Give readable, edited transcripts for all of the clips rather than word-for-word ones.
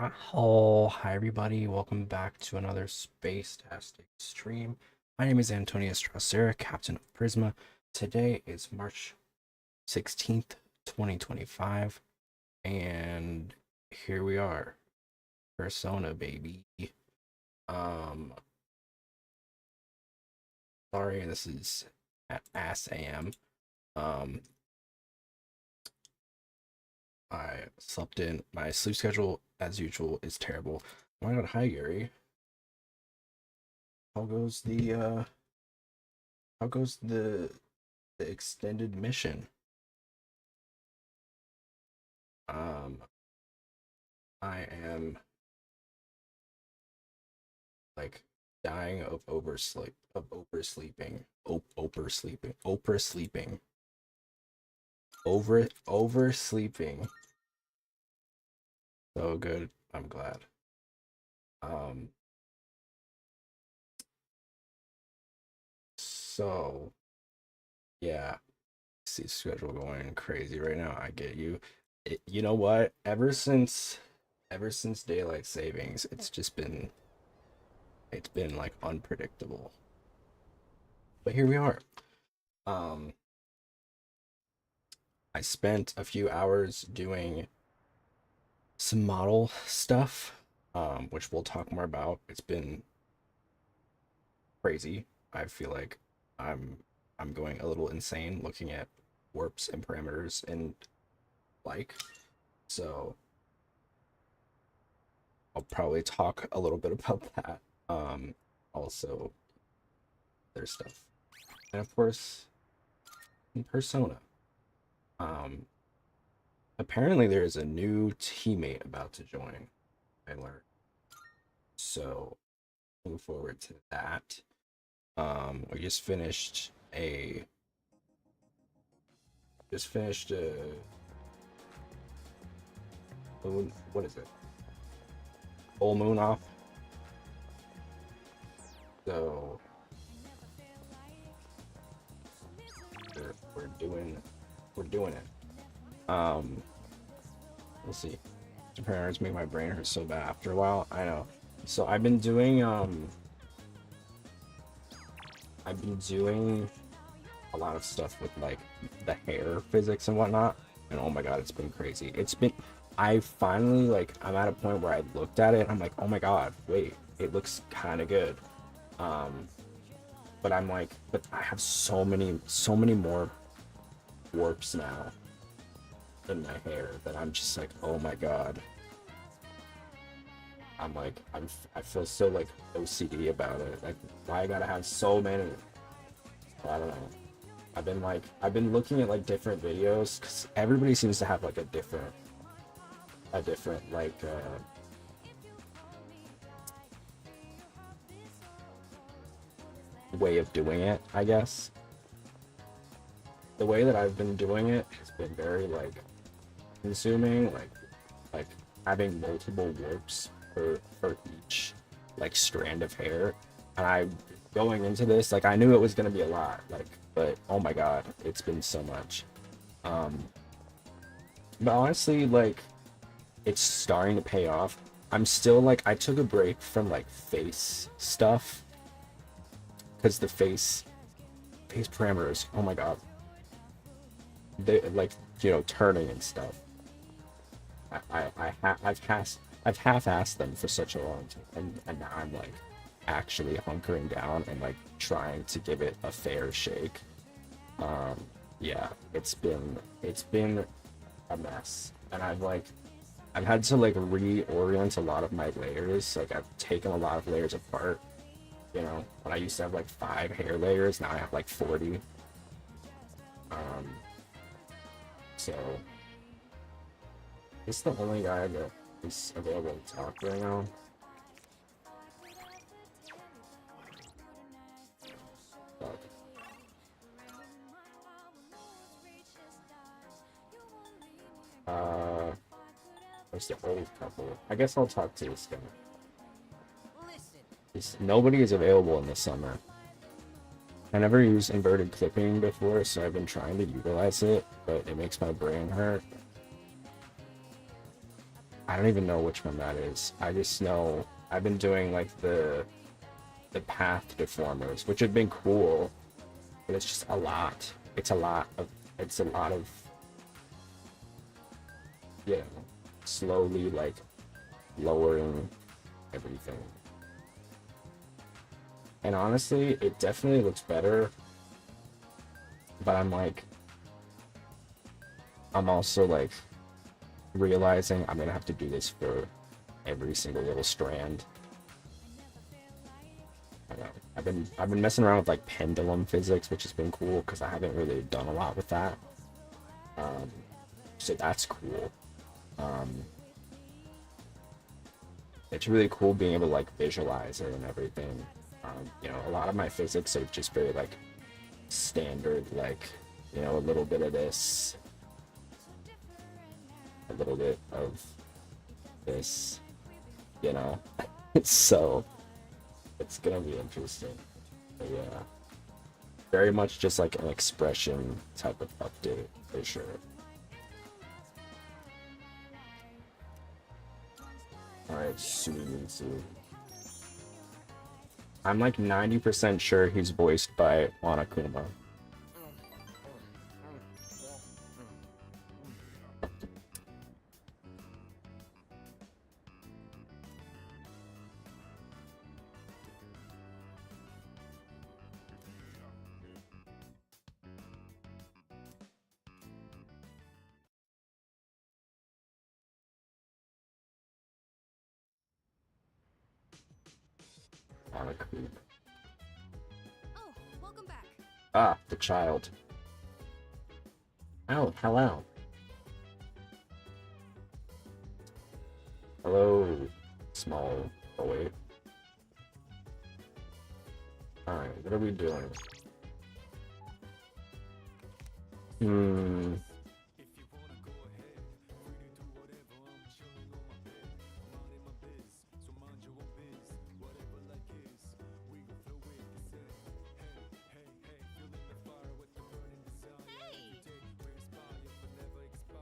Yahoo! Hi everybody, welcome back to another Space-tastic stream. My name is Antonio Strasser, Captain of Prisma. Today is March 16th, 2025, and here we are. Persona, baby. Um, Sorry, this is at ass AM. I slept in. My sleep schedule, as usual, is terrible. Oh my god, hi Gary. How goes the extended mission? Um, I am like dying of oversleeping, oversleeping. So good. I'm glad. Um, so yeah, see schedule going crazy right now. I get you. You know what? Ever since daylight savings, it's been like unpredictable. But here we are. Um, I spent a few hours doing some model stuff, which we'll talk more about. It's been crazy. I feel like I'm I'm going a little insane looking at warps and parameters and like. So I'll probably talk a little bit about that. Also their stuff. And of course, in Persona. Um, Apparently there is a new teammate about to join. I learned. So looking forward to that. We just finished a moon, what is it? Full moon off. So we're doing it. Let's see. Parents make my brain hurt so bad after a while. I know. So I've been doing a lot of stuff with like the hair physics and whatnot. And oh my god, it's been crazy. I finally like I'm at a point where I looked at it and I'm like, oh my god, wait, it looks kind of good. Um, but but I have so many more warps now in my hair that I'm just like, oh my god. I feel so like OCD about it. Like, why I gotta have so many? I don't know. I've been looking at like different videos because everybody seems to have like a different like way of doing it, I guess. The way that I've been doing it has been very like consuming, like having multiple warps for each like strand of hair. And I going into this, like I knew it was gonna be a lot, like, but oh my god, it's been so much. Um, but honestly, like it's starting to pay off. I'm still like I took a break from like face stuff because the face parameters, oh my god, they like turning and stuff. I've half-assed them for such a long time, and now I'm like actually hunkering down and like trying to give it a fair shake. Um, yeah, it's been a mess, and I've had to like reorient a lot of my layers. Like I've taken a lot of layers apart. When I used to have like 5 hair layers, now I have like 40. Um, so it's the only guy that is available to talk right now. But, uh, there's the old couple. I guess I'll talk to this guy. Nobody is available in the summer. I never used inverted clipping before, so I've been trying to utilize it, but it makes my brain hurt. I don't even know which one that is. I just know I've been doing like the path deformers, which have been cool, but it's just a lot. It's a lot of you know, slowly like lowering everything. And honestly, it definitely looks better, but I'm also like realizing I'm gonna have to do this for every single little strand. I don't know. I've been messing around with like pendulum physics, which has been cool because I haven't really done a lot with that. Um, so that's cool. Um, it's really cool being able to like visualize it and everything. A lot of my physics are just very like standard, like a little bit of this, a little bit of this, you know. So it's gonna be interesting. But yeah, very much just like an expression type of update for sure. Alright, soon. I'm like 90% sure he's voiced by Monokuma. Monokuma. Oh, welcome back. Ah, the child. Oh, hello. Hello, small boy. Alright, what are we doing?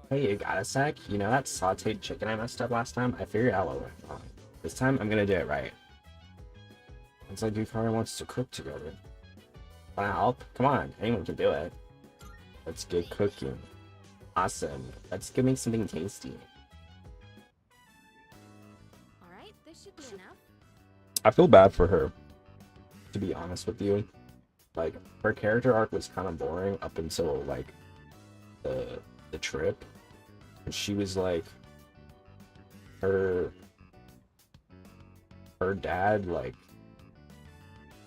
Hey, you got a sec? You know that sauteed chicken I messed up last time? I figured out what went wrong. This time, I'm gonna do it right. It's like Yukari wants to cook together. Wanna help? Come on, anyone can do it. Let's get cooking. Awesome. Let's go make something tasty. Alright, this should be enough. I feel bad for her, to be honest with you. Like, her character arc was kind of boring up until, like, the trip. And she was like, her dad, like,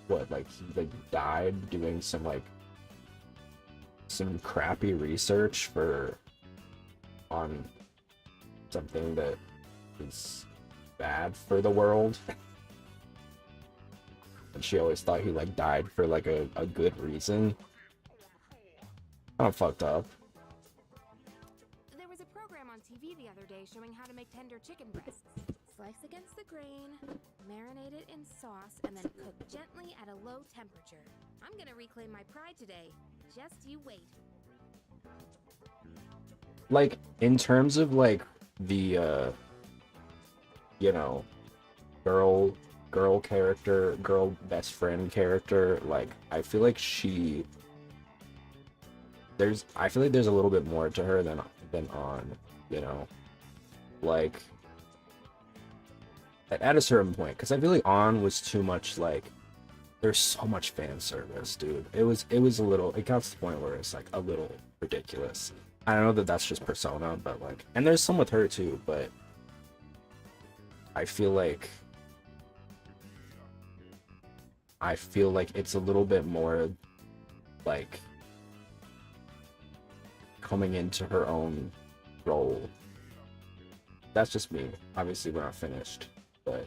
what, like, he, like, died doing some crappy research on something that is bad for the world. And she always thought he, like, died for, like, a good reason. Kind of fucked up. There was a program on TV the other day showing how to make tender chicken breasts. Slice against the grain, marinate it in sauce, and then cook gently at a low temperature. I'm gonna reclaim my pride today. Just you wait. Like, in terms of, like, the, girl character, girl best friend character, like, I feel like there's a little bit more to her than on, like, at a certain point, because I feel like on was too much, like, there's so much fan service, dude. It got to the point where it's like a little ridiculous. I know that that's just Persona, but like, and there's some with her too, but I feel like it's a little bit more like coming into her own role. That's just me. Obviously, we're not finished, but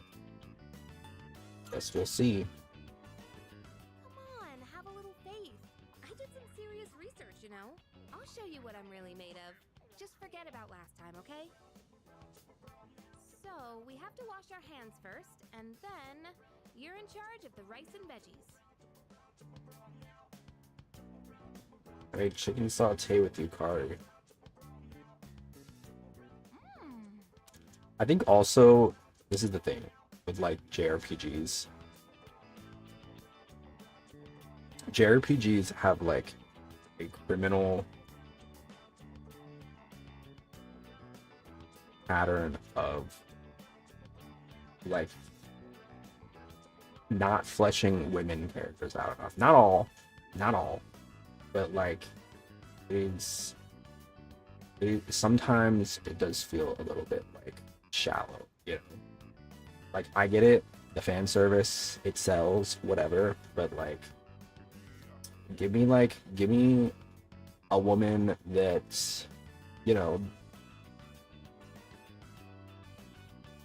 guess we'll see. Come on, have a little faith. I did some serious research, you know. I'll show you what I'm really made of. Just forget about last time, okay? So, we have to wash our hands first, and then you're in charge of the rice and veggies. I made chicken saute with Yukari. I think also this is the thing with like JRPGs. JRPGs have like a criminal pattern of like not fleshing women characters out enough. Not all, but like it's sometimes it does feel a little bit like shallow, you know. Like I get it, the fan service, it sells, whatever, but like give me a woman that's, you know,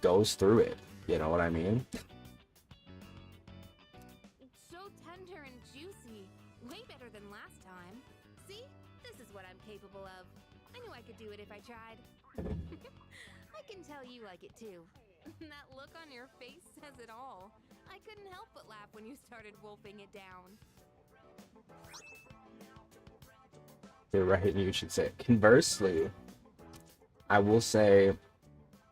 goes through it. You know what I mean? So tender and juicy. Way better than last time. See? This is what I'm capable of. I knew I could do it if I tried. I can tell you like it too. That look on your face says it all. I couldn't help but laugh when you started wolfing it down. You're right, you should say it. Conversely, I will say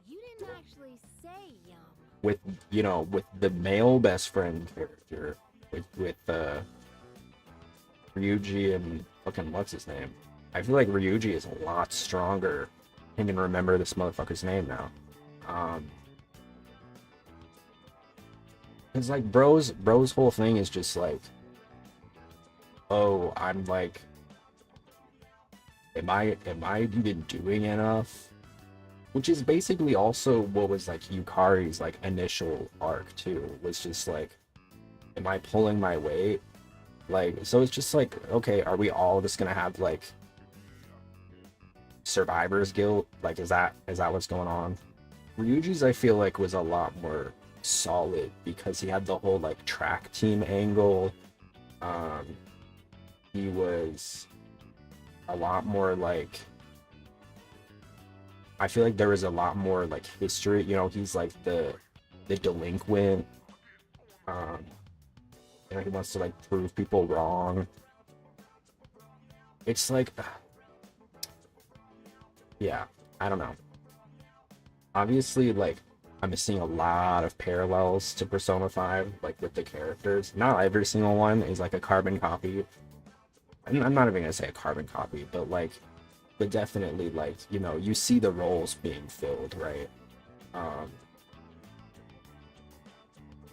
You didn't actually say yum. with, you know, with the male best friend character, with Ryuji and fucking what's his name? I feel like Ryuji is a lot stronger. I can't even remember this motherfucker's name now. It's like bro's whole thing is just like, oh, I'm like, am I even doing enough? Which is basically also what was like Yukari's like initial arc too, was just like, am I pulling my weight? Like, so it's just like, okay, are we all just gonna have like survivor's guilt? Like, is that what's going on? Ryuji's I feel like was a lot more solid because he had the whole like track team angle. He was a lot more like, I feel like there was a lot more like history, you know. He's like the delinquent, you know, he wants to like prove people wrong. It's like, yeah, I don't know. Obviously, like, I'm seeing a lot of parallels to Persona 5, like with the characters. Not every single one is like a carbon copy. I'm not even gonna say a carbon copy, but definitely, like, you know, you see the roles being filled, right? Um,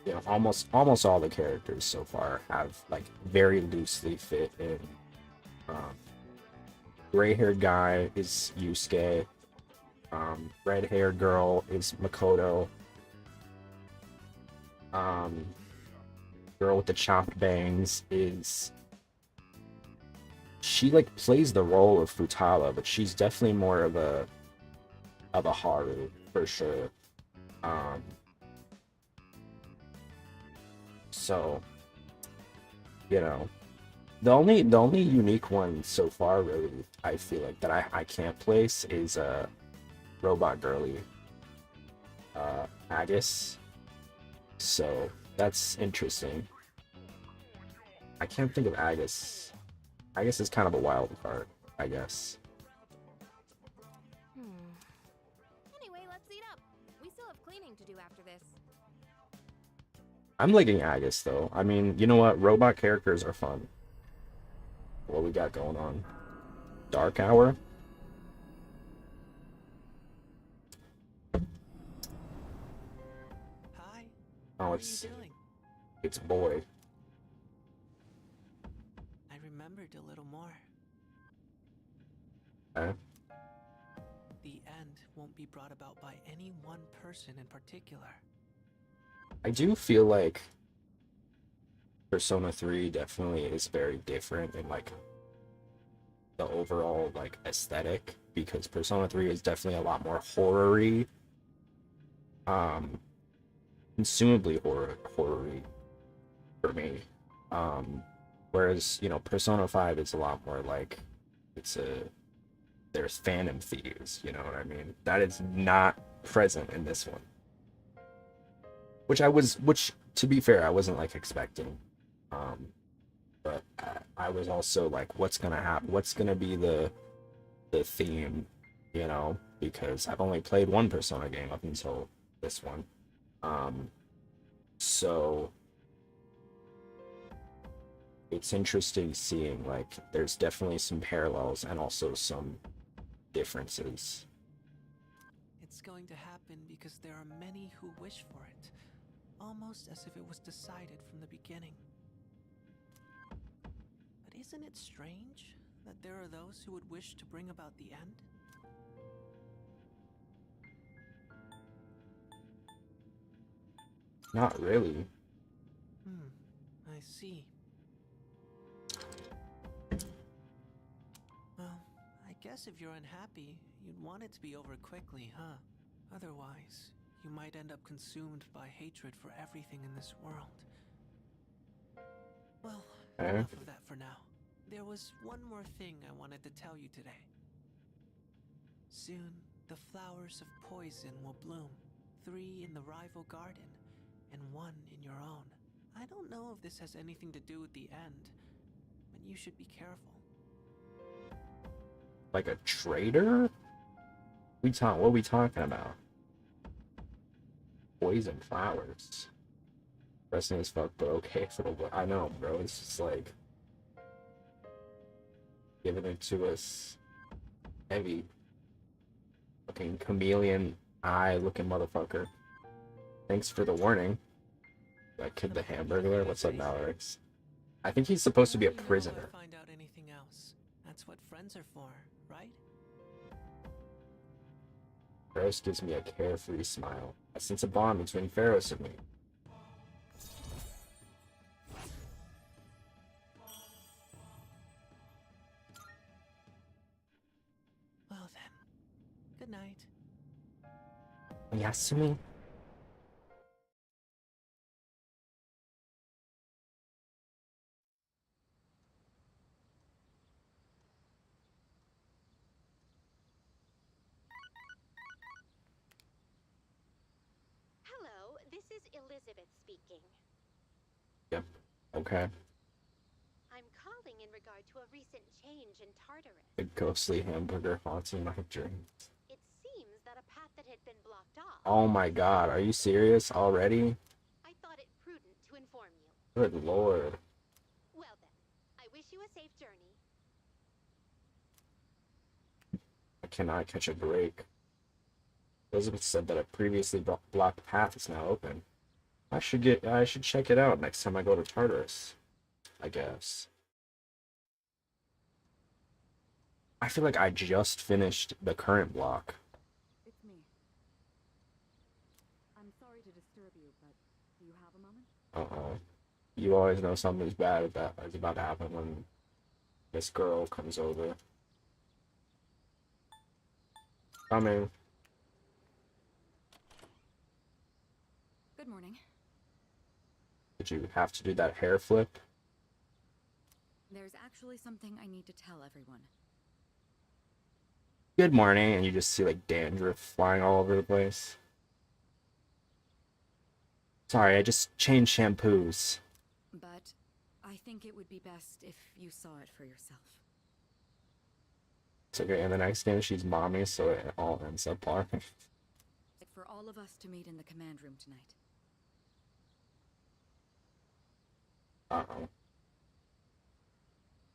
you know, almost all the characters so far have like very loosely fit in. Um, Gray-haired guy is Yusuke. Red-haired girl is Makoto. Girl with the chopped bangs is, she like plays the role of Futaba, but she's definitely more of a Haru for sure. So, you know, the only unique one so far, really, I feel like that I can't place is Robot Girly, Agus. So that's interesting. I can't think of Agus. Agus is kind of a wild card, I guess. Anyway, let's eat up. We still have cleaning to do after this. I'm liking Agus though. I mean, you know what? Robot characters are fun. What we got going on? Dark Hour? Hi. Oh, How are it's you doing? it's boy. I remembered a little more. Okay. The end won't be brought about by any one person in particular. I do feel like Persona 3 definitely is very different in like the overall like aesthetic, because Persona 3 is definitely a lot more horror-y. Consumably horror-y for me. Whereas, you know, Persona 5 is a lot more like, there's Phantom Thieves, you know what I mean? That is not present in this one. Which to be fair, I wasn't like expecting. But I was also like, what's gonna happen? What's gonna be the theme you know, because I've only played one Persona game up until this one. So it's interesting seeing like there's definitely some parallels and also some differences. It's going to happen because there are many who wish for it, almost as if it was decided from the beginning. But isn't it strange that there are those who would wish to bring about the end? Not really. I see. Well, I guess if you're unhappy, you'd want it to be over quickly, huh? Otherwise, you might end up consumed by hatred for everything in this world. Well, enough of that for now. There was one more thing I wanted to tell you today. Soon, the flowers of poison will bloom. 3 in the rival garden, and 1 in your own. I don't know if this has anything to do with the end, but you should be careful. Like a traitor? What are we talking about? Poison flowers. Pressing as fuck, but okay for the. I know, bro. It's just like giving it to us heavy. Fucking chameleon eye looking motherfucker. Thanks for the warning. That kid the Hamburglar? What's up, Alex? I think he's supposed to be a prisoner. Find out anything else. That's what friends are for, right? Pharos gives me a carefree smile. I sense a bond between Pharos and me. Well then, good night. Yasumi? Hello, this is Elizabeth speaking. Yep. Okay. I'm calling in regard to a recent change in Tartarus. The ghostly hamburger haunting my dreams. It seems that a path that had been blocked off. Oh my god, are you serious already? I thought it prudent to inform you. Good lord. Well then, I wish you a safe journey. I cannot catch a break. Elizabeth said that a previously blocked path is now open. I should check it out next time I go to Tartarus, I guess. I feel like I just finished the current block. It's me. I'm sorry to disturb you, but do you have a moment? Uh-oh. You always know something's bad is about to happen when this girl comes over. Coming. Good morning. Did you have to do that hair flip? There's actually something I need to tell everyone. Good morning, and you just see like dandruff flying all over the place. Sorry, I just changed shampoos. But I think it would be best if you saw it for yourself. It's okay, and the next day she's mommy, so it all ends up barking. For all of us to meet in the command room tonight. Uh-oh.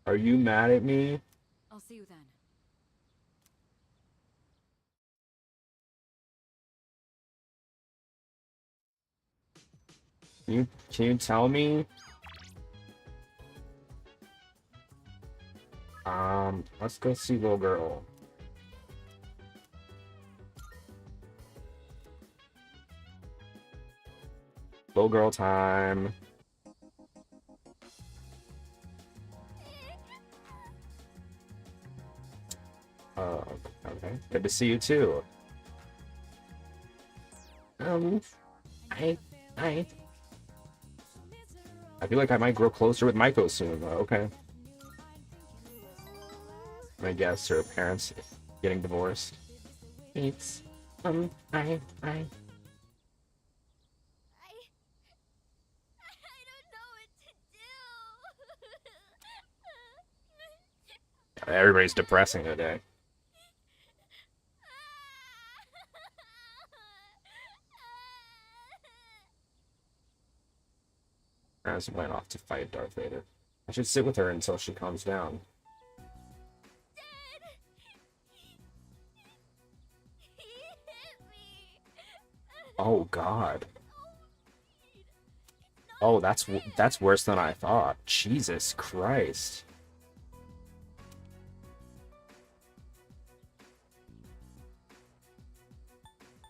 Are you mad at me? I'll see you then. Can you tell me? Let's go see little girl. Little girl time. Okay. Good to see you too. I feel like I might grow closer with Maiko soon, though. Okay. I guess her parents getting divorced. It's I don't know what to do. Everybody's depressing today. As went off to fight Darth Vader. I should sit with her until she calms down. Dad! He hit me! Oh God. It's not Oh, fair. that's worse than I thought. Jesus Christ.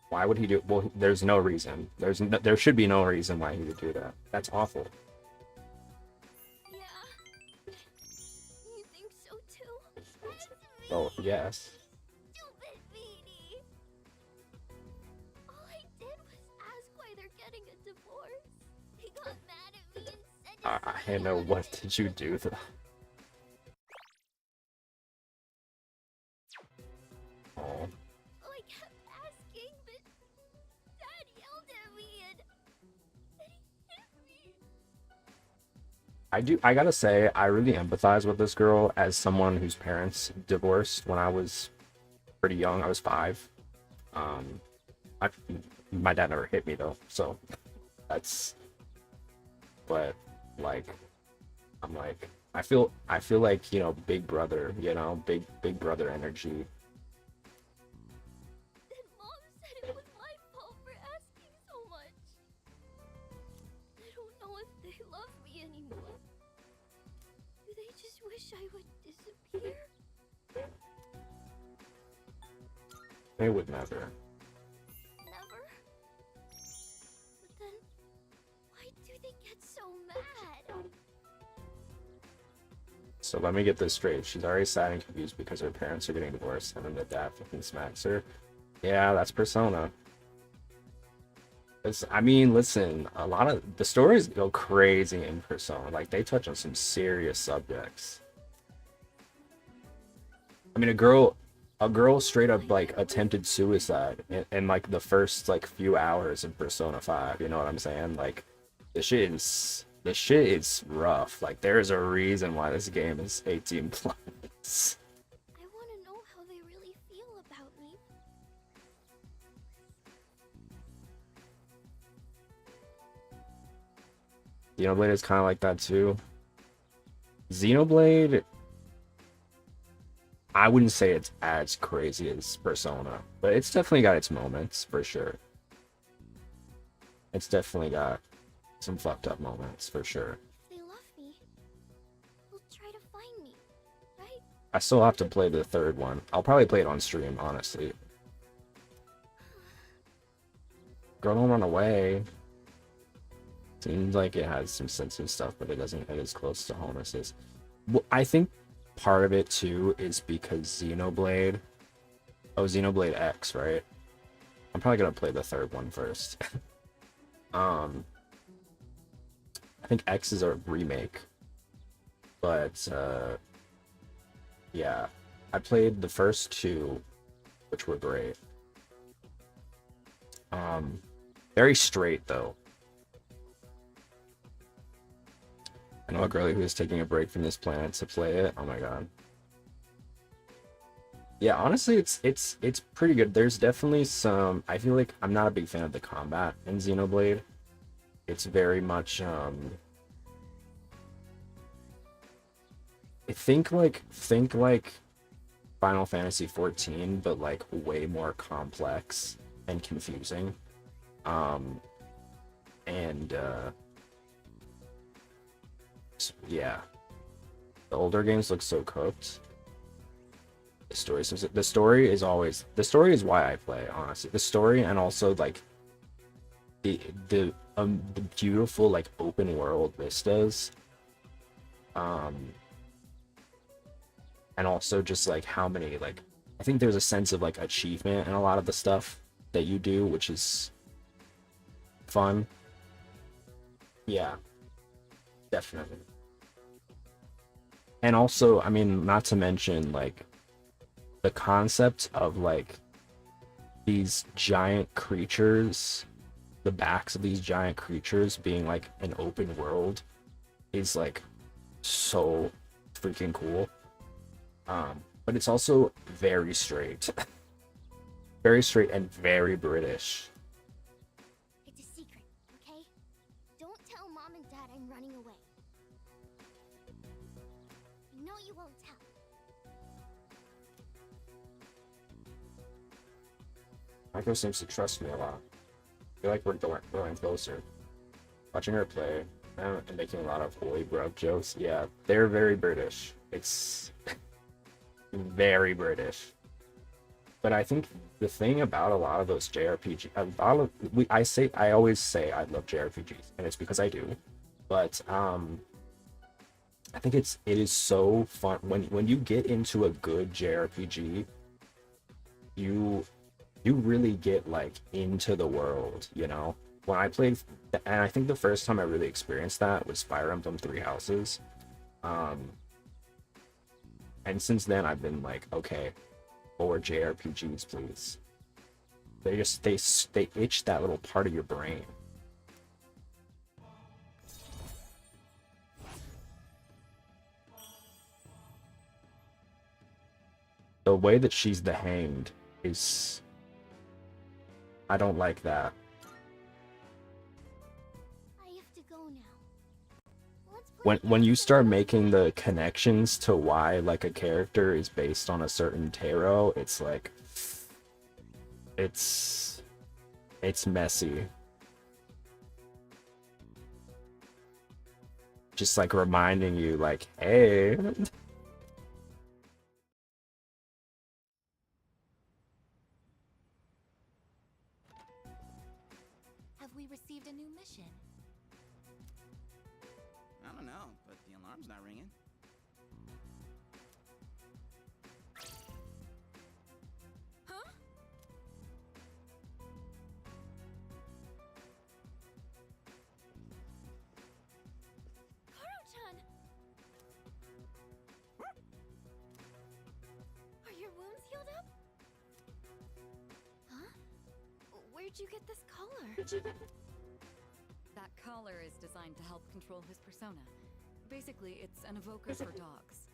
Why would he do? Well, there's no reason. There should be no reason why he would do that. That's awful. Yeah. You think so too? It's me. Oh yes. Stupid Beanie. All I did was ask why they're getting a divorce. He got mad at me and said I know. What did you do? Oh. well, I kept asking, but Dad yelled at me and he hit me. I gotta say, I really empathize with this girl as someone whose parents divorced when I was pretty young. I was 5. Um, I, my dad never hit me though, so that's. But like, I'm like, I feel like big brother, big brother energy. Then Mom said it was my fault for asking so much. I don't know if they love me anymore. Do they just wish I would disappear? They would never. Never. But then, why do they get so mad? So let me get this straight. She's already sad and confused because her parents are getting divorced, and then the dad fucking smacks her. Yeah, that's Persona. I mean, listen, a lot of the stories go crazy in Persona. Like, they touch on some serious subjects. I mean, a girl straight up like attempted suicide in like the first like few hours in Persona 5. You know what I'm saying? Like, the shit is rough. Like, there's a reason why this game is 18 plus. I want to know how they really feel about me. Xenoblade is kind of like that too. Xenoblade, I wouldn't say it's as crazy as Persona, but it's definitely got its moments for sure. It's definitely got some fucked up moments for sure. If they love me, they'll try to find me, right? I still have to play the third one. I'll probably play it on stream, honestly. Girl, don't run away. Seems like it has some sensitive stuff, but it doesn't hit as close to Honus's. Well, I think part of it too is because Xenoblade. Oh, Xenoblade X, right? I'm probably gonna play the third one first. I think X is a remake, but yeah, I played the first 2, which were great. Very straight though. I know a girlie who is taking a break from this planet to play it. Oh my god. Yeah, honestly, it's pretty good. There's definitely some. I feel like I'm not a big fan of the combat in Xenoblade. It's very much think like Final Fantasy 14, but like way more complex and confusing. And yeah, the older games look so cooked. The story is why I play, honestly. The story, and also like the beautiful like open world vistas, and also just like how many like I think there's a sense of like achievement in a lot of the stuff that you do, which is fun. Yeah, definitely. And also, I mean, not to mention like the concept of like these giant creatures, the backs of these giant creatures being like an open world is like so freaking cool. But it's also very straight. Very straight and very British. It's a secret, okay? Don't tell Mom and Dad I'm running Michael seems to trust me a lot. I feel like we're growing closer. Watching her play and making a lot of holy grub jokes. Yeah, they're very British. It's very British. But I think the thing about a lot of those JRPG, a lot of I always say I love JRPGs, and it's because I do. But I think it is so fun when you get into a good JRPG, you you really get like into the world, you know. When I played, and I think the first time I really experienced that was Fire Emblem Three Houses. Um, and since then I've been like, okay, more JRPGs, please. They itch that little part of your brain. The way that she's the Hanged is, I don't like that. I have to go now. Let's When you start making the connections to why like a character is based on a certain tarot, it's like it's messy. Just like reminding you like, hey, Have we received a new mission? I don't know, but the alarm's not ringing. Huh? Karo-chan! Are your wounds healed up? Huh? Where'd you get this collar? That collar is designed to help control his persona. Basically, it's an evoker for dogs.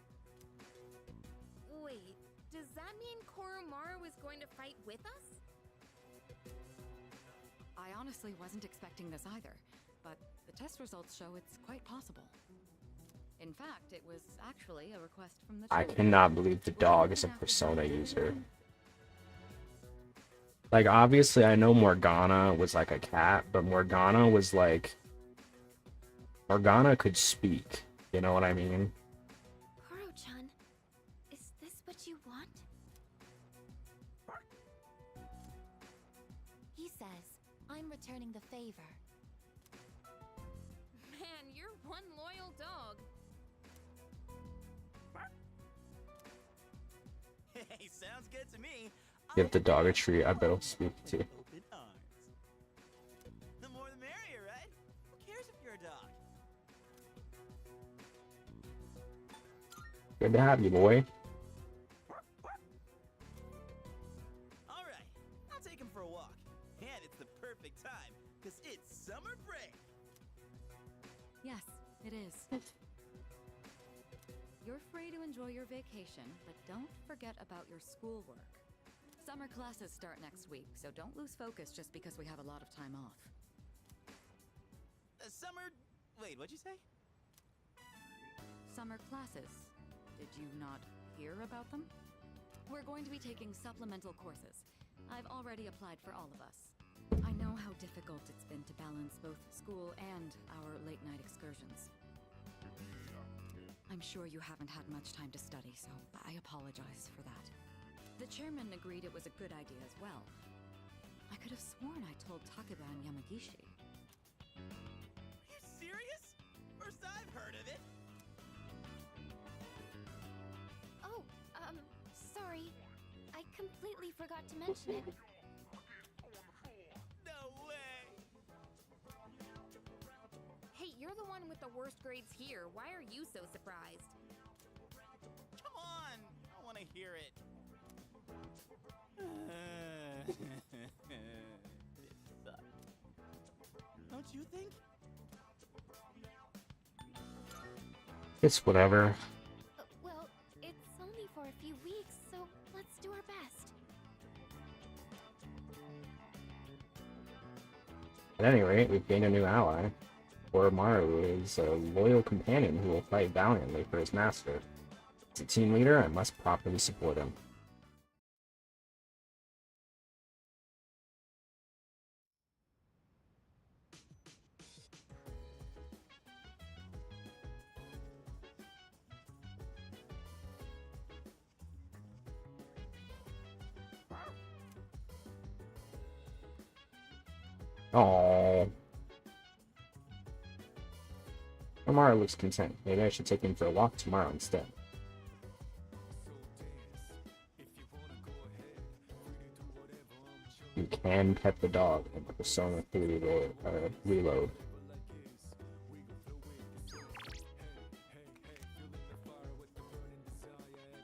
Wait, does that mean Koromaru is going to fight with us? I honestly wasn't expecting this either, but the test results show it's quite possible. In fact, it was actually a request from the I children. cannot believe the dog is a persona user. Like obviously I know Morgana was like a cat, but Morgana was like Morgana could speak, you know what I mean? Koro-chan, is this what you want? He says, I'm returning the favor. Man, you're one loyal dog. Hey, sounds good to me. Give the dog a treat, I bet it'll speak too. Open arms. The more the merrier, right? Who cares if you're a dog? Good to have you, boy. All right, I'll take him for a walk. And it's the perfect time, because it's summer break. Yes, it is. You're free to enjoy your vacation, but don't forget about your schoolwork. Summer classes start next week, so don't lose focus just because we have a lot of time off. Summer... Wait, what'd you say? Summer classes. Did you not hear about them? We're going to be taking supplemental courses. I've already applied for all of us. I know how difficult it's been to balance both school and our late-night excursions. I'm sure you haven't had much time to study, so I apologize for that. The chairman agreed it was a good idea as well. I could have sworn I told Takeba and Yamagishi. Are you serious? First I've heard of it. Oh, sorry. I completely forgot to mention it. No way. Hey, you're the one with the worst grades here. Why are you so surprised? Come on. I want to hear it. It sucks. Don't you think? It's whatever. Well, it's only for a few weeks, so let's do our best. At any rate, we've gained a new ally. Oromaru is a loyal companion who will fight valiantly for his master. As a team leader, I must properly support him. Oh. Omar looks content. Maybe I should take him for a walk tomorrow instead. You can pet the dog in Persona 3 Reload.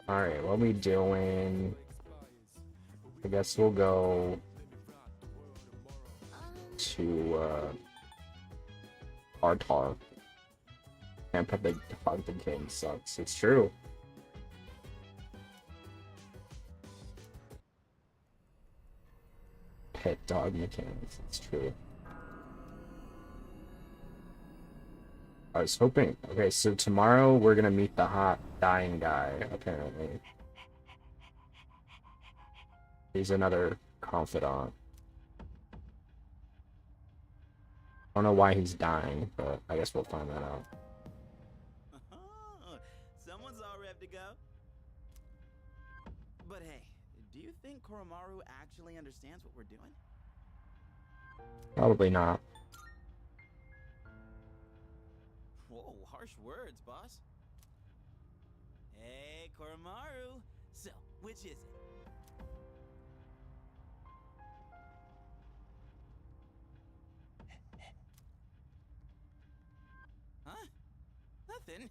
Alright, what are we doing? I guess we'll go to Artar. Can't pet the dog, the game sucks. It's true. Pet dog mechanics, it's true. I was hoping. Okay, so tomorrow we're gonna meet the hot dying guy, apparently. He's another confidant. I don't know why he's dying, but I guess we'll find that out. Someone's all ready to go. But hey, do you think Koromaru actually understands what we're doing? Probably not. Whoa, harsh words, boss. Hey, Koromaru. So, which is it? Huh? Nothing.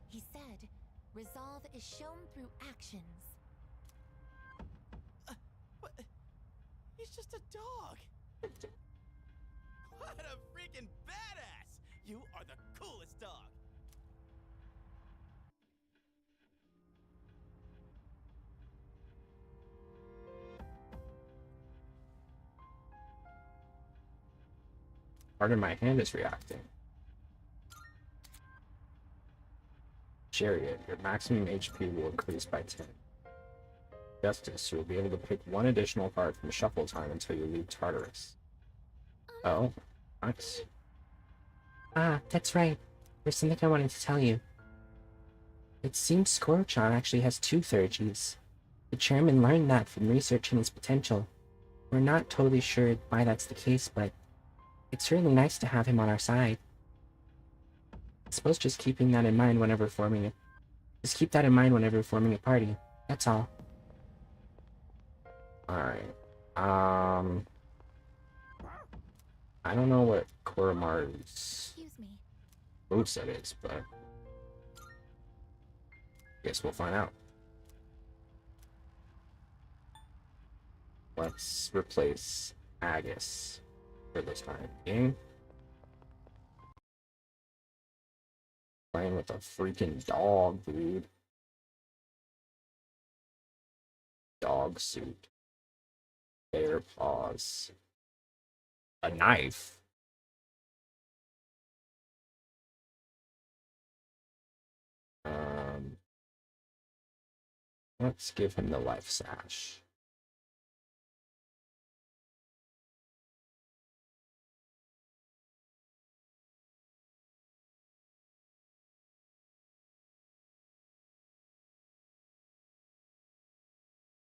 He said, resolve is shown through actions. What? He's just a dog. What a freaking badass! You are the coolest dog. Part of my hand is reacting. Chariot, your maximum HP will increase by 10. Justice, you will be able to pick one additional card from shuffle time until you leave Tartarus. Oh, nice. Ah, that's right. There's something I wanted to tell you. It seems Skorchan actually has 2 Thurgies. The chairman learned that from researching his potential. We're not totally sure why that's the case, but it's certainly nice to have him on our side. I suppose just keeping that in mind whenever forming a party. That's all. Alright. I don't know what Koromaru's Excuse me. moveset is, but guess we'll find out. Let's replace Agus for the time being. Playing with a freaking dog, dude. Dog suit. Bear paws. A knife. Let's give him the life sash.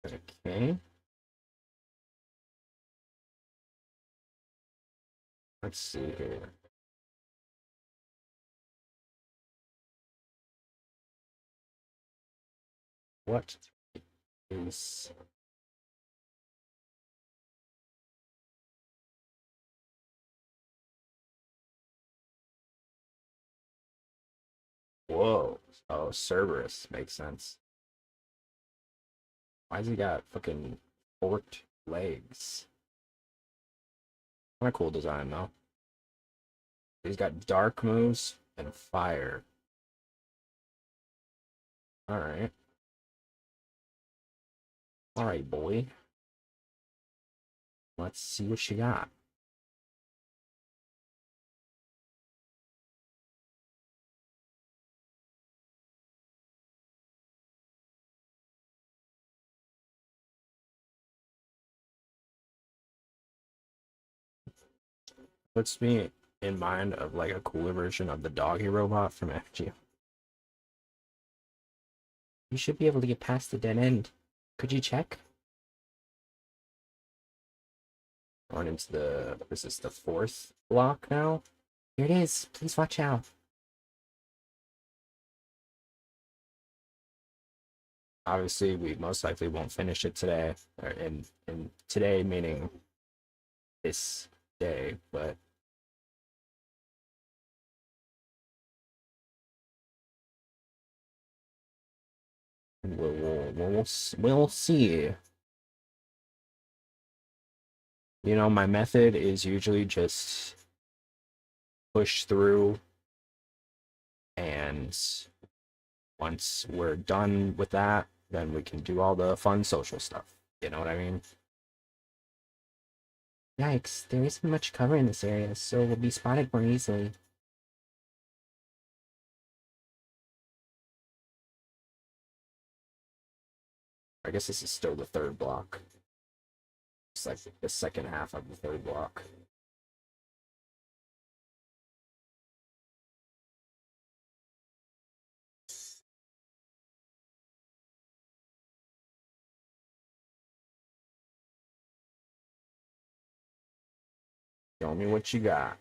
Okay. Let's see here. What is... Whoa. Oh, Cerberus. Makes sense. Why's he got fucking forked legs? Kind of cool design, though. He's got dark moves and fire. Alright. Alright, boy. Let's see what you got. Puts me in mind of like a cooler version of the doggy robot from FG. You should be able to get past the dead end. Could you check? Going into the, this is the 4th block now. Here it is. Please watch out. Obviously, we most likely won't finish it today, or in today meaning this day, but we'll see. You know, my method is usually just push through, and once we're done with that, then we can do all the fun social stuff. You know what I mean? Yikes, there isn't much cover in this area, so we'll be spotted more easily. I guess this is still the 3rd block. It's like the second half of the 3rd block. Show me what you got.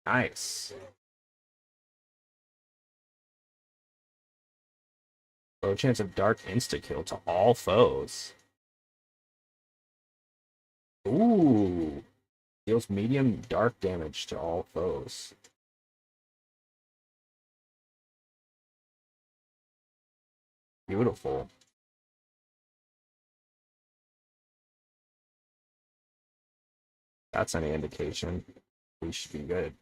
Nice. Low chance of dark insta-kill to all foes. Ooh. Deals medium dark damage to all foes. Beautiful. That's any indication. We should be good.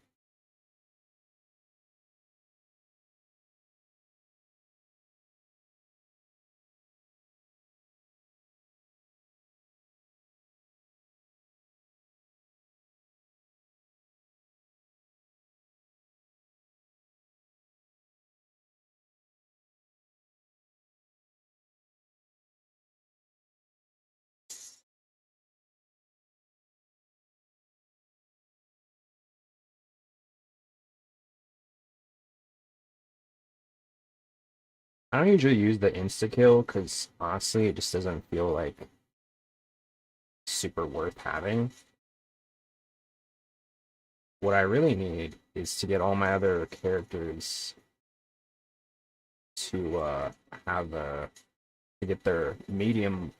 I don't usually use the insta-kill because honestly it just doesn't feel like super worth having. What I really need is to get all my other characters to have to get their medium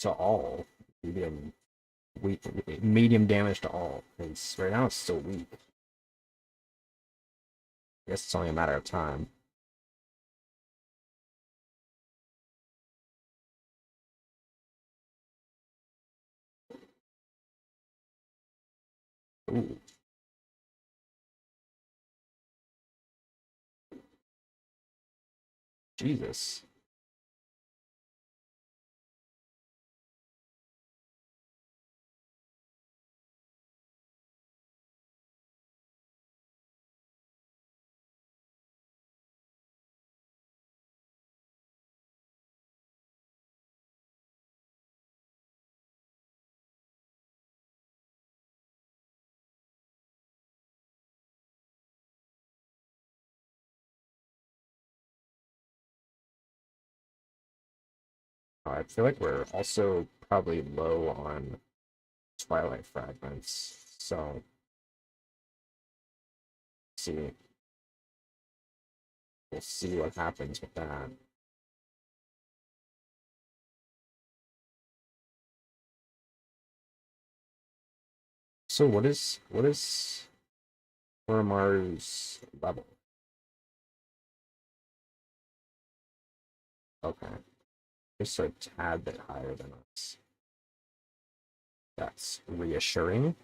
to all. Medium medium damage to all. Because right now it's still weak. I guess it's only a matter of time. Ooh. Jesus. I feel like we're also probably low on Twilight fragments, so see, we'll see what happens with that. So what is Oromaru's level? Okay, just a tad bit higher than us. That's reassuring.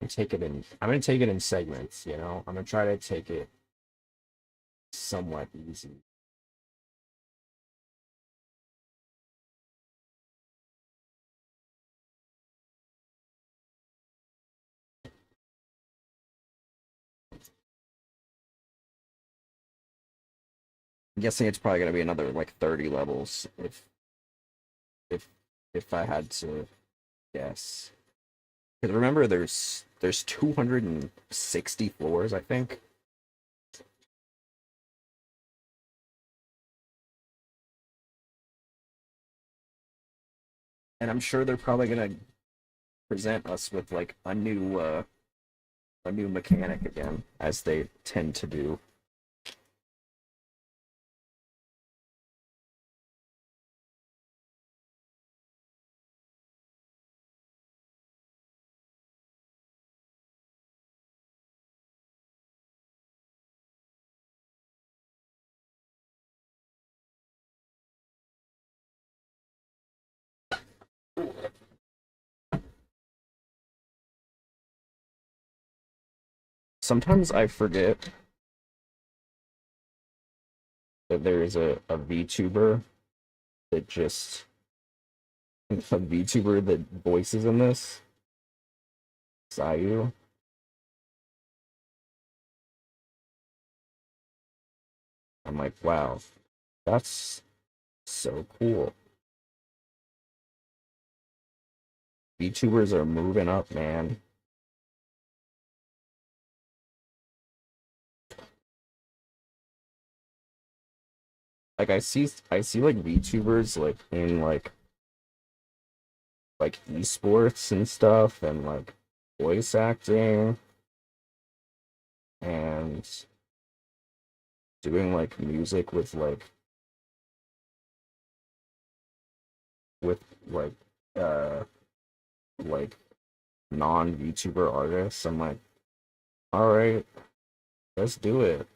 Take it in. I'm gonna take it in segments. You know, I'm gonna try to take it somewhat easy. I'm guessing it's probably gonna be another like 30 levels if if I had to guess. Because remember, there's 260 floors, I think. And I'm sure they're probably gonna present us with like a new mechanic again, as they tend to do. Sometimes I forget that there is a VTuber that just a VTuber that voices in this. Sayu. I'm like, wow, that's so cool. VTubers are moving up, man. Like I see like VTubers like in like esports and stuff and like voice acting and doing like music with like uh like non VTuber artists. I'm like, all right, let's do it.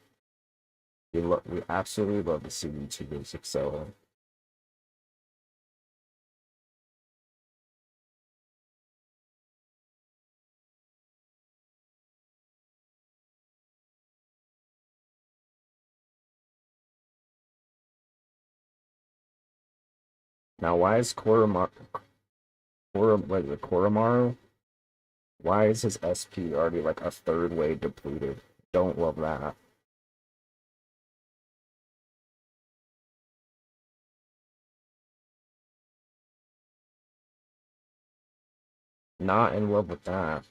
We absolutely love to see VTubers excel. Now, why is Koromaru? Why is his SP already like a third way depleted? Don't love that. Not in love with that.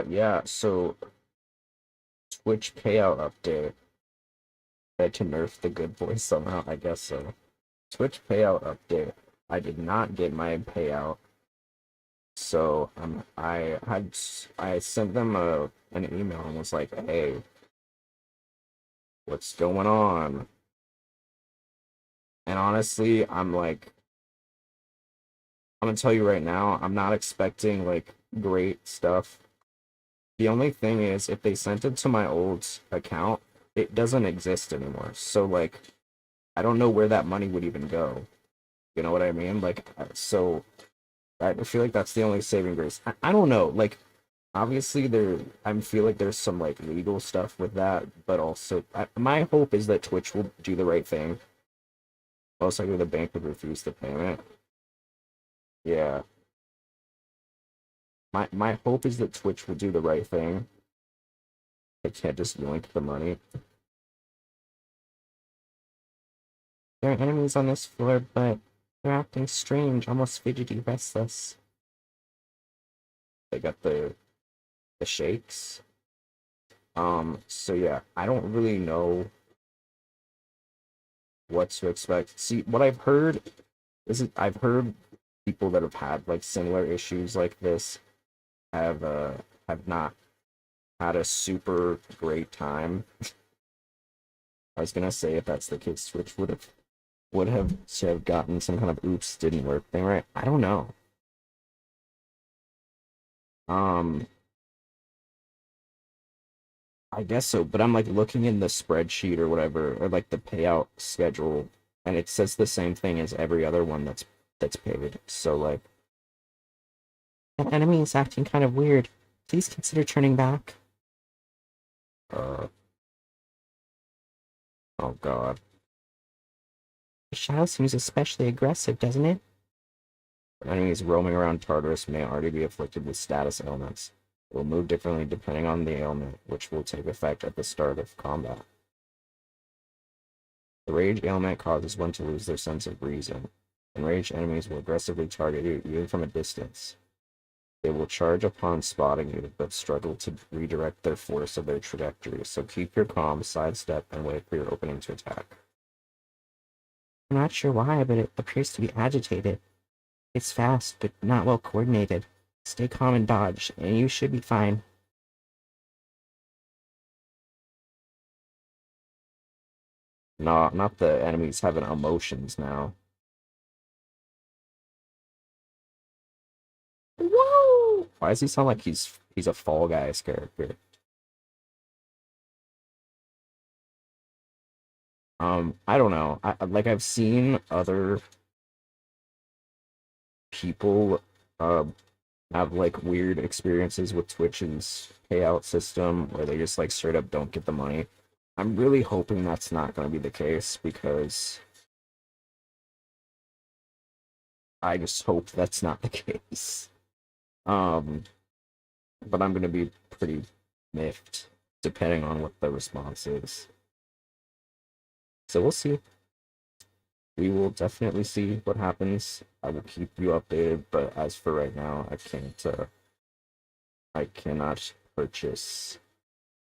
Yeah, so Twitch payout update. Had to nerf the good boys somehow, I guess so. Twitch payout update. I did not get my payout. So I sent them an email and was like, hey, what's going on? And honestly, I'm gonna tell you right now, I'm not expecting like great stuff. The only thing is, if they sent it to my old account, it doesn't exist anymore. So like, I don't know where that money would even go. You know what I mean? Like, so I feel like that's the only saving grace. I don't know. Like, obviously I feel like there's some like legal stuff with that, but also my hope is that Twitch will do the right thing. Most likely, the bank would refuse the payment. Yeah. My hope is that Twitch will do the right thing. They can't just yoink the money. There are enemies on this floor, but they're acting strange, almost fidgety, restless. They got the shakes. So yeah, I don't really know what to expect. See, what I've heard is I've heard people that have had like similar issues like this have not had a super great time. I was gonna say if that's the case, Twitch should have gotten some kind of oops didn't work thing, right? I don't know. Um, I guess so, but I'm like looking in the spreadsheet or whatever, or like the payout schedule, and it says the same thing as every other one that's paid. So like, an enemy is acting kind of weird. Please consider turning back. Oh god. The shadow seems especially aggressive, doesn't it? Enemies roaming around Tartarus may already be afflicted with status ailments. It will move differently depending on the ailment, which will take effect at the start of combat. The rage ailment causes one to lose their sense of reason. Enraged enemies will aggressively target you even from a distance. They will charge upon spotting you, but struggle to redirect their force of their trajectory, so keep your calm, sidestep, and wait for your opening to attack. I'm not sure why, but it appears to be agitated. It's fast, but not well coordinated. Stay calm and dodge, and you should be fine. No, not the enemies having emotions now. Whoa! Why does he sound like he's a Fall Guys character? I don't know. I've seen other people have like weird experiences with Twitch's payout system where they just like straight up don't get the money. I'm really hoping that's not going to be the case because I just hope that's not the case. But I'm going to be pretty miffed depending on what the response is. So we'll see. We will definitely see what happens. I will keep you updated, but as for right now, I cannot purchase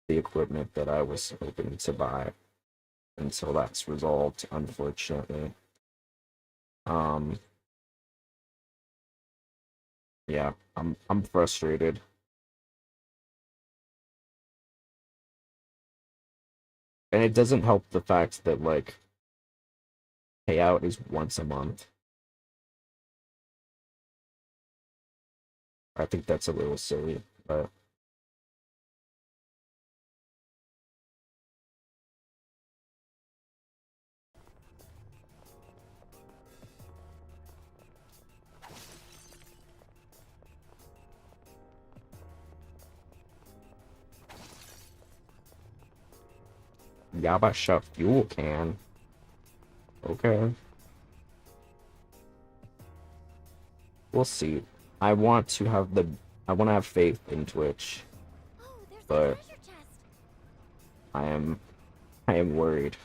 the equipment that I was hoping to buy until that's resolved, unfortunately. Yeah, I'm frustrated. And it doesn't help the fact that like payout is once a month. I think that's a little silly, but Yabasha fuel can. Okay. We'll see. I want to have faith in Twitch, Oh, there's but a treasure chest. I am worried.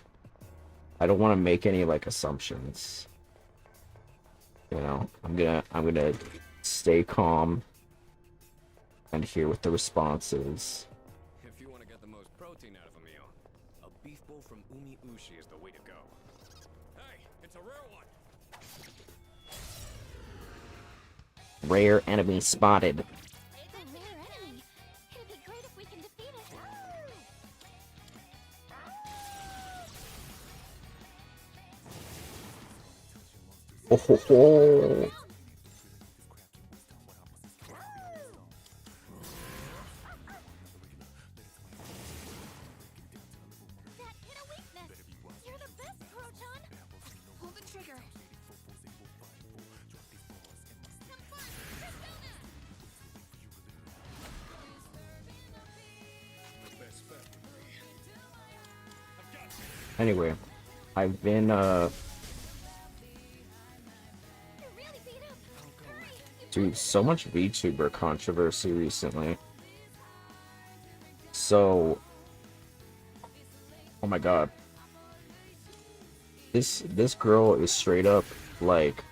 I don't want to make any like assumptions. You know, I'm gonna stay calm and hear what the response is. If you want to get the most protein out of a meal, a beef bowl from Umi Ushi is the way to go. Hey, it's a rare one. Rare enemy spotted. It's a rare enemy. It'd be great if we can defeat it. Oh ho ho! That hit a weakness. You're the best, Crochan. Pull the trigger. Some fun, Persona! Anyway, I've been You're really beat up. Hurry, you dude, so much VTuber controversy recently. So, oh my god, this girl is straight up like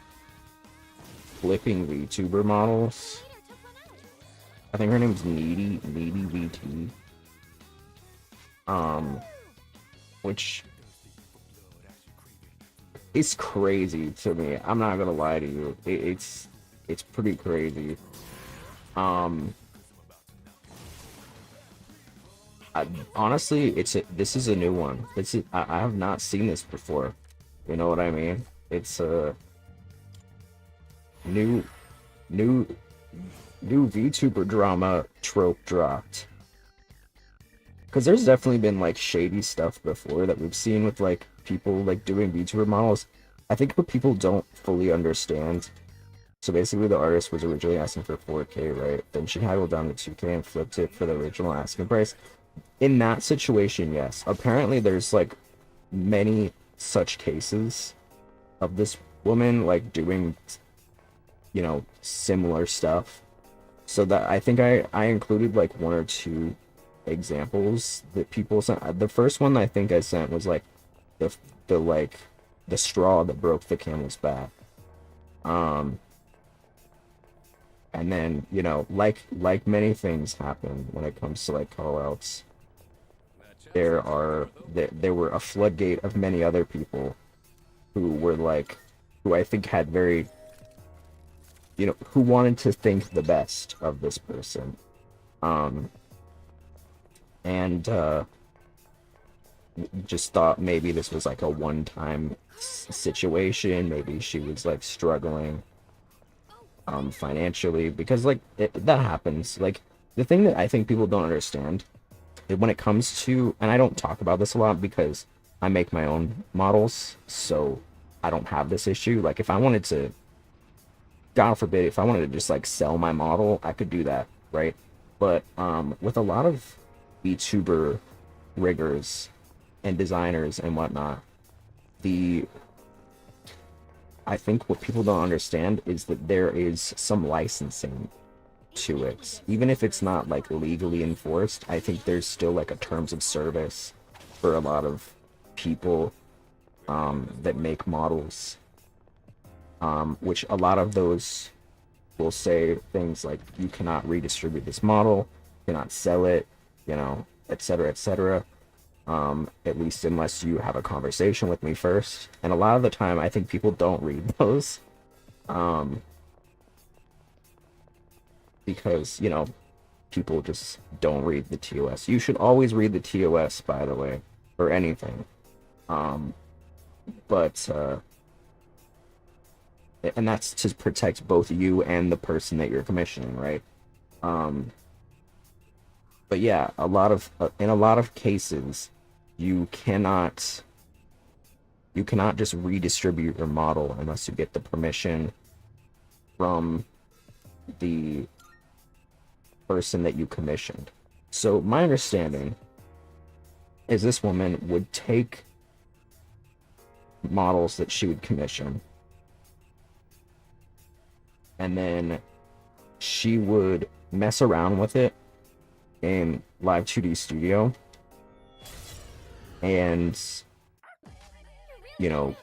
flipping VTuber models. later took one out. I think her name's Needy VT. Which is crazy to me. I'm not gonna lie to you. It's pretty crazy. Honestly, this is a new one. I have not seen this before. You know what I mean? It's a new VTuber drama trope dropped. Because there's definitely been like shady stuff before that we've seen with like people like doing VTuber models. I think what people don't fully understand So basically, the artist was originally asking for 4K, right? Then she haggled down to 2K and flipped it for the original asking price. In that situation, yes. Apparently, there's like many such cases of this woman like doing, similar stuff. So that I think I included like one or two examples that people sent. The first one I think I sent was like the like the straw that broke the camel's back. And then, like many things happen when it comes to like call outs, there were a floodgate of many other people who I think had very, who wanted to think the best of this person. And just thought maybe this was like a one-time situation. Maybe she was like struggling financially, because like that happens. Like, the thing that I think people don't understand when it comes to, and I don't talk about this a lot because I make my own models, so I don't have this issue. Like, if I wanted to, God forbid, if I wanted to just like sell my model, I could do that, right? But with a lot of VTuber riggers and designers and whatnot, I think what people don't understand is that there is some licensing to it. Even if it's not like legally enforced, I think there's still like a terms of service for a lot of people that make models, which a lot of those will say things like, you cannot redistribute this model, cannot sell it, etc., etc. At least unless you have a conversation with me first. And a lot of the time, I think people don't read those. Because, people just don't read the TOS. You should always read the TOS, by the way, for anything. But and that's to protect both you and the person that you're commissioning, right? But yeah, in a lot of cases, you cannot just redistribute your model unless you get the permission from the person that you commissioned. So my understanding is this woman would take models that she would commission, and then she would mess around with it in Live 2D Studio and,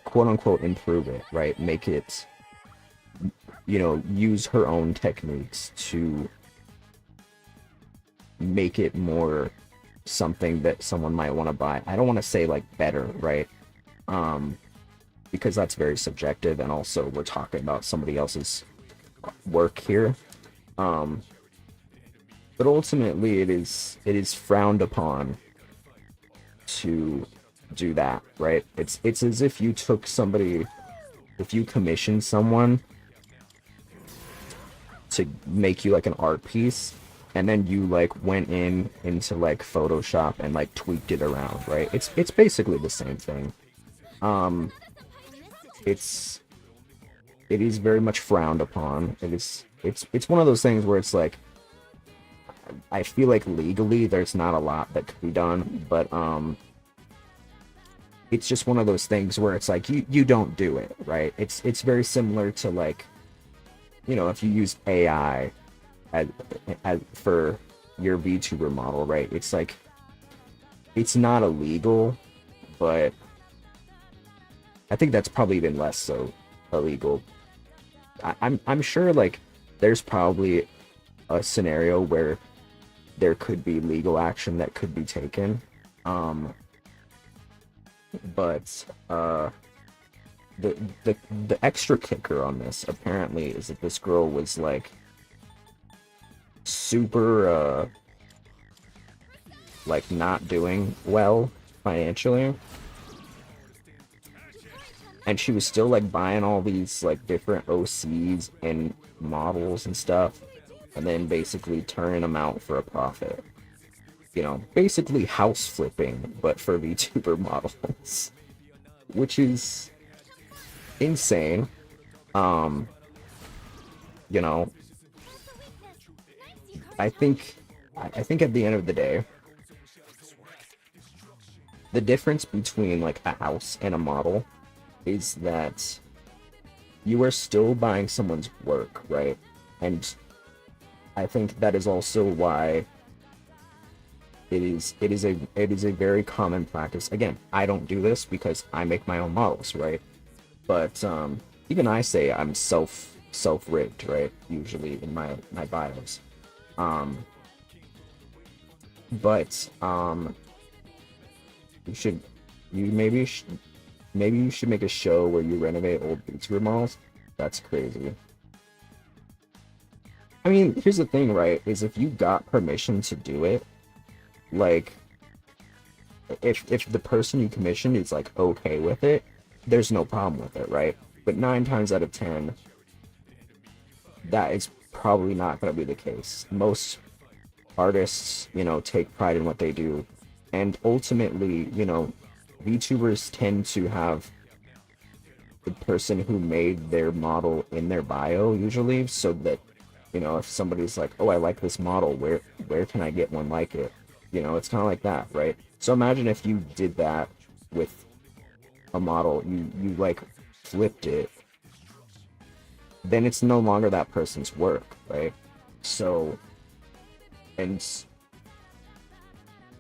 quote unquote improve it, right? Make it, use her own techniques to make it more something that someone might want to buy. I don't want to say like better, right? Because that's very subjective, and also we're talking about somebody else's work here. But ultimately, it is frowned upon to do that, right? It's as if you took somebody, if you commissioned someone to make you like an art piece, and then you like went into like Photoshop and like tweaked it around, right? It's basically the same thing. It is very much frowned upon. It's one of those things where it's like, I feel like legally there's not a lot that could be done, but it's just one of those things where it's like you don't do it, right? It's very similar to like, if you use AI as for your VTuber model, right? It's like, it's not illegal, but I think that's probably even less so illegal. I'm sure like there's probably a scenario where there could be legal action that could be taken, but the extra kicker on this apparently is that this girl was like super like not doing well financially, and she was still like buying all these like different OCs and models and stuff, and then basically turning them out for a profit. Basically house flipping, but for VTuber models, which is insane. you know, I think I think at the end of the day, the difference between like a house and a model is that you are still buying someone's work, right? And I think that is also why it is a very common practice. Again, I don't do this because I make my own models, right? But even I say I'm self-rigged, right? Usually in my bios. Um, but you should you maybe sh- maybe you should make a show where you renovate old VTuber models. That's crazy. I mean, here's the thing, right? Is if you got permission to do it, like if the person you commissioned is like okay with it, there's no problem with it, right? But 9 times out of 10, that is probably not going to be the case. Most artists, take pride in what they do, and ultimately, VTubers tend to have the person who made their model in their bio usually, so that if somebody's like, oh, I like this model, where can I get one like it? It's kind of like that, right? So imagine if you did that with a model, you like flipped it, then it's no longer that person's work, right? So, and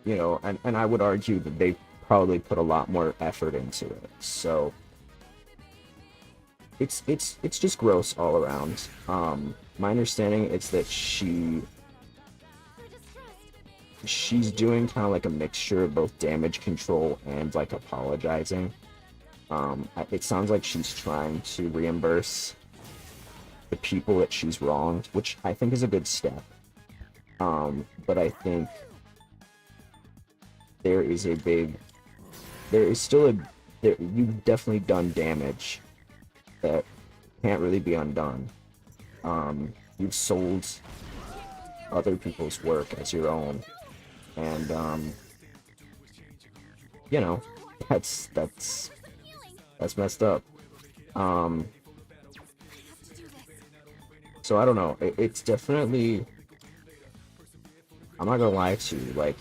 and I would argue that they probably put a lot more effort into it. So it's just gross all around. My understanding is that she's doing kind of like a mixture of both damage control and like apologizing. It sounds like she's trying to reimburse the people that she's wronged, which I think is a good step. But I think there is still you've definitely done damage that can't really be undone. You've sold other people's work as your own, and that's messed up. So I don't know. It's definitely. I'm not gonna lie to you. Like,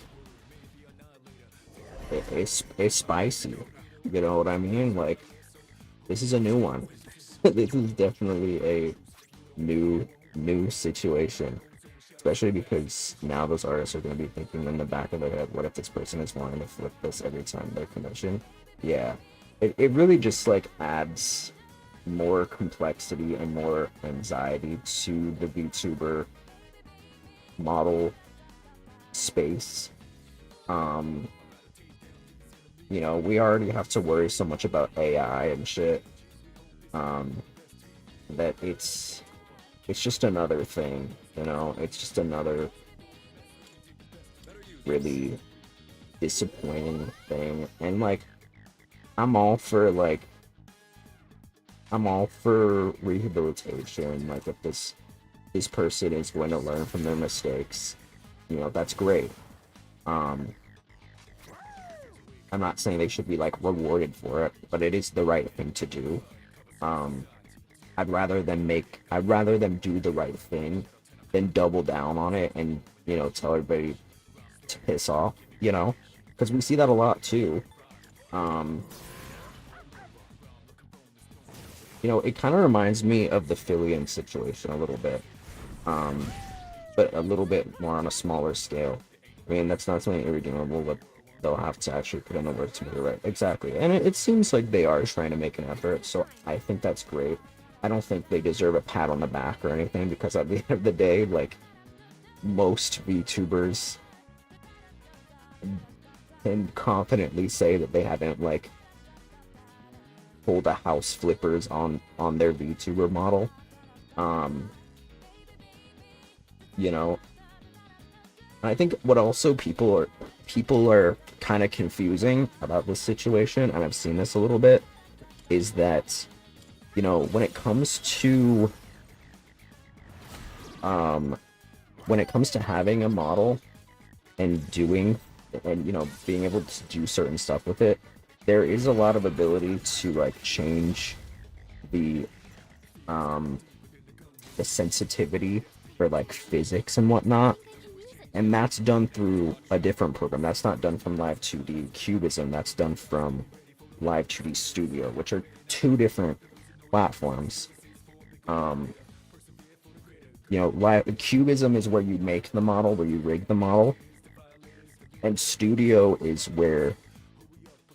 it's spicy. You know what I mean? Like, this is a new one. This is definitely a new situation. Especially because now those artists are going to be thinking in the back of their head, what if this person is wanting to flip this every time they're commissioned? Yeah. It really just, like, adds more complexity and more anxiety to the VTuber model space. We already have to worry so much about AI and shit, that it's just another thing, it's just another really disappointing thing. And like, I'm all for rehabilitation. Like, if this person is going to learn from their mistakes, that's great. I'm not saying they should be like rewarded for it, but it is the right thing to do. I'd rather them do the right thing than double down on it and, tell everybody to piss off, because we see that a lot too. It kind of reminds me of the Fillion situation a little bit, but a little bit more on a smaller scale. I mean, that's not something irredeemable, but they'll have to actually put in the work to make it right. Exactly. And it seems like they are trying to make an effort, so I think that's great. I don't think they deserve a pat on the back or anything, because at the end of the day, like, most VTubers can confidently say that they haven't, like, pulled a house flippers on their VTuber model. I think what also people are kind of confusing about this situation, and I've seen this a little bit, is that, when it comes to having a model and being able to do certain stuff with it, there is a lot of ability to like change the the sensitivity for like physics and whatnot. And that's done through a different program. That's not done from Live 2D Cubism. That's done from Live 2D Studio, which are two different platforms. Live Cubism is where you make the model, where you rig the model, and Studio is where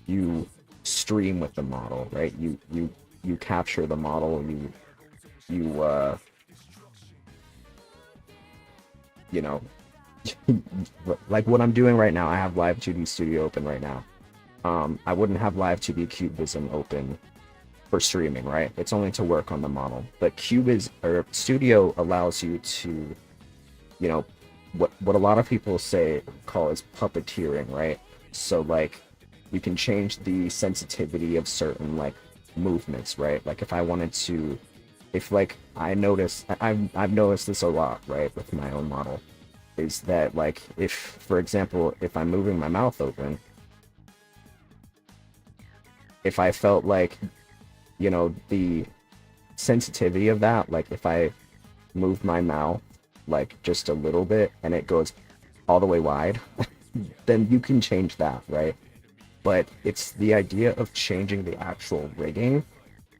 you stream with the model, right? You capture the model, like what I'm doing right now. I have Live 2D Studio open right now. I wouldn't have Live 2D Cubism open for streaming, right? It's only to work on the model. But Studio allows you to, what a lot of people call is puppeteering, right? So like you can change the sensitivity of certain like movements, right? Like if I wanted to, if like I've noticed this a lot, right, with my own model, is that like if, for example, if I'm moving my mouth open, if I felt like, the sensitivity of that, like if I move my mouth like just a little bit and it goes all the way wide, then you can change that, right? But it's the idea of changing the actual rigging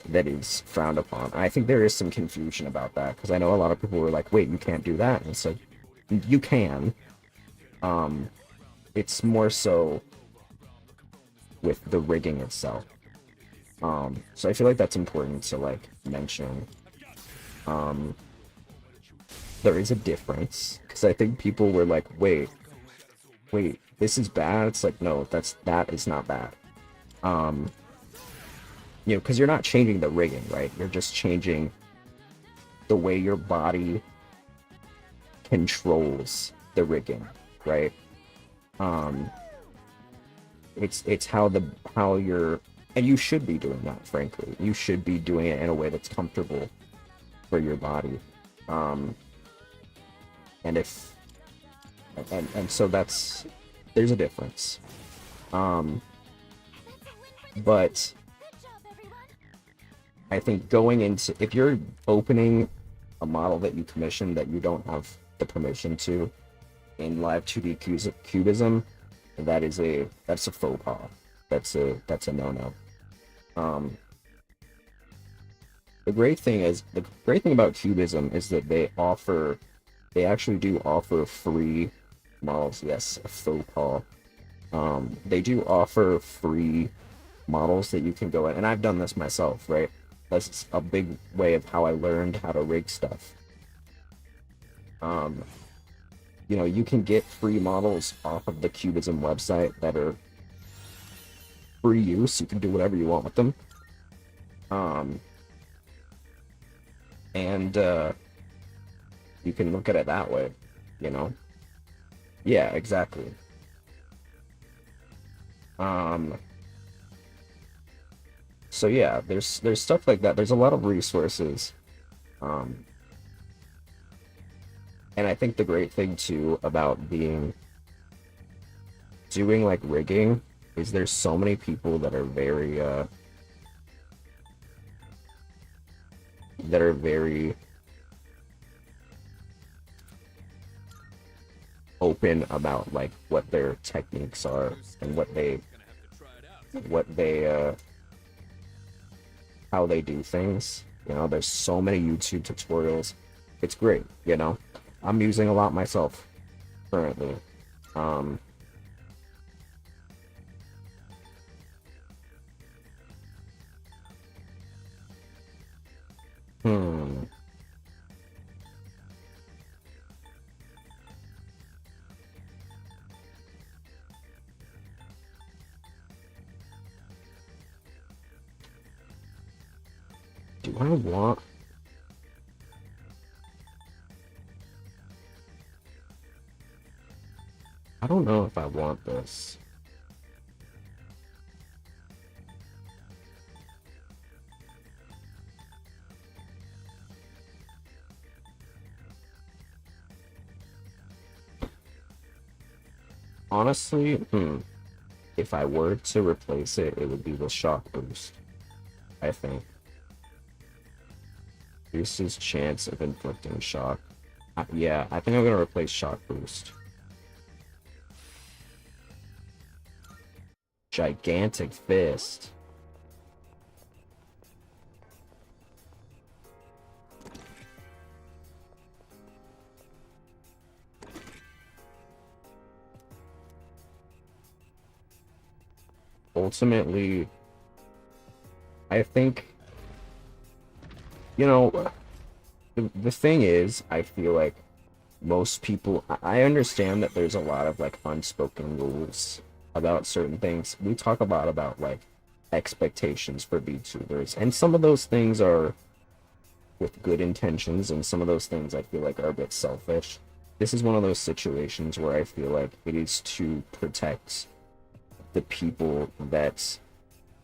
that is frowned upon. I think there is some confusion about that, because I know a lot of people were like, wait, you can't do that? And it's like, you can. It's more so with the rigging itself. So I feel like that's important to like mention. There is a difference, because I think people were like, wait, this is bad. It's like, no, that is not bad. Because you're not changing the rigging, right? You're just changing the way your body controls the rigging, right? It's how you're, and you should be doing that, frankly. You should be doing it in a way that's comfortable for your body. And so there's a difference. But I think going into, if you're opening a model that you commissioned that you don't have the permission to in Live 2D Cubism, that's a faux pas. That's a no-no. The great thing about Cubism is that they actually do offer free models. Yes, a faux pas. They do offer free models that you can go in, and I've done this myself, right? That's a big way of how I learned how to rig stuff. You can get free models off of the Cubism website that are free use. You can do whatever you want with them. And you can look at it that way, Yeah, exactly. So yeah, there's stuff like that. There's a lot of resources. And I think the great thing too about doing like rigging is there's so many people that are very open about like what their techniques are and what they how they do things. There's so many YouTube tutorials. It's great, I'm using a lot myself currently. Do I want... I don't know if I want this. Honestly, if I were to replace it, it would be the shock boost, I think. Increases chance of inflicting shock. Yeah, I think I'm gonna replace shock boost. Gigantic fist. Ultimately, I think, you know, the thing is, I feel like most people, I understand that there's a lot of like unspoken rules about certain things. We talk about like expectations for VTubers, and some of those things are with good intentions, and some of those things I feel like are a bit selfish. This is one of those situations where I feel like it is to protect the people that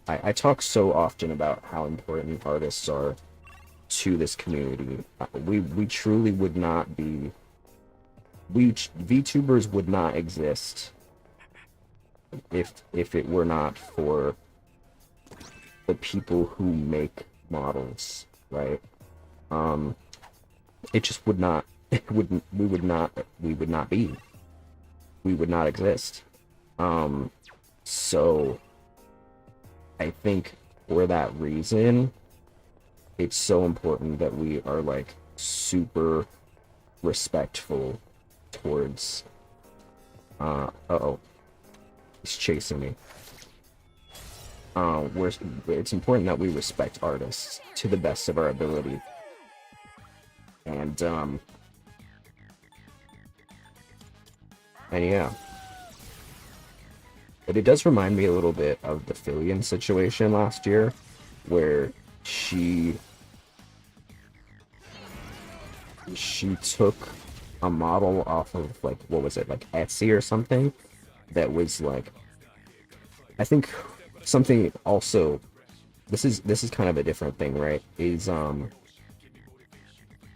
I talk so often about how important artists are to this community. We truly would not be, VTubers would not exist if it were not for the people who make models, right? It just would not, it wouldn't, we would not be, we would not exist. So I think for that reason, it's so important that we are like super respectful towards uh-oh, he's chasing me. It's important that we respect artists to the best of our ability. And yeah. But it does remind me a little bit of the Fillion situation last year, where she took a model off of, like, what was it, like Etsy or something, that was like, I think something also, this is kind of a different thing, right? Is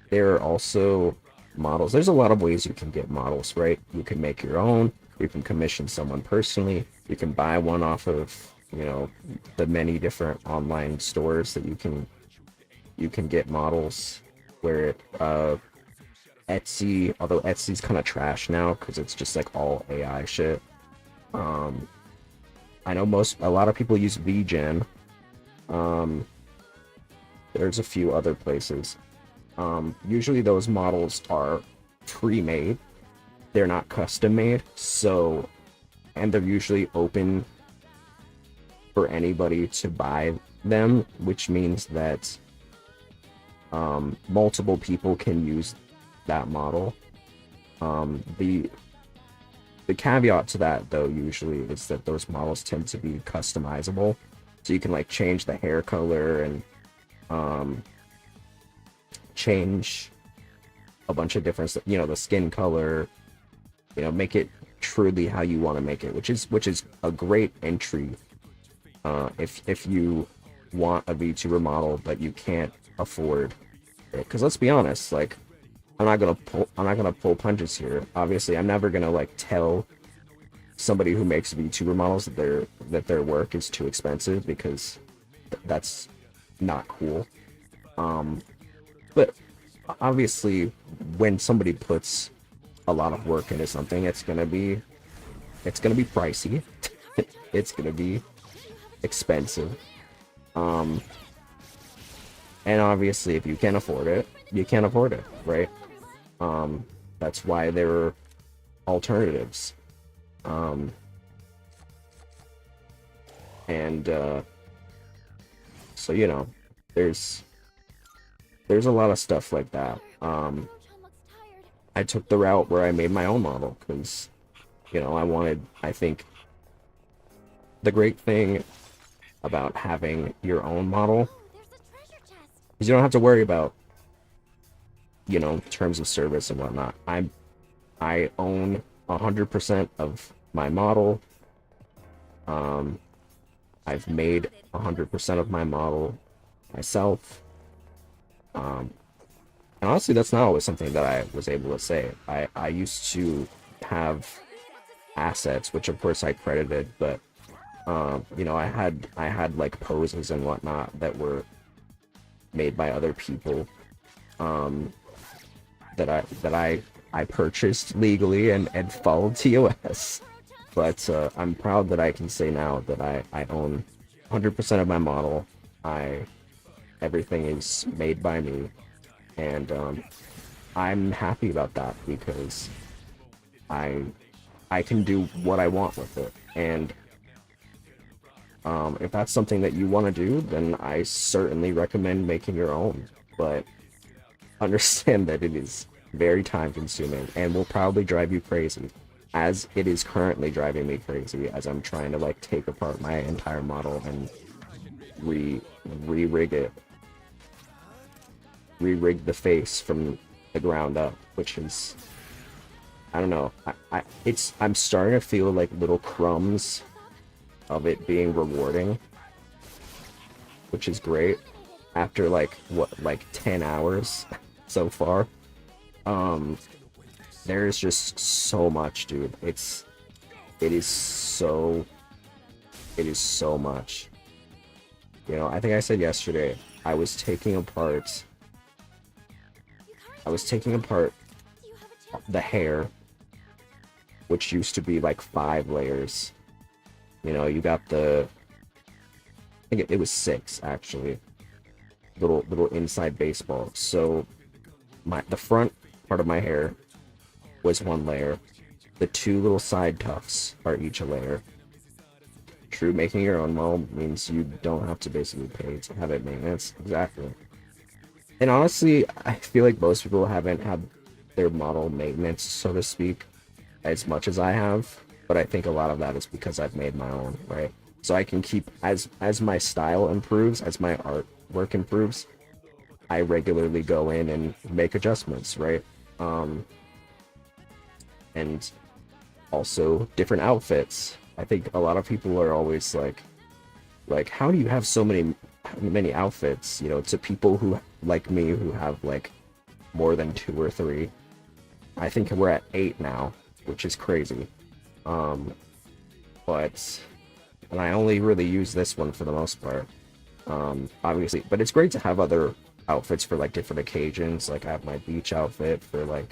there are also models. There's a lot of ways you can get models, right? You can make your own, you can commission someone personally, you can buy one off of, you know, the many different online stores that you can get models. Where Etsy, although Etsy's kind of trash now because it's just like all AI shit. I know a lot of people use VGen. There's a few other places. Usually those models are pre-made. They're not custom made, so, and they're usually open for anybody to buy them, which means that multiple people can use that model. The caveat to that, though, usually is that those models tend to be customizable, so you can like change the hair color and change a bunch of different, you know, the skin color, you know, make it truly how you want to make it, which is a great entry if you want a VTuber model but you can't afford it. Because let's be honest, like, I'm not gonna pull punches here. Obviously, I'm never gonna like tell somebody who makes VTuber models that their work is too expensive, because that's not cool. But obviously, when somebody puts a lot of work into something, it's gonna be pricey. It's gonna be expensive. And obviously, if you can't afford it, you can't afford it, right? That's why there are alternatives. So, you know, there's a lot of stuff like that. I took the route where I made my own model because, you know, I think the great thing about having your own model is you don't have to worry about, you know, terms of service and whatnot. I own 100% of my model. I've made 100% of my model myself. And honestly, that's not always something that I was able to say. I used to have assets, which of course I credited, but you know, I had like poses and whatnot that were made by other people. that I purchased legally and followed TOS. But I'm proud that I can say now that I own 100% of my model. Everything is made by me, and I'm happy about that because I I can do what I want with it. And if that's something that you want to do, then I certainly recommend making your own. But understand that it is very time consuming and will probably drive you crazy, as it is currently driving me crazy as I'm trying to like take apart my entire model and re-rig it, re-rig the face from the ground up, which is, I don't know, I'm starting to feel like little crumbs of it being rewarding, which is great after like 10 hours so far. There's just so much, dude. It is so much. You know, I think I said yesterday I was taking apart the hair, which used to be like 5 layers. You know, you got I think it was 6 actually. Little inside baseball. So the front part of my hair was 1 layer. The 2 little side tufts are each a layer. True, making your own model means you don't have to basically pay to have it maintenance. Exactly. And honestly, I feel like most people haven't had their model maintenance, so to speak, as much as I have. But I think a lot of that is because I've made my own, right? So I can keep, as my style improves, as my artwork improves, I regularly go in and make adjustments, right? And also different outfits. I think a lot of people are always like, how do you have so many outfits? You know, to people who like me who have like more than 2 or 3. I think we're at 8 now, which is crazy. But and I only really use this one for the most part. Obviously, but it's great to have other outfits for like different occasions. Like I have my beach outfit for like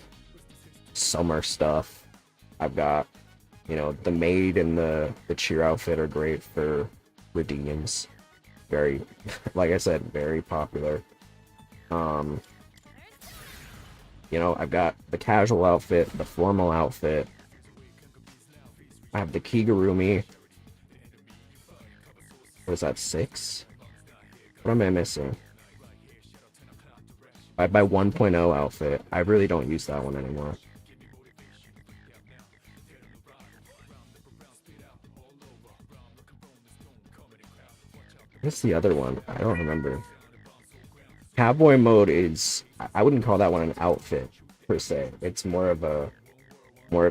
summer stuff. I've got, you know, the maid and the cheer outfit are great for redeems. Very, like I said, very popular. You know, I've got the casual outfit, the formal outfit. I have the Kigurumi. What is that, 6? What am I missing? I have my 1.0 outfit. I really don't use that one anymore. What's the other one? I don't remember. Cowboy mode is, I wouldn't call that one an outfit per se. It's more of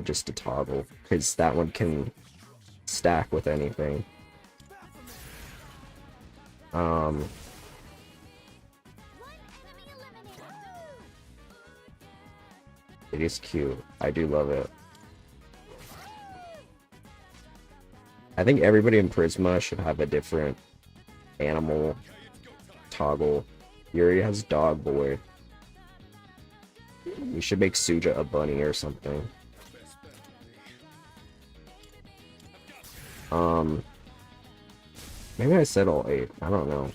just a toggle, because that one can stack with anything. It is cute. I do love it. I think everybody in Prisma should have a different animal toggle. Yuri has Dog Boy. We should make Suja a bunny or something. Maybe I said all 8. I don't know.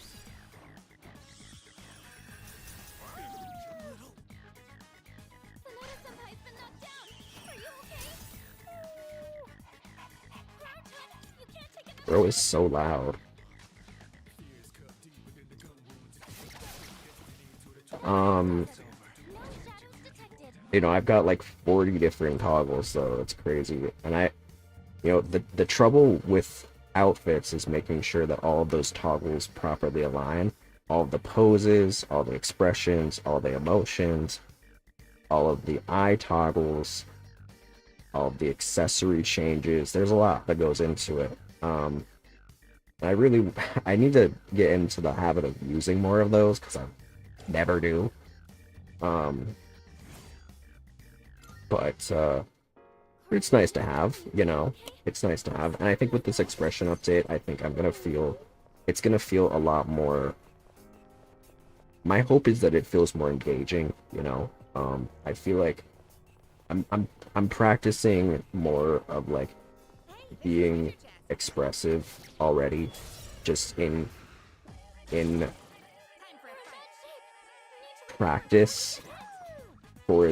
Bro is so loud. You know, I've got like 40 different toggles, so it's crazy. And you know, the trouble with outfits is making sure that all of those toggles properly align. All of the poses, all the expressions, all the emotions, all of the eye toggles, all of the accessory changes. There's a lot that goes into it. I need to get into the habit of using more of those, because I never do. But it's nice to have, you know. It's nice to have. And I think with this expression update, I think it's gonna feel a lot more my hope is that it feels more engaging, you know. I feel like I'm practicing more of like being expressive already, just in practice for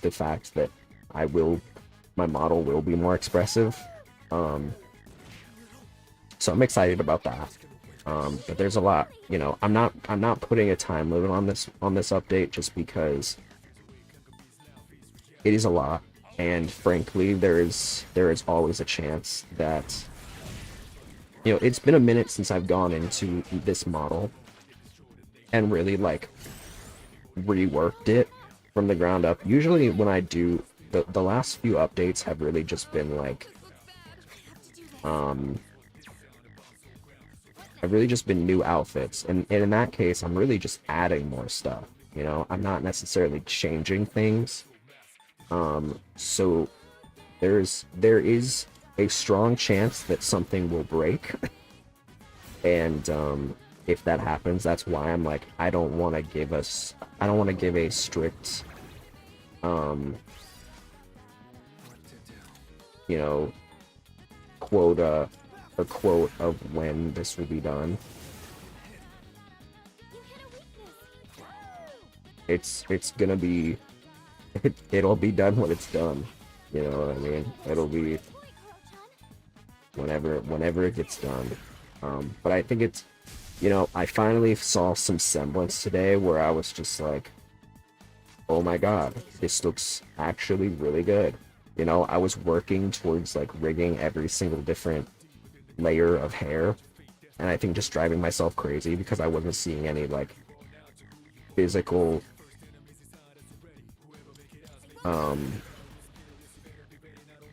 the fact that my model will be more expressive. So I'm excited about that. But there's a lot, you know. I'm not putting a time limit on this update just because it is a lot, and frankly, there is always a chance that, you know, it's been a minute since I've gone into this model and really like reworked it from the ground up. Usually when I do, the last few updates have really just been like have really just been new outfits, and in that case I'm really just adding more stuff, you know. I'm not necessarily changing things. So there is a strong chance that something will break. And if that happens, that's why I'm like, I don't want to give a strict you know, quota or quote of when this will be done. It's gonna be it'll be done when it's done. You know what I mean? It'll be whenever it gets done. But I think it's, you know, I finally saw some semblance today where I was just like, oh my god, this looks actually really good. You know, I was working towards like rigging every single different layer of hair, and I think just driving myself crazy because I wasn't seeing any like physical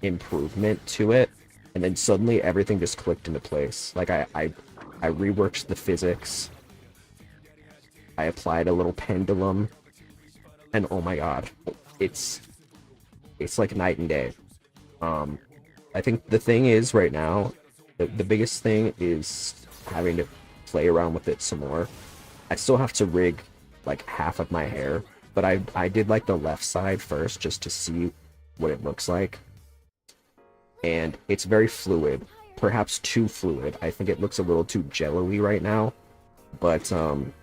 improvement to it, and then suddenly everything just clicked into place. Like I reworked the physics, I applied a little pendulum, and oh my god, it's like night and day. I think the thing is right now, the biggest thing is having to play around with it some more. I still have to rig like half of my hair, but I did like the left side first just to see what it looks like. And it's very fluid, perhaps too fluid. I think it looks a little too jello-y right now, but I'm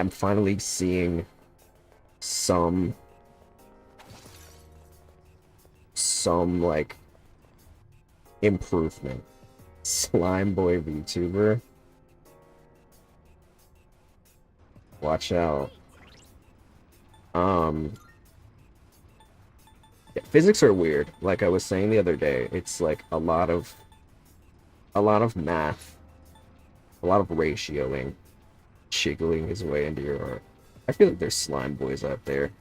finally seeing some like improvement. Slime Boy VTuber, watch out. Yeah, physics are weird. Like I was saying the other day, it's like a lot of math, a lot of ratioing, jiggling his way into your art. I feel like there's slime boys out there.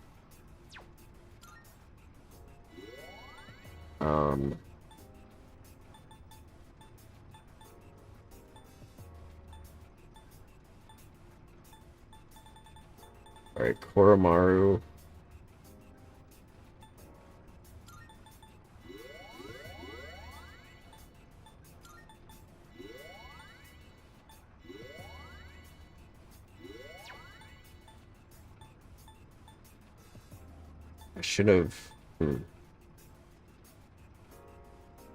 Alright, Koromaru. I should have...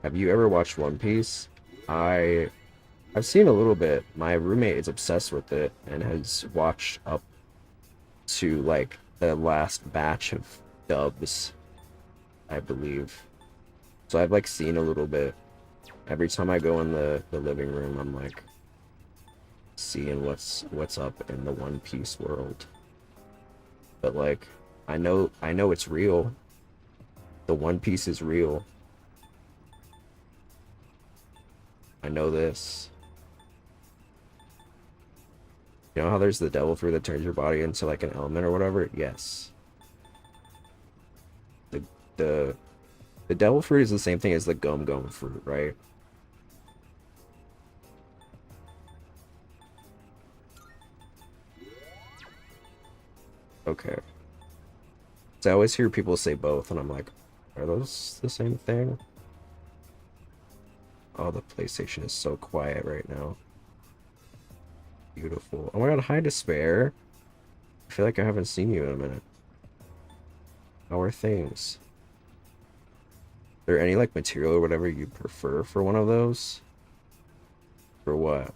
Have you ever watched One Piece? I've seen a little bit. My roommate is obsessed with it and has watched up to like the last batch of dubs, I believe. So I've like seen a little bit. Every time I go in the living room, I'm like seeing what's up in the One Piece world. But like I know it's real. The One Piece is real. I know this. You know how there's the devil fruit that turns your body into like an element or whatever? Yes. The devil fruit is the same thing as the gum fruit, right? Okay. So I always hear people say both, and I'm like, are those the same thing? Oh, the PlayStation is so quiet right now. Beautiful. Oh my god, hi Despair. I feel like I haven't seen you in a minute. How are things? Is there any like material or whatever you prefer for one of those? For what?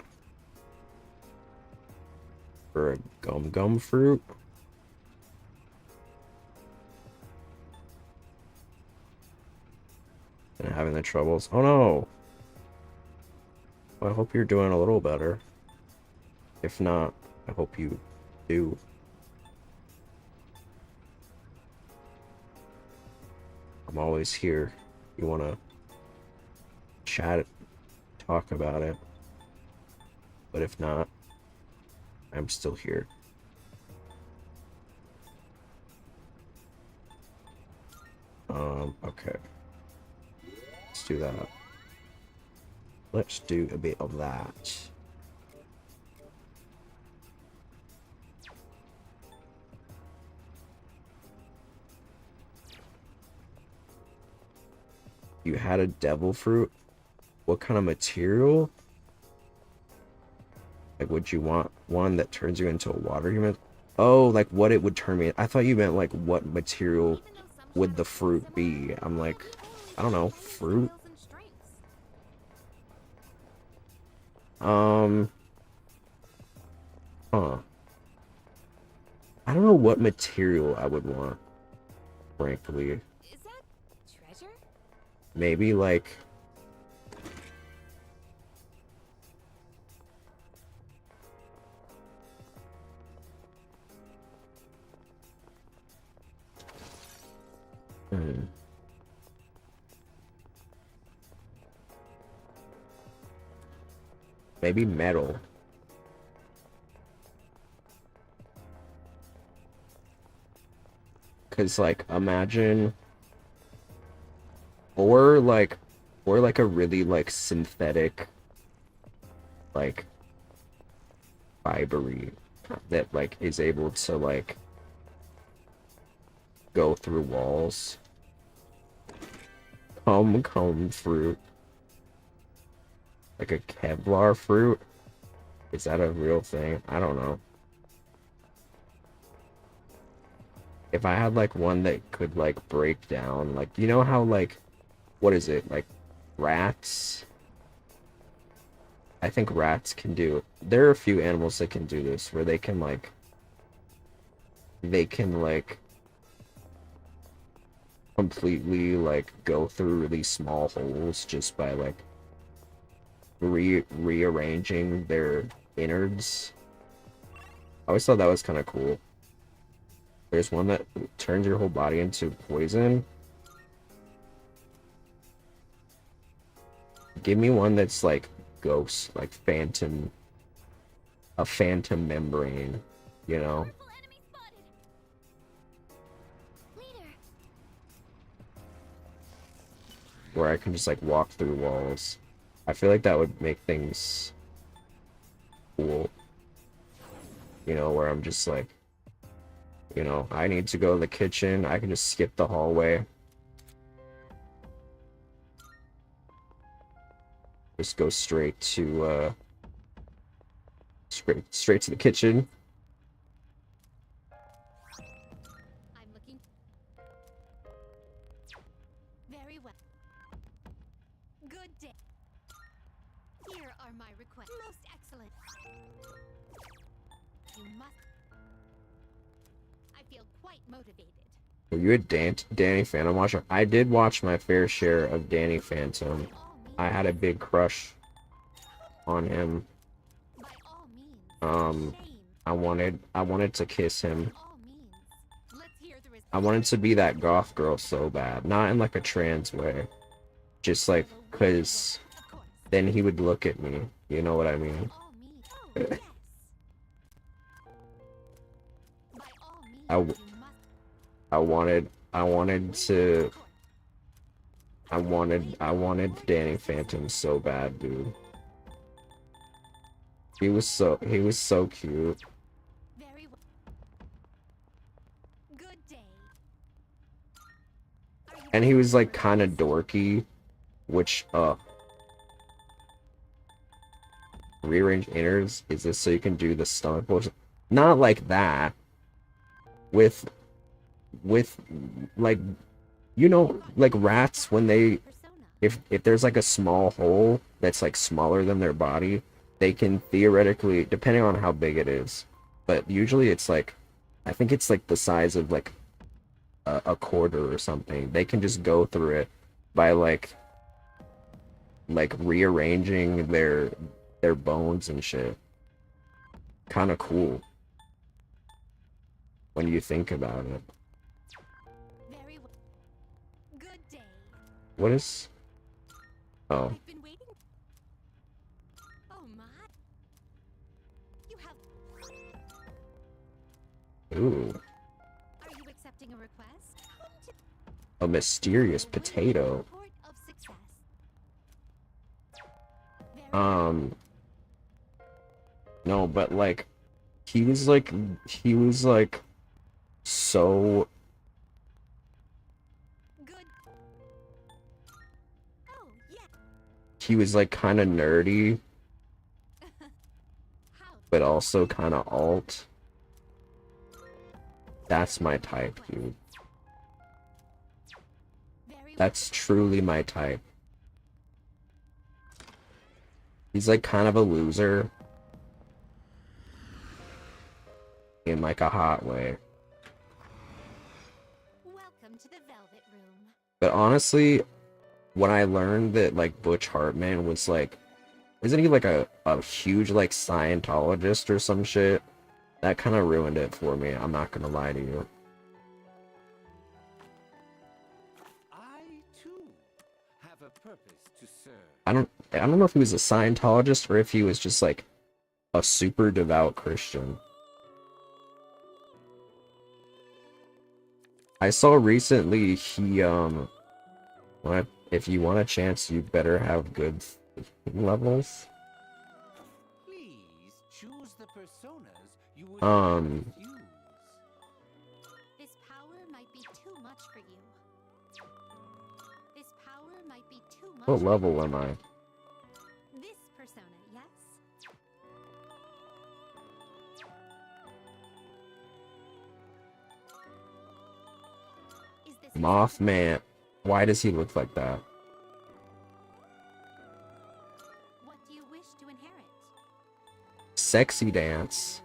For a gum fruit? And having the troubles. Oh no! Well, I hope you're doing a little better. If not, I hope you do. I'm always here. You wanna chat, talk about it. But if not, I'm still here. Okay. Let's do that. Let's do a bit of that. You had a devil fruit? What kind of material? Like, would you want one that turns you into a water human? Oh, like what it would turn me. I thought you meant like what material would the fruit be? I'm like, I don't know, fruit? Huh. I don't know what material I would want, frankly. Is that treasure? Maybe like maybe metal. Cause like imagine or like a really like synthetic like fibery that like is able to like go through walls. Comb fruit. Like a Kevlar fruit? Is that a real thing? I don't know. If I had like one that could like break down, like you know how like what is it? Like rats? I think rats can do it. There are a few animals that can do this where they can like completely like go through really small holes just by like rearranging their innards. I always thought that was kind of cool. There's one that turns your whole body into poison. Give me one that's like ghost, like phantom, a phantom membrane, you know? Where I can just like walk through walls. I feel like that would make things cool. You know, where I'm just like, you know, I need to go to the kitchen. I can just skip the hallway. Just go straight to straight to the kitchen. I'm looking very well. Good day. Here are my requests. Most excellent. You must. I feel quite motivated. Were you a Danny Phantom watcher? I did watch my fair share of Danny Phantom. I had a big crush on him. By all means. I wanted to kiss him. By all means. Let's hear the I wanted to be that goth girl so bad. Not in like a trans way. Just like, cause then he would look at me. You know what I mean? By all means. Oh, yes. By all means. I wanted Danny Phantom so bad, dude. He was so cute. Very well. Good day. And he was like kind of dorky, which rearrange innards. Is this so you can do the stomach pose? Not like that, with with like you know like rats when they if there's like a small hole that's like smaller than their body, they can theoretically, depending on how big it is, but usually it's like I think it's like the size of like a quarter or something. They can just go through it by like rearranging their bones and shit. Kind of cool when you think about it. Very well. Good day. What is? Oh, I've been waiting. Oh my. You have. ooh, Are you accepting a request? a mysterious potato. Report of success. Very No, but like he was like so good. Oh yeah. he was like kind of nerdy, How? but also kind of alt. That's my type, dude. Very That's truly my type. He's like kind of a loser in like a hot way. welcome to the Velvet Room. But honestly, when I learned that like Butch Hartman was like, isn't he like a huge like Scientologist or some shit? That kind of ruined it for me. I'm not gonna lie to you. I too have a purpose to serve. I don't know if he was a Scientologist or if he was just like a super devout Christian. I saw recently he if you want a chance, you better have good levels. Please choose the personas you would Um, use. This power might be too much for you. This power might be too much. what for level you. am I? This persona, yes? Is this Mothman. Why does he look like that? what do you wish to inherit? Sexy dance.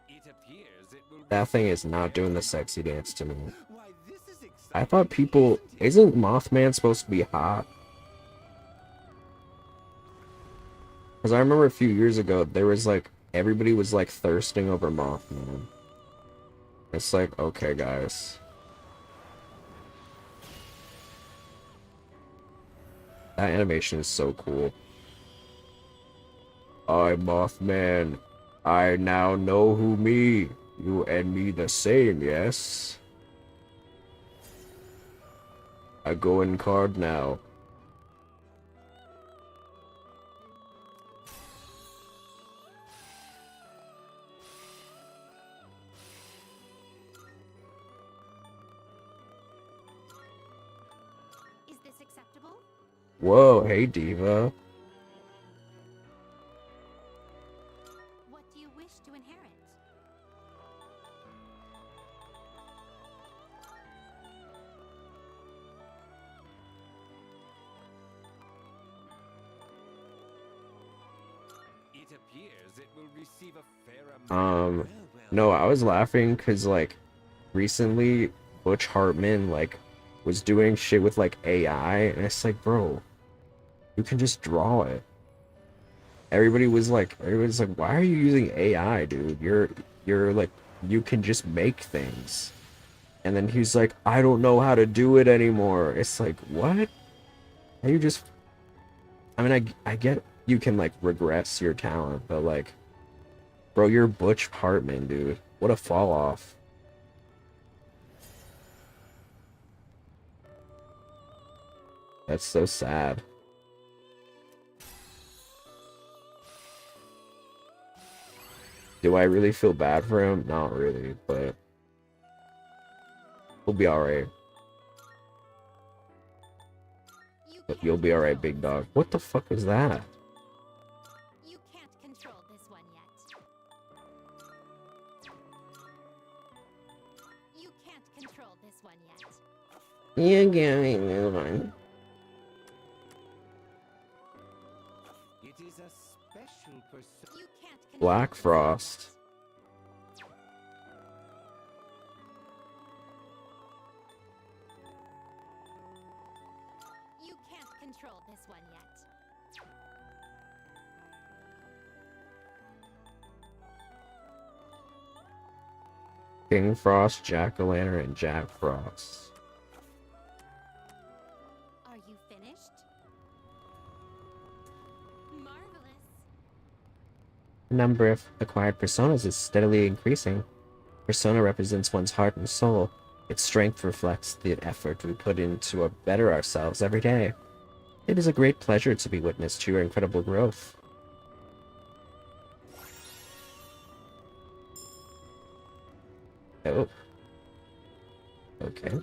It appears it will That thing is not doing the sexy dance to me. Why, this is exciting. I thought people... Isn't Mothman supposed to be hot? Because I remember a few years ago, there was like... Everybody was like thirsting over Mothman. It's like, okay, guys. That animation is so cool. I'm Mothman. I now know who me. You and me the same, yes? I go in card now. Is this acceptable? Whoa, hey Diva. What do you wish to inherit? It appears it will receive a fair amount. Well, No, I was laughing because like recently Butch Hartman like was doing shit with like AI and it's like, bro, you can just draw it. Everybody's like, why are you using AI, dude? You're like, you can just make things. And then he's like, I don't know how to do it anymore. It's like, what? Are you just... I mean, I get you can like regress your talent, but like, bro, you're Butch Hartman, dude. What a fall off. That's so sad. Do I really feel bad for him? Not really, but we'll be alright. You But you'll be alright, big dog. What the fuck is that? You can't control this one yet. You can't control this one yet. You give me this one. It is a special person. You can't control Black this one Frost. yet. You can't control this one yet. King Frost, Jack-o'-lantern, and Jack Frost. Are you finished? Marvelous. The number of acquired personas is steadily increasing. Persona represents one's heart and soul. Its strength reflects the effort we put in to better ourselves every day. It is a great pleasure to be witness to your incredible growth. Oh. Okay.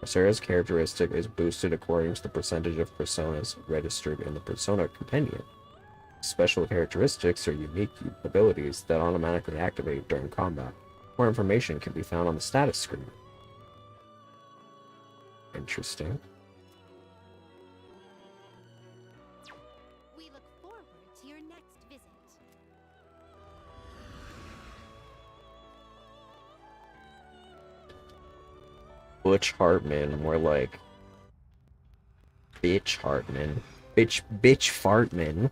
Sarah's characteristic is boosted according to the percentage of personas registered in the Persona Compendium. Special characteristics are unique abilities that automatically activate during combat. More information can be found on the status screen. Interesting. We look forward to your next visit. Butch Hartman, more like Bitch Hartman. Bitch Fartman.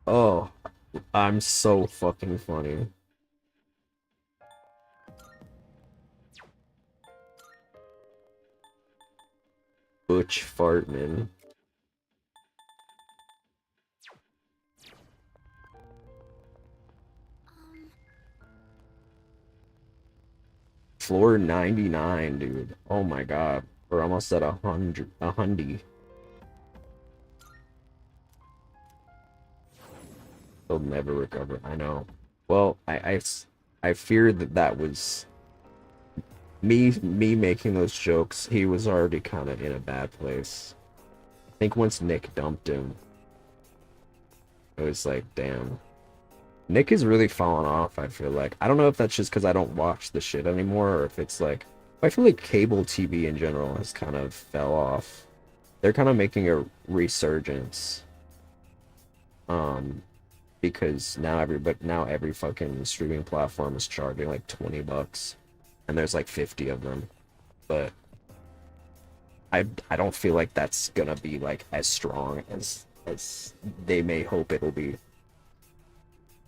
Oh, I'm so fucking funny. Butch Fartman. Floor 99, dude. Oh my god. We're almost at 100. He'll never recover. I know. Well, I fear that was me making those jokes. He was already kind of in a bad place. I think once Nick dumped him, it was like, damn. Nick is really fallen off, I feel like. I don't know if that's just because I don't watch the shit anymore, or if it's like... I feel like cable TV in general has kind of fell off. They're kind of making a resurgence. Because now every fucking streaming platform is charging like $20. And there's like 50 of them. But... I don't feel like that's gonna be like as strong as they may hope it'll be.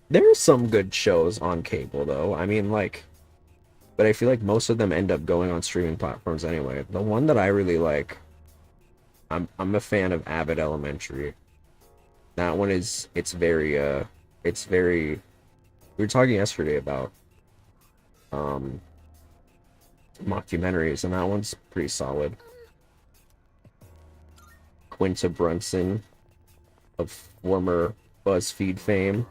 There are some good shows on cable, though. I mean, like... But I feel like most of them end up going on streaming platforms anyway. The one that I really like... I'm a fan of Abbott Elementary. That one is... It's very... We were talking yesterday about... mockumentaries, and that one's pretty solid. Quinta Brunson, of former BuzzFeed fame.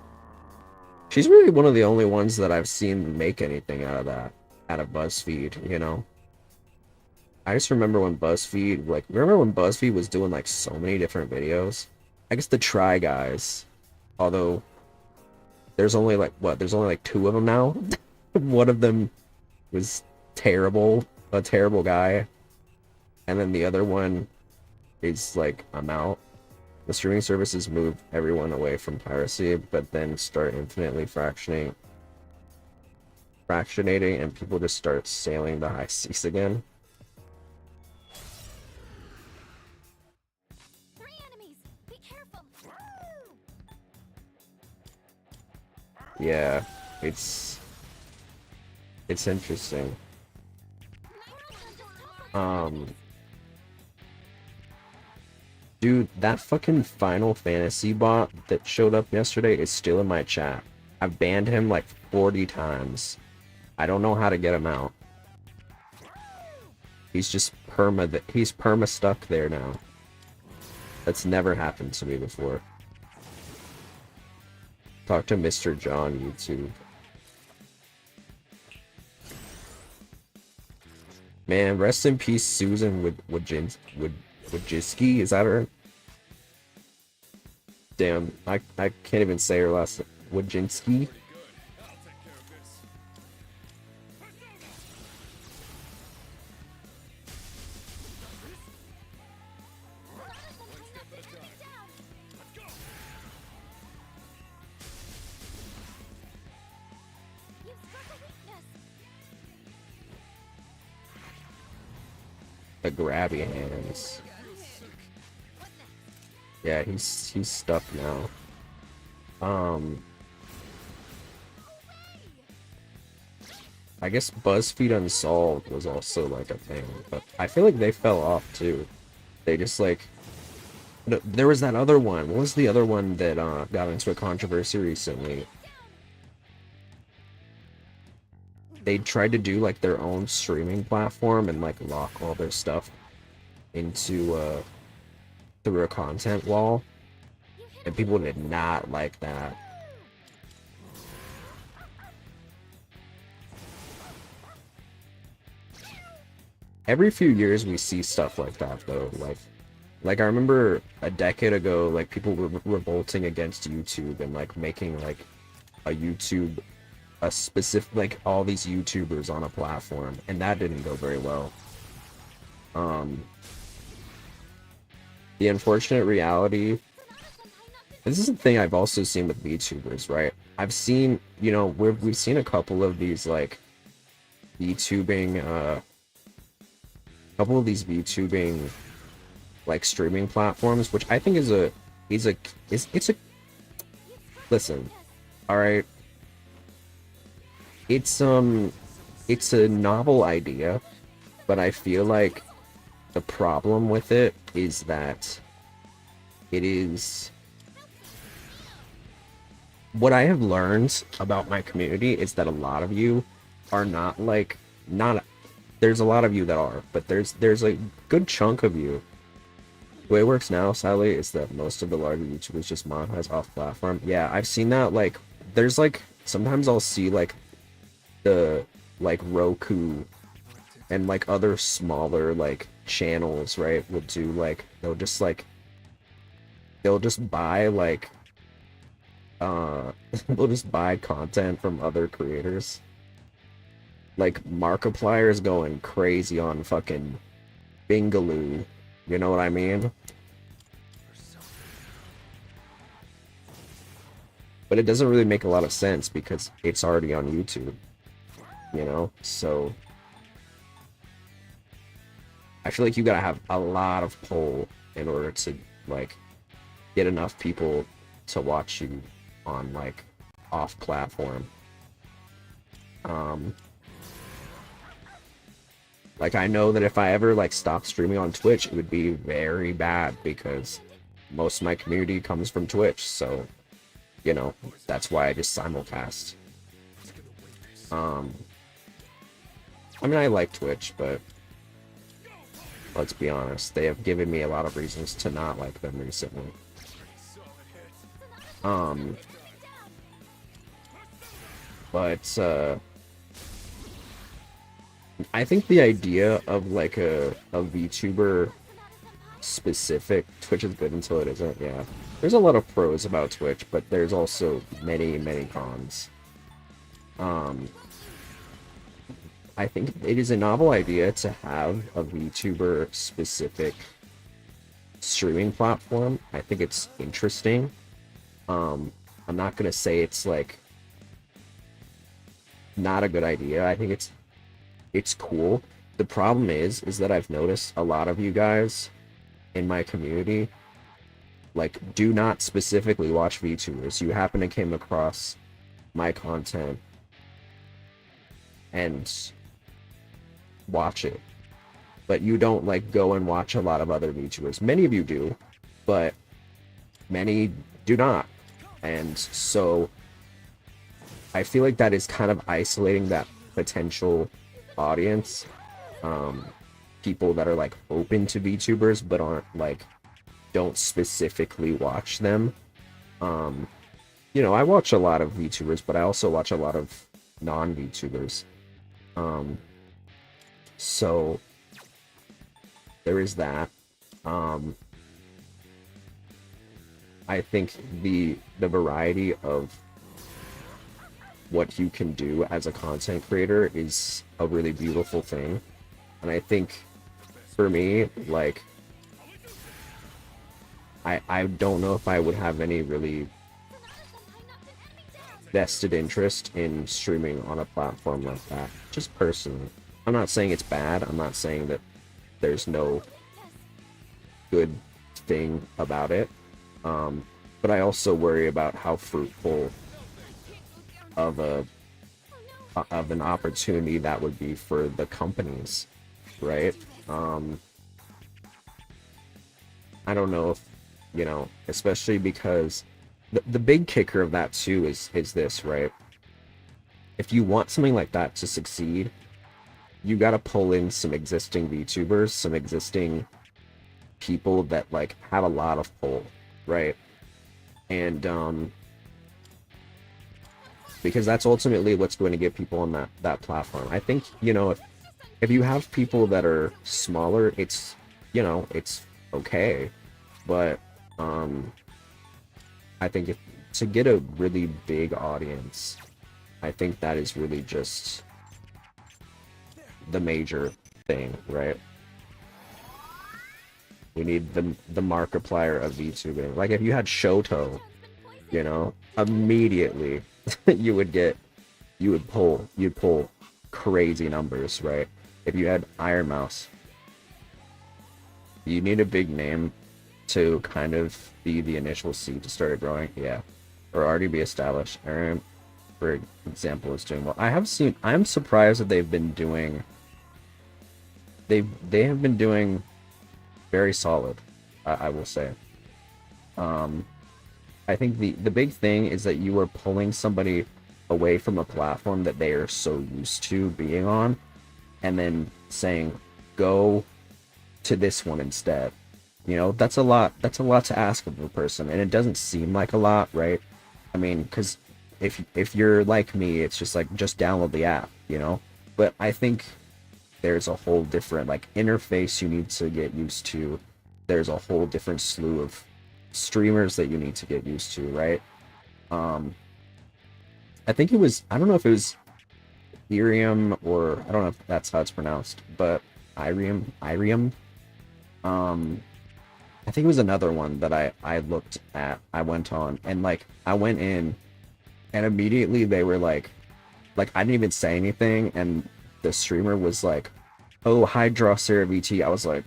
She's really one of the only ones that I've seen make anything out of BuzzFeed, you know? I just remember when BuzzFeed was doing, like, so many different videos? I guess the Try Guys, although there's only, like, 2 of them now? One of them was a terrible guy, and then the other one is, like, I'm out. The streaming services move everyone away from piracy, but then start infinitely fractionating, and people just start sailing the high seas again. 3 enemies! Be careful! Yeah, it's interesting. Dude, that fucking Final Fantasy bot that showed up yesterday is still in my chat. I've banned him like 40 times. I don't know how to get him out. He's just perma stuck there now. That's never happened to me before. Talk to Mr. John YouTube. Man, rest in peace, Susan Wojcicki. Is that her? Damn, I can't even say her last name. Wojcicki. The grabby hands. Yeah, he's stuck now. I guess BuzzFeed Unsolved was also like a thing, but I feel like they fell off too. They just like there was that other one. What was the other one that got into a controversy recently? They tried to do like their own streaming platform and like lock all their stuff into through a content wall, and people did not like that. Every few years we see stuff like that though. Like I remember a decade ago, like people were revolting against YouTube and like making like a YouTube, a specific, like all these YouTubers on a platform, and that didn't go very well. The unfortunate reality, this is a thing I've also seen with VTubers, right? I've seen, you know, we've seen a couple of these like VTubing, couple of these VTubing like streaming platforms, which I think is a listen, all right, it's a novel idea, but I feel like the problem with it is that it is what I have learned about my community is that a lot of you are not like not there's a lot of you that are, but there's a good chunk of you. The way it works now, sadly, is that most of the larger YouTubers just monetize off platform. Yeah, I've seen that. Like, there's like sometimes I'll see like the like Roku and like other smaller like channels, right? Will do like they'll just buy like they'll just buy content from other creators. Like Markiplier is going crazy on fucking Bingaloo. You know what I mean? But it doesn't really make a lot of sense because it's already on YouTube. You know? So I feel like you gotta have a lot of pull in order to like get enough people to watch you on like off platform. Like I know that if I ever like stopped streaming on Twitch, it would be very bad because most of my community comes from Twitch, so you know, that's why I just simulcast. I mean, I like Twitch, but let's be honest, they have given me a lot of reasons to not like them recently. But I think the idea of like a VTuber specific Twitch is good until it isn't. Yeah, there's a lot of pros about Twitch, but there's also many cons. I think it is a novel idea to have a VTuber specific streaming platform. I think it's interesting. I'm not gonna say it's like not a good idea. I think it's cool. The problem is that I've noticed a lot of you guys in my community like do not specifically watch VTubers. You happen to came across my content and watch it, but you don't like go and watch a lot of other VTubers. Many of you do, but many do not, and so I feel like that is kind of isolating that potential audience, people that are like open to VTubers but aren't like don't specifically watch them. You know, I watch a lot of VTubers, but I also watch a lot of non-VTubers. So there is that. I think the variety of what you can do as a content creator is a really beautiful thing. And I think for me, like, I don't know if I would have any really vested interest in streaming on a platform like that, just personally. I'm not saying it's bad. I'm not saying that there's no good thing about it. But I also worry about how fruitful of an opportunity that would be for the companies, right? I don't know if, you know, especially because the big kicker of that too is this, right? If you want something like that to succeed, you got to pull in some existing VTubers, some existing people that like have a lot of pull, right? And because that's ultimately what's going to get people on that platform. I think, you know, if you have people that are smaller, it's, you know, it's okay, but I think to get a really big audience, I think that is really just the major thing, right? We need the Markiplier of VTubing. Like if you had Shoto, you know, immediately you'd pull crazy numbers, right? If you had Iron Mouse, you need a big name to kind of be the initial seed to start it growing, yeah, or already be established. Aaron, for example, is doing well. I'm surprised that they've been doing. They have been doing very solid, I will say. I think the big thing is that you are pulling somebody away from a platform that they are so used to being on, and then saying, go to this one instead. You know, that's a lot to ask of a person, and it doesn't seem like a lot, right? I mean, because if you're like me, it's just like, just download the app, you know? But I think there's a whole different, like, interface you need to get used to. There's a whole different slew of streamers that you need to get used to, right? I think it was, I don't know if it was Irium, or I don't know if that's how it's pronounced, but Irium. I think it was another one that I looked at. I went on, and like I went in, and immediately they were like I didn't even say anything, and the streamer was like, "Oh, hi, Drosser VT." I was like,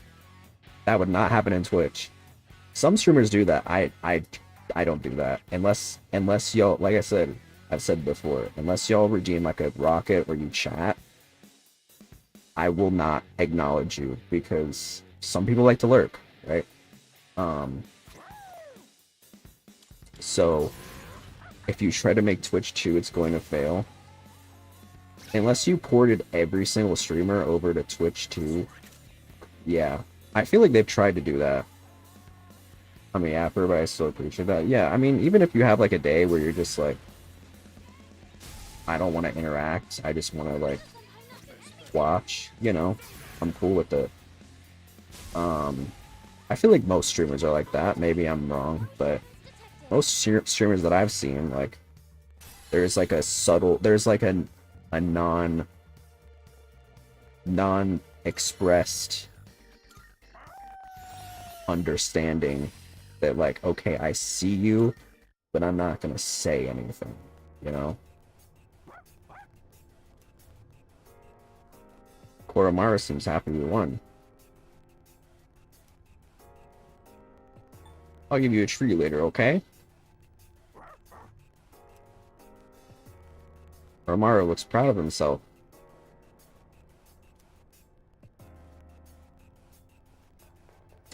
that would not happen in Twitch. Some streamers do that. I don't do that unless y'all, like I said, I've said before, unless y'all redeem like a rocket or you chat, I will not acknowledge you, because some people like to lurk, right? So if you try to make Twitch 2, it's going to fail. Unless you ported every single streamer over to Twitch 2, yeah. I feel like they've tried to do that. I mean, after, but I still appreciate that. Yeah, I mean, even if you have like a day where you're just like, I don't want to interact, I just want to like watch, you know, I'm cool with it. I feel like most streamers are like that. Maybe I'm wrong, but most streamers that I've seen, like, there's like a subtle, there's like a non-expressed understanding that, like, okay, I see you, but I'm not gonna say anything, you know? Koromaru seems happy we won. I'll give you a tree later, okay? Koromaru looks proud of himself.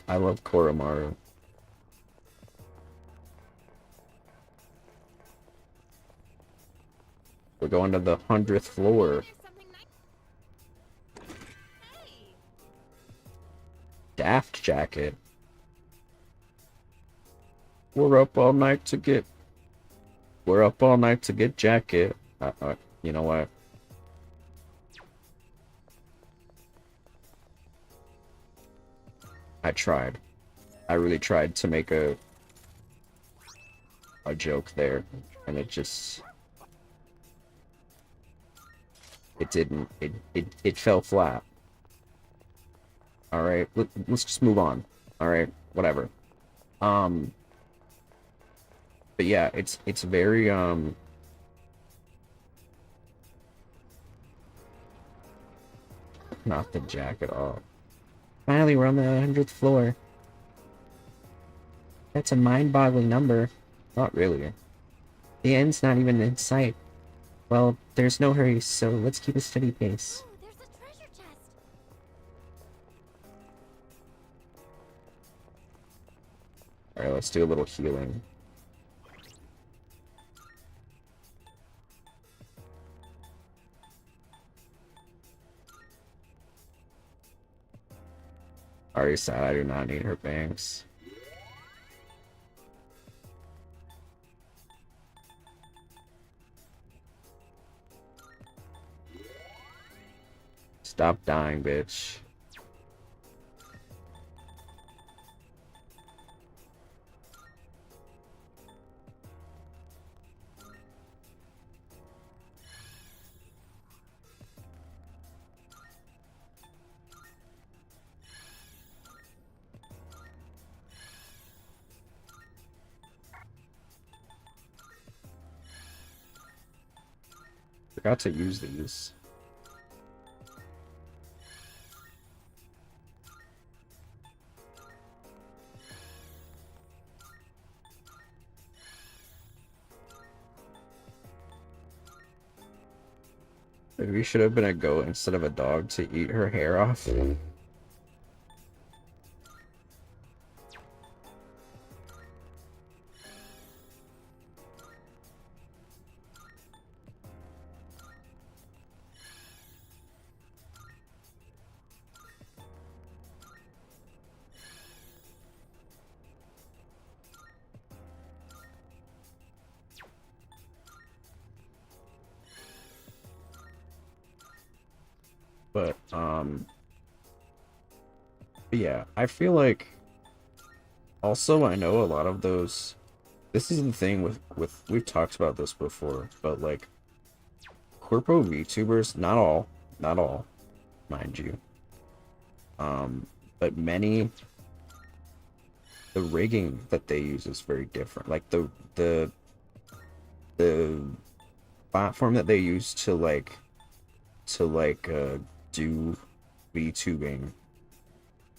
I love Koromaru. We're going to the 100th floor. Daft jacket. We're up all night to get jacket. You know what? I tried. I really tried to make a joke there, and it just it didn't. It fell flat. All right, let's just move on. All right, whatever. Um, but yeah, it's very not the jacket off. Finally, we're on the 100th floor. That's a mind-boggling number. Not really. The end's not even in sight. Well, there's no hurry, so let's keep a steady pace. Oh, there's a treasure chest. Alright, let's do a little healing. Already said I do not need her banks. Stop dying, bitch. Forgot to use these. Maybe we should have been a goat instead of a dog to eat her hair off. But yeah, I feel like also I know a lot of those. This is the thing with we've talked about this before, but like corpo VTubers, not all, mind you. But many, the rigging that they use is very different. Like the platform that they use to do VTubing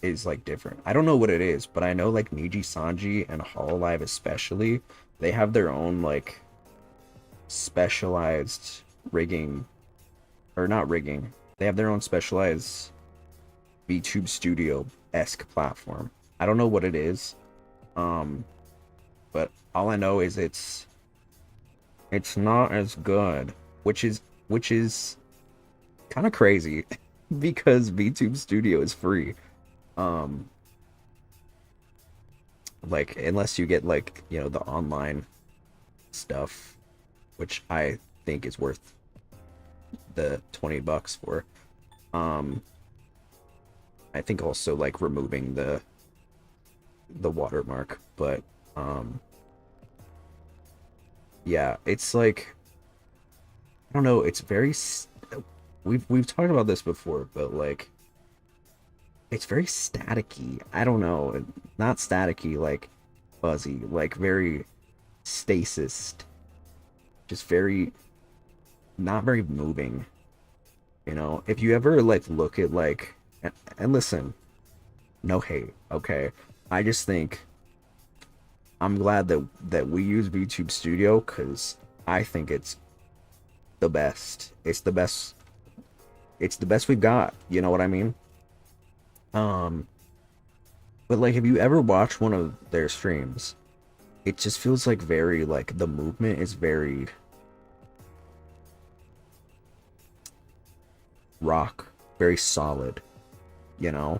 is like different. I don't know what it is, but I know like Niji Sanji and Hololive especially, they have their own like specialized rigging, or not rigging. They have their own specialized VTube Studio-esque platform. I don't know what it is, but all I know is it's not as good, which is kind of crazy because VTube Studio is free. Like unless you get like, you know, the online stuff, which I think is worth the $20 for. I think also like removing the watermark, but yeah, it's like I don't know, it's very we've talked about this before, but like it's very staticky. I don't know, not staticky like fuzzy, like very stasis, just very not very moving. You know, if you ever like look at like and listen, no hate, okay? I just think I'm glad that we use VTube Studio because I think it's the best. It's the best. It's the best we've got. You know what I mean? But like, if you ever watch one of their streams, it just feels like very like the movement is very rock, very solid. You know,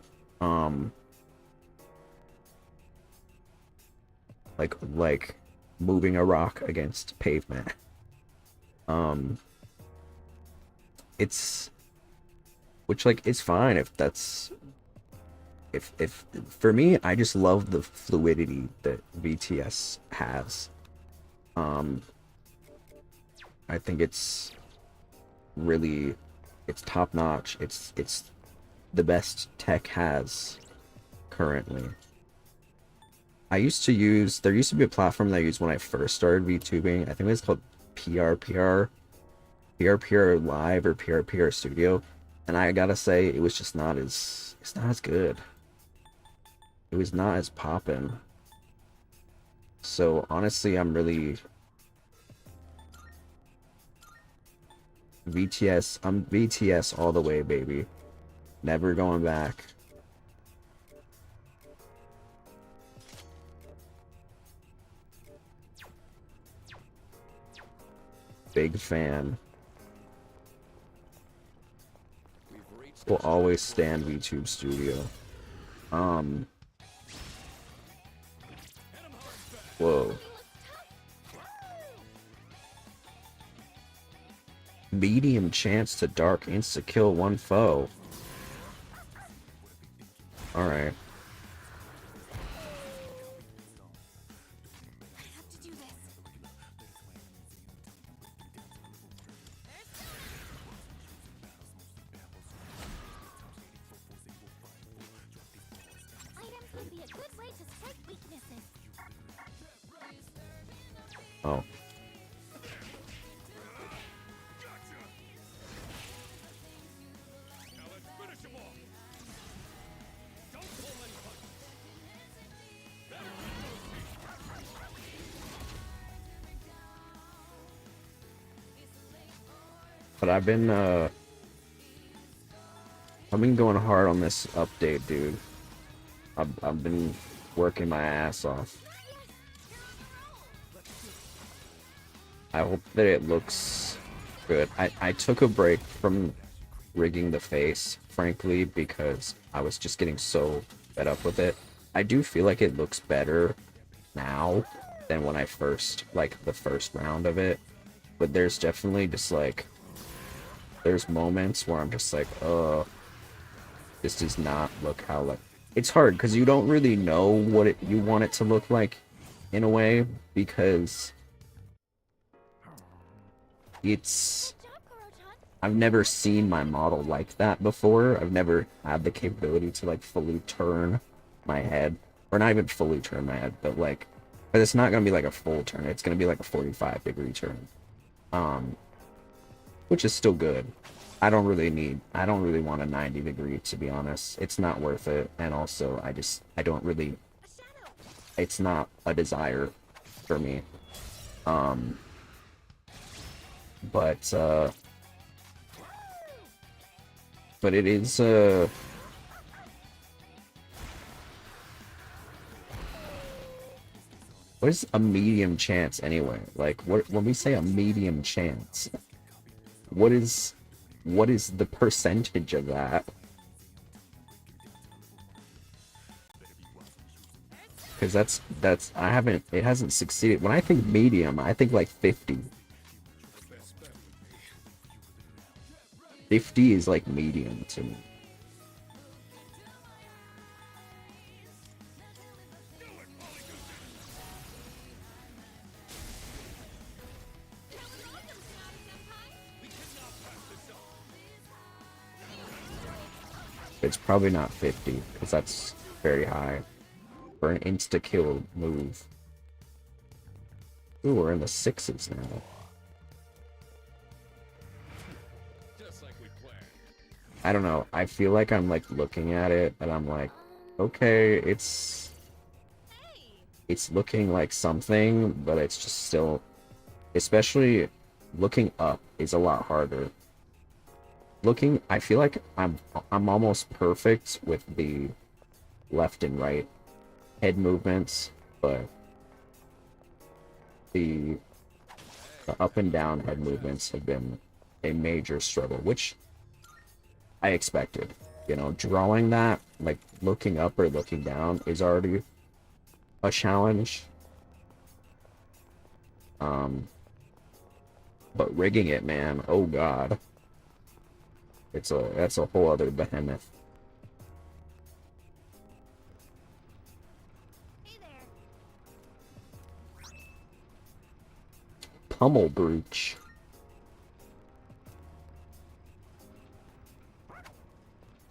like moving a rock against pavement. It's which like it's fine if if for me, I just love the fluidity that VTS has. I think it's really, it's top notch. It's the best tech has currently. There used to be a platform that I used when I first started VTubing. I think it was called PRPR Live or PRPR Studio, and I gotta say it was just it's not as good. It was not as poppin'. So honestly, I'm really VTS. I'm VTS all the way, baby. Never going back. Big fan. Will always stand VTube Studio. Whoa. Medium chance to dark insta-kill one foe. Alright. Oh. But I've been going hard on this update, dude. I've been working my ass off. I hope that it looks good. I took a break from rigging the face, frankly, because I was just getting so fed up with it. I do feel like it looks better now than when I first, like, the first round of it. But there's definitely just, like, there's moments where I'm just like, this does not look how, like, it's hard because you don't really know what you want it to look like in a way, because I've never seen my model like that before. I've never had the capability to, like, fully turn my head, or not even fully turn my head, but, like, but it's not gonna be like a full turn. It's gonna be like a 45-degree turn, which is still good. I don't really want a 90-degree, to be honest. It's not worth it, and also I don't really, it's not a desire for me. But it is, what is a medium chance anyway? Like, when we say a medium chance, what is the percentage of that? Because it hasn't succeeded. When I think medium, I think like 50. 50 is like medium to me. It's probably not 50, because that's very high for an insta-kill move. Ooh, we're in the 6s now. I don't know. I feel like I'm, like, looking at it, and I'm like, okay, it's looking like something, but it's just still, especially looking up is a lot harder. I feel like I'm almost perfect with the left and right head movements, but the up and down head movements have been a major struggle, which I expected. You know, drawing that, like, looking up or looking down is already a challenge. But rigging it, man, oh god. That's a whole other behemoth. pummel breach.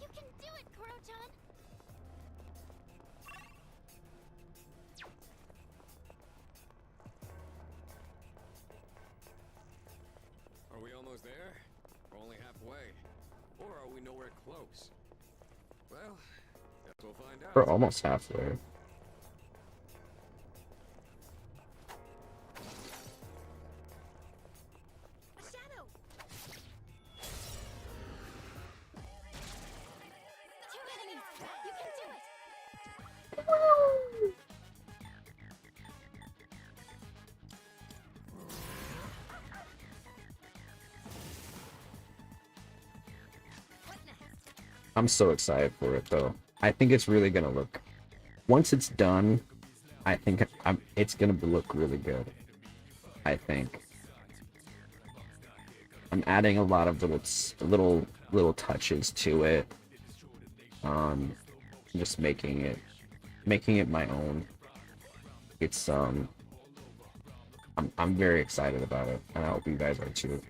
You can do it, Koro-chan! Are we almost there? Or only halfway? Or are we nowhere close? Well, guess we'll find out. We're almost halfway. A shadow! Two enemies! You can do it! What next? I'm so excited for it though. I think it's really gonna look. Once it's done, I think it's gonna look really good. I think. I'm adding a lot of little touches to it. Just making it my own. It's I'm very excited about it, and I hope you guys are too.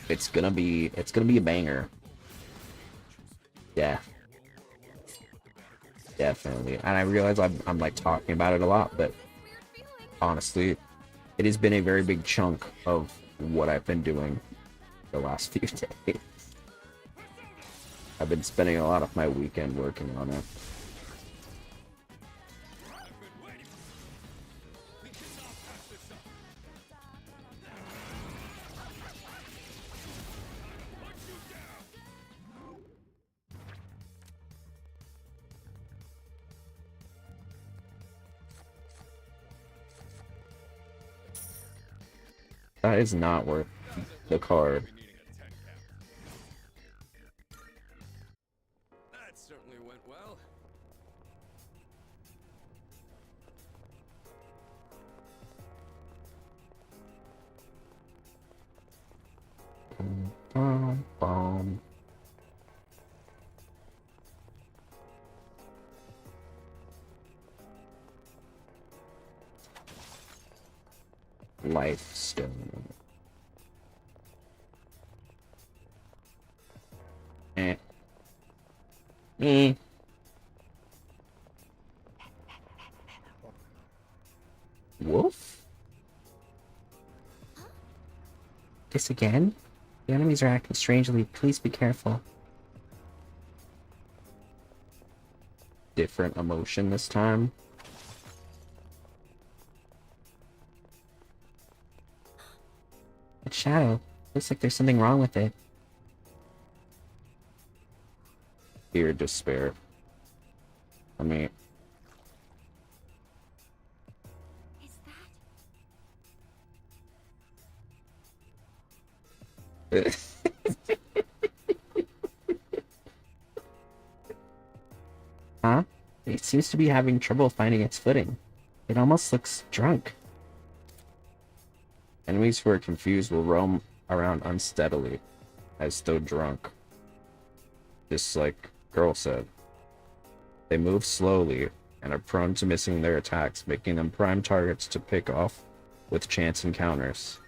It's gonna be a banger. Yeah. Definitely. And I realize I'm like talking about it a lot, but honestly, it has been a very big chunk of what I've been doing the last few days. I've been spending a lot of my weekend working on it. That is not worth the card. That certainly went well. Bomb. Life stone. Eh. Wolf? This again? The enemies are acting strangely. Please be careful. Different emotion this time. That shadow. Looks like there's something wrong with it. Fear, despair. I mean, Is Huh? It seems to be having trouble finding its footing. It almost looks drunk. enemies who are confused will roam around unsteadily, as though drunk. Just like Girl said. They move slowly and are prone to missing their attacks, making them prime targets to pick off with chance encounters.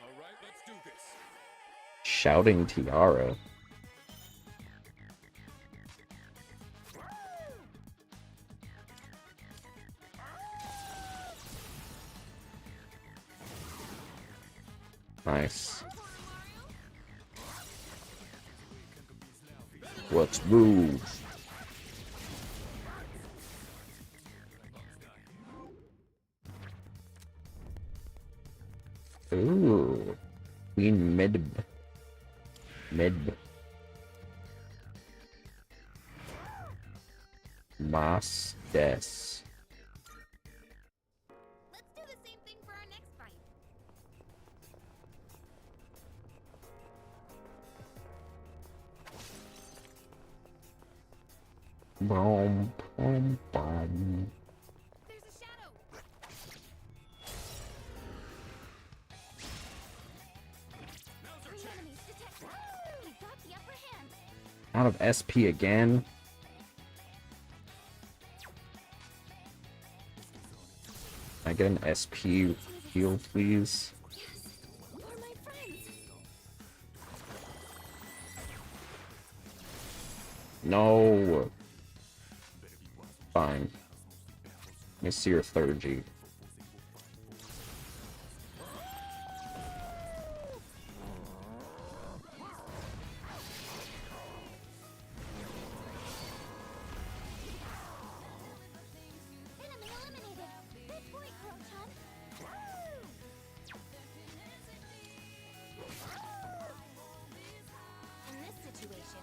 Alright, let's do this. Shouting Tiara. Nice. Let's move. Ooh. Queen Mid. Mas Des. Let's do the same thing for our next fight. Boom, boom, boom. There's a shadow. Three enemies detected. I got the upper Out of SP again. Can I get an SP heal, please? For my friends. No. Fine. Let me see your third G. Enemy eliminated. Good point, Kurochan. In this situation,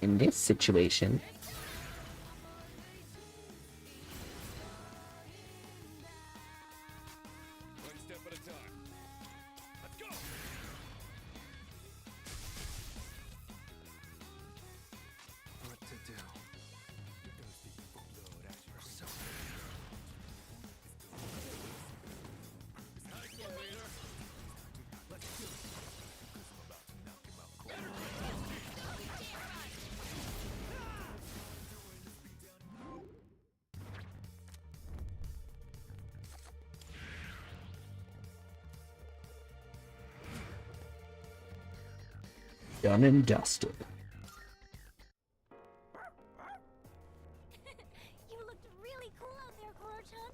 In this situation, One step at a time. Let's go! What to do? Nice one, leader. done and dusted. you looked really cool out there, Kurochan.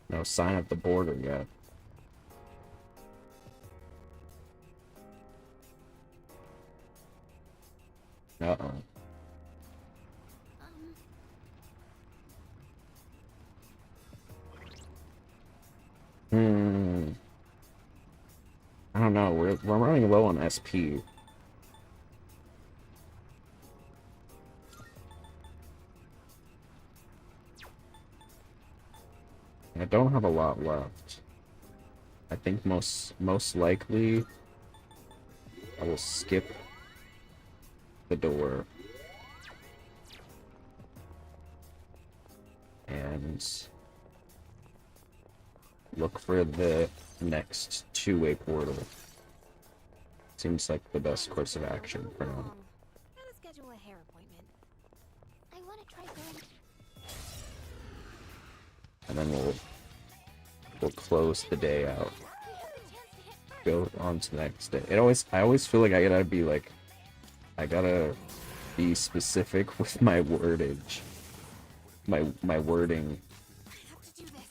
No sign of the border yet. Uh-oh. I don't know. We're running low on SP. I don't have a lot left. I think most likely I will skip the door and look for the next two-way portal. Seems like the best course of action for now. Gotta schedule a hair appointment. I want to try going. And then we'll close the day out. We have the chance to hit Go on to the next day. I always feel like I gotta be specific with my wordage. My wording. I have to do this.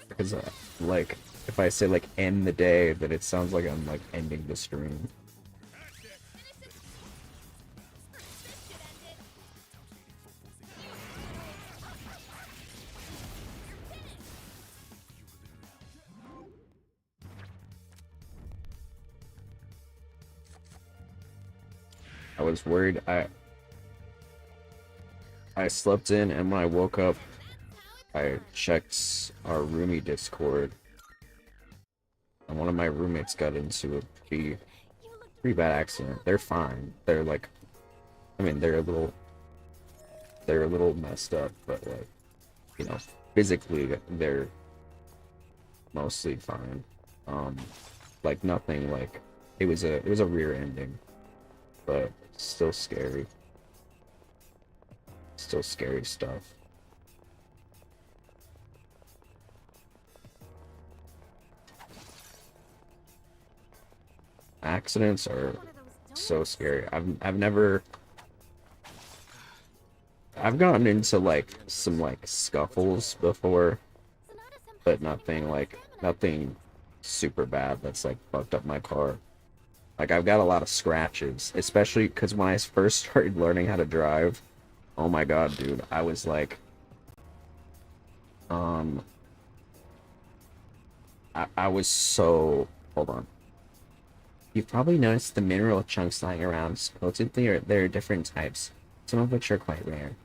Because like if I say like end the day, then it sounds like I'm like ending the stream. I was worried. I slept in, and when I woke up, I checked our roomie Discord, and one of my roommates got into a pretty bad accident. They're fine. They're like, I mean, they're a little messed up, but like, you know, physically they're mostly fine. Like nothing like it was a rear ending, but still scary. Still scary stuff. Accidents are so scary. I've gotten into like some like scuffles before, but nothing super bad that's like fucked up my car. Like I've got a lot of scratches, especially because when I first started learning how to drive, oh my god, dude, I was like, I was so, hold on. You've probably noticed the mineral chunks lying around. Supposedly there are different types, some of which are quite rare.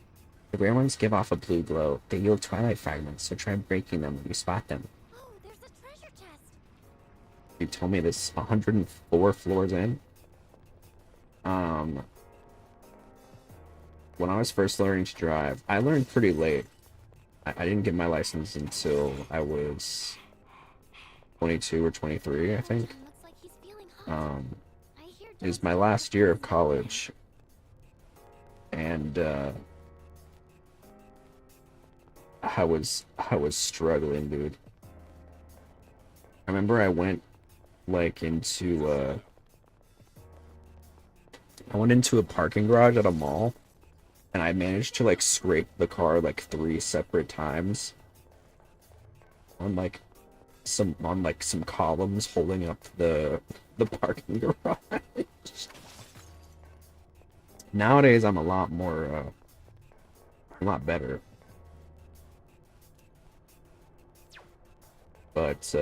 The rare ones give off a blue glow. They yield twilight fragments, so try breaking them when you spot them. Oh, there's a treasure chest. You told me this 104 floors in? When I was first learning to drive, I learned pretty late. I didn't get my license until I was 22 or 23, I think. Looks like he's feeling hot. I hear It was dogs my like last to year play of college, and I was struggling, dude. I remember I went like into I went into a parking garage at a mall, and I managed to like scrape the car like 3 separate times on like some columns holding up the parking garage. Nowadays I'm a lot more a lot better. But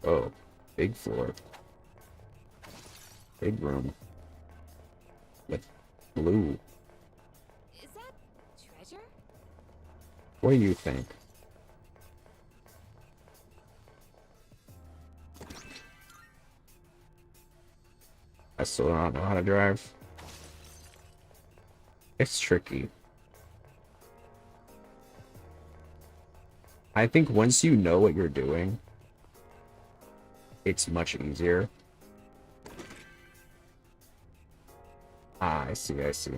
oh, big floor. Big room. With blue. Is that treasure? What do you think? I still don't know how to drive. It's tricky. I think once you know what you're doing, it's much easier. Ah, I see, I see.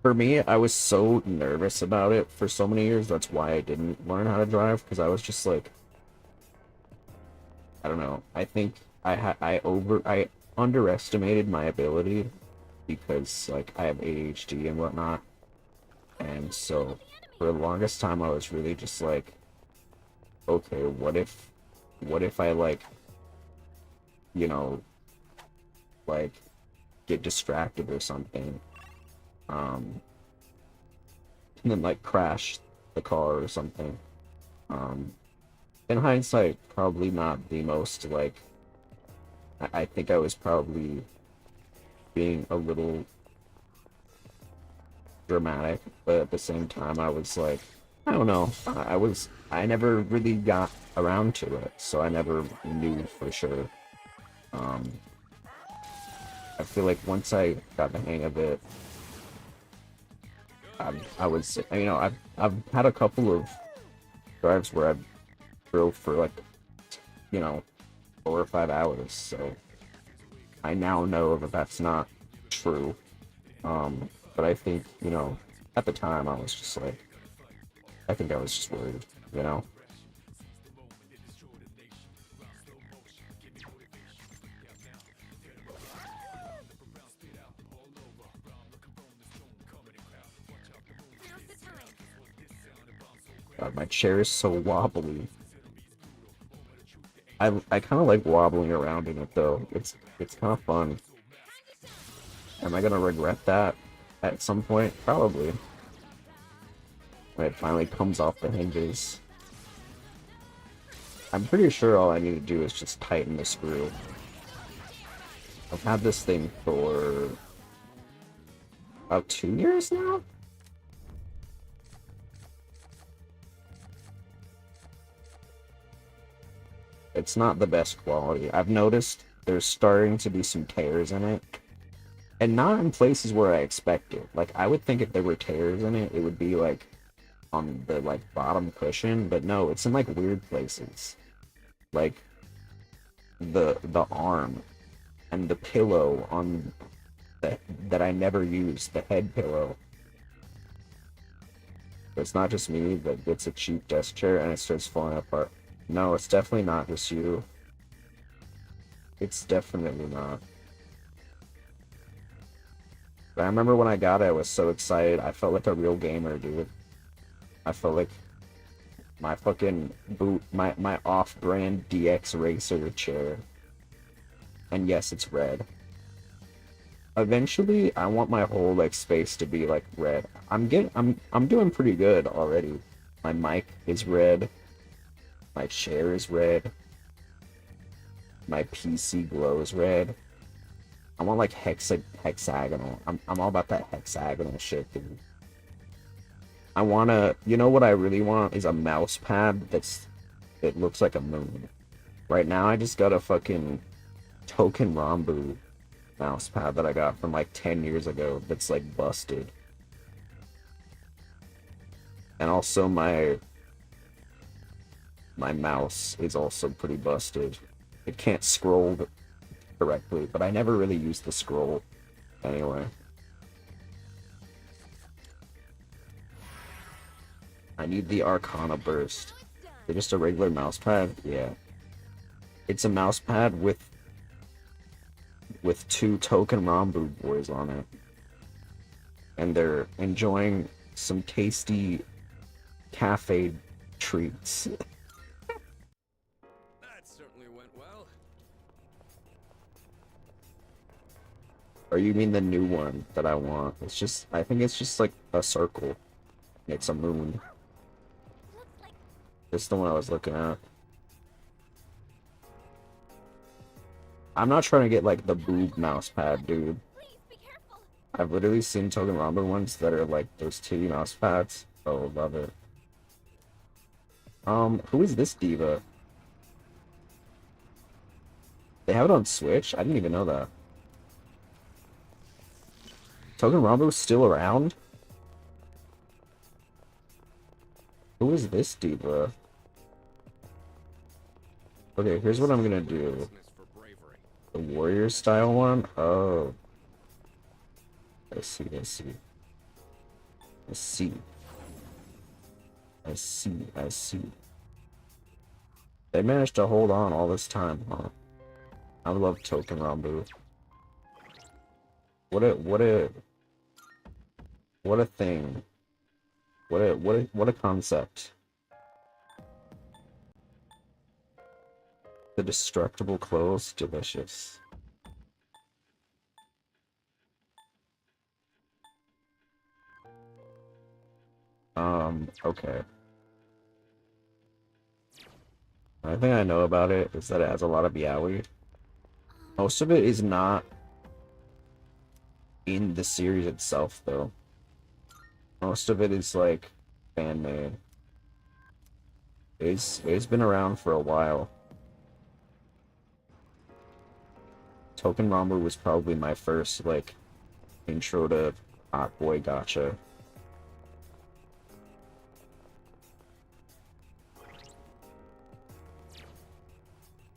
For me, I was so nervous about it for so many years. That's why I didn't learn how to drive, because I was just like, I don't know. I think I underestimated my ability because like I have ADHD and whatnot. And so for the longest time I was really just like, okay, what if I like, you know, like get distracted or something, and then like crash the car or something. In hindsight, probably not the most like, I think I was probably being a little dramatic, but at the same time I was like, I don't know, I never really got around to it, so I never knew for sure. I feel like once I got the hang of it, I was, you know, I've had a couple of drives where I've drove for like, you know, 4 or 5 hours, so I now know that that's not true. But I think, you know, at the time I was just like, I think I was just worried, you know? Now's the time. God, my chair is so wobbly. I kind of like wobbling around in it though. It's kind of fun. Am I gonna regret that at some point? Probably. When it finally comes off the hinges. I'm pretty sure all I need to do is just tighten the screw. I've had this thing for about 2 years now? It's not the best quality. I've noticed there's starting to be some tears in it. And not in places where I expect it. Like, I would think if there were tears in it, it would be, like, on the, like, bottom cushion. But no, it's in, like, weird places. Like, the arm and the pillow on that I never use, the head pillow. It's not just me that gets a cheap desk chair and it starts falling apart. No, it's definitely not just you. It's definitely not. But I remember when I got it, I was so excited. I felt like a real gamer, dude. I felt like my fucking my off-brand DX Racer chair. And yes, it's red. Eventually, I want my whole like space to be like red. I'm doing pretty good already. My mic is red. My chair is red. My PC glows red. I want like hexagonal. I'm all about that hexagonal shit, dude. I wanna, you know what I really want is a mouse pad it looks like a moon. Right now I just got a fucking Token Rambu mouse pad that I got from like 10 years ago that's like busted. And also my mouse is also pretty busted. It can't scroll correctly, but I never really used the scroll anyway. I need the Arcana Burst. Is it just a regular mouse pad? Yeah. It's a mouse pad with 2 Token Rambu boys on it. And they're enjoying some tasty cafe treats. That certainly went well. Or you mean the new one that I want? It's just, I think it's just like a circle. It's a moon. This is the one I was looking at. I'm not trying to get like the boob mouse pad, dude. I've literally seen Token Rambu ones that are like those titty mouse pads. Oh, love it. Who is this diva? They have it on Switch? I didn't even know that. Token Rambu's still around? Who is this diva? Okay, here's what I'm gonna do. The warrior style one? Oh. I see, I see. I see. I see, I see. They managed to hold on all this time, huh? I love Token Rambu. What a thing. What a concept. The destructible clothes, delicious. Okay. The thing I know about it is that it has a lot of yaoi. Most of it is not in the series itself, though. Most of it is like fan-made. It's been around for a while. Token Rambu was probably my first like intro to hot boy gacha.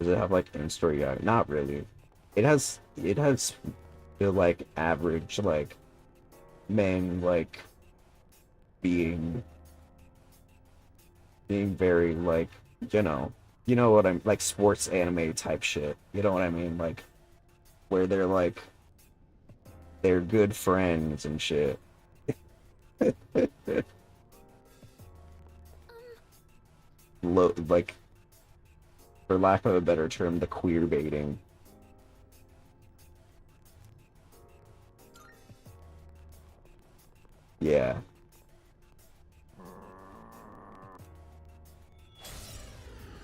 Does it have like in-story yaoi? Not really. It has the like average like men like being very like you know what I'm like sports anime type shit. You know what I mean? Like where they're good friends and shit. Like for lack of a better term, the queer baiting. Yeah.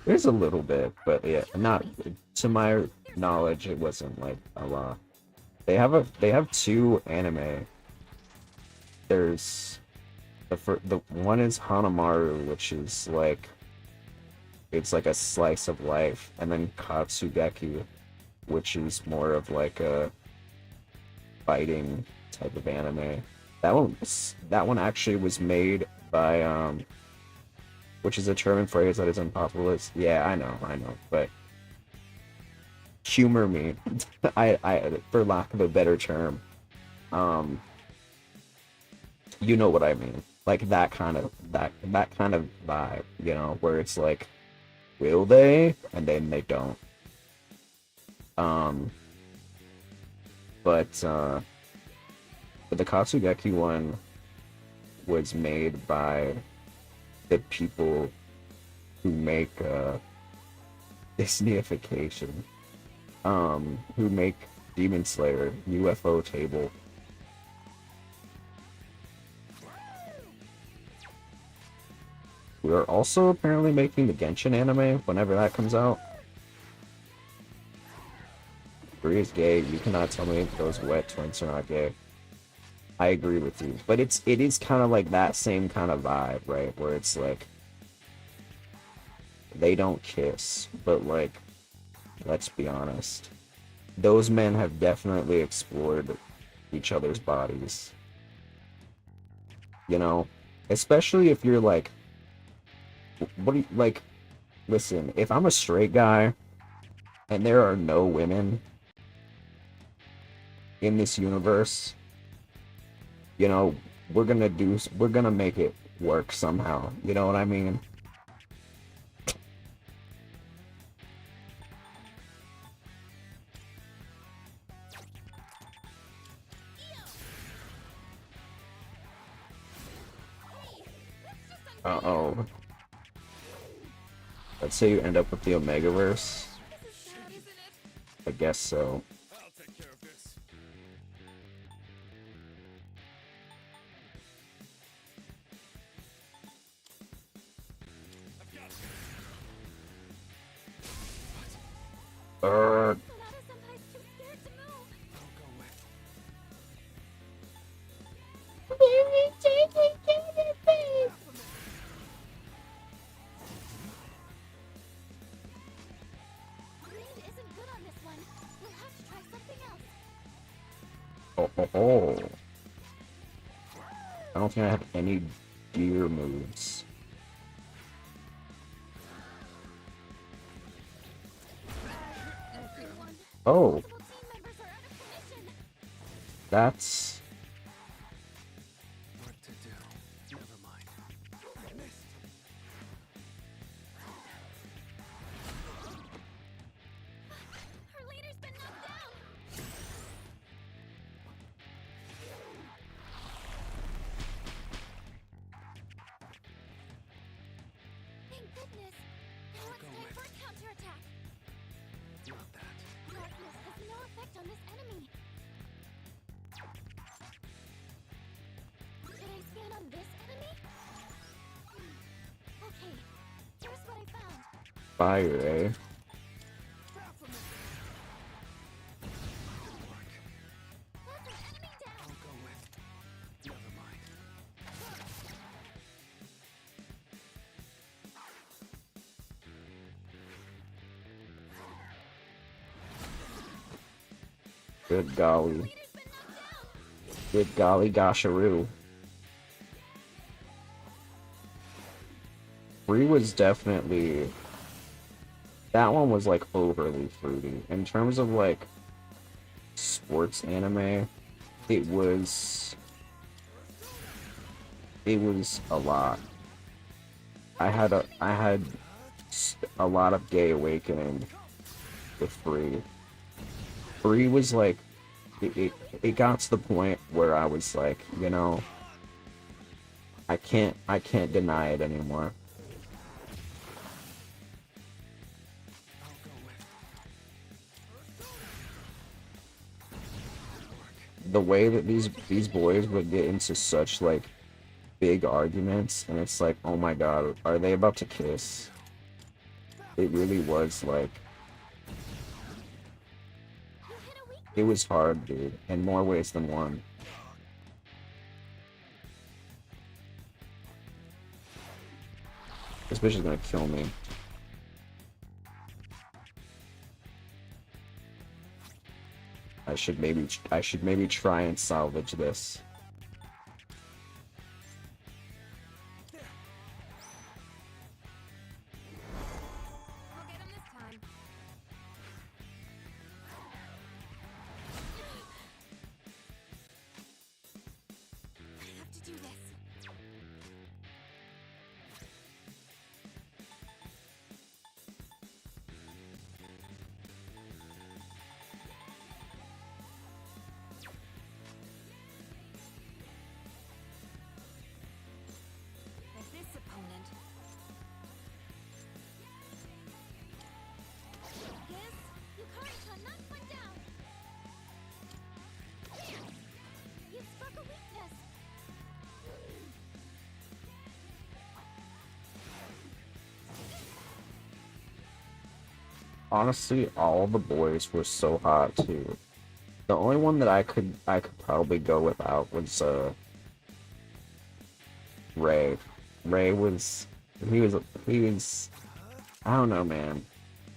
There's a little bit, but yeah, not to my knowledge. It wasn't like a lot. They have 2 anime. There's the one is Hanamaru, which is like it's like a slice of life, and then Katsugeki, which is more of like a fighting type of anime. That one actually was made by which is a German phrase that is unpopular. Yeah, I know, but humor me. I for lack of a better term. You know what I mean. Like that kind of vibe, where it's like, will they? And then they don't. But the Katsugeki one was made by the people who make Disneyification, who make Demon Slayer, UFO Table. We are also apparently making the Genshin anime whenever that comes out. Bree is gay. You cannot tell me those wet twins are not gay. I agree with you, but it is kind of like that same kind of vibe, right? Where it's like they don't kiss, but like, let's be honest, those men have definitely explored each other's bodies. especially if you're like, what do you like? Listen, if I'm a straight guy and there are no women in this universe, you know, we're gonna make it work somehow. You know what I mean? Uh-oh. Let's say you end up with the Omegaverse. I guess so. I'll take care of this. I've got this. Sonata-senpai's too scared to move. I'll go with. Green isn't good on this one. We'll have to try something else. Oh. I don't think I have any gear moves. Everyone, Oh, multiple team members are out of commission. that's... What to do? Never mind. Her leader's been knocked down. Thank goodness. Now it's time for a counterattack. Not that. Darkness has no effect on this enemy. Should I scan on this enemy? Okay, here's what I found. fire, eh? That's an enemy down. I'll go with. Never mind. Good golly. Leader's been knocked down. Good golly gosharoo. Free was definitely... That one was like overly fruity. In terms of like sports anime, it was a lot. I had a lot of gay awakening with Free. Free was like it got to the point where I was like, you know, I can't deny it anymore. I'll go with. The way that these boys would get into such like big arguments, and it's like, oh my god, are they about to kiss? It really was like, You hit a weak. it was hard, dude, in more ways than one. This bitch is gonna kill me. I should maybe try and salvage this. I'll get him this time. I have to do this. Like this opponent. Yes, Yukari-chan knocked one down. You struck a weakness. Honestly, all the boys were so hot too. The only one that I could probably go without was Ray. Ray was he was I don't know, man.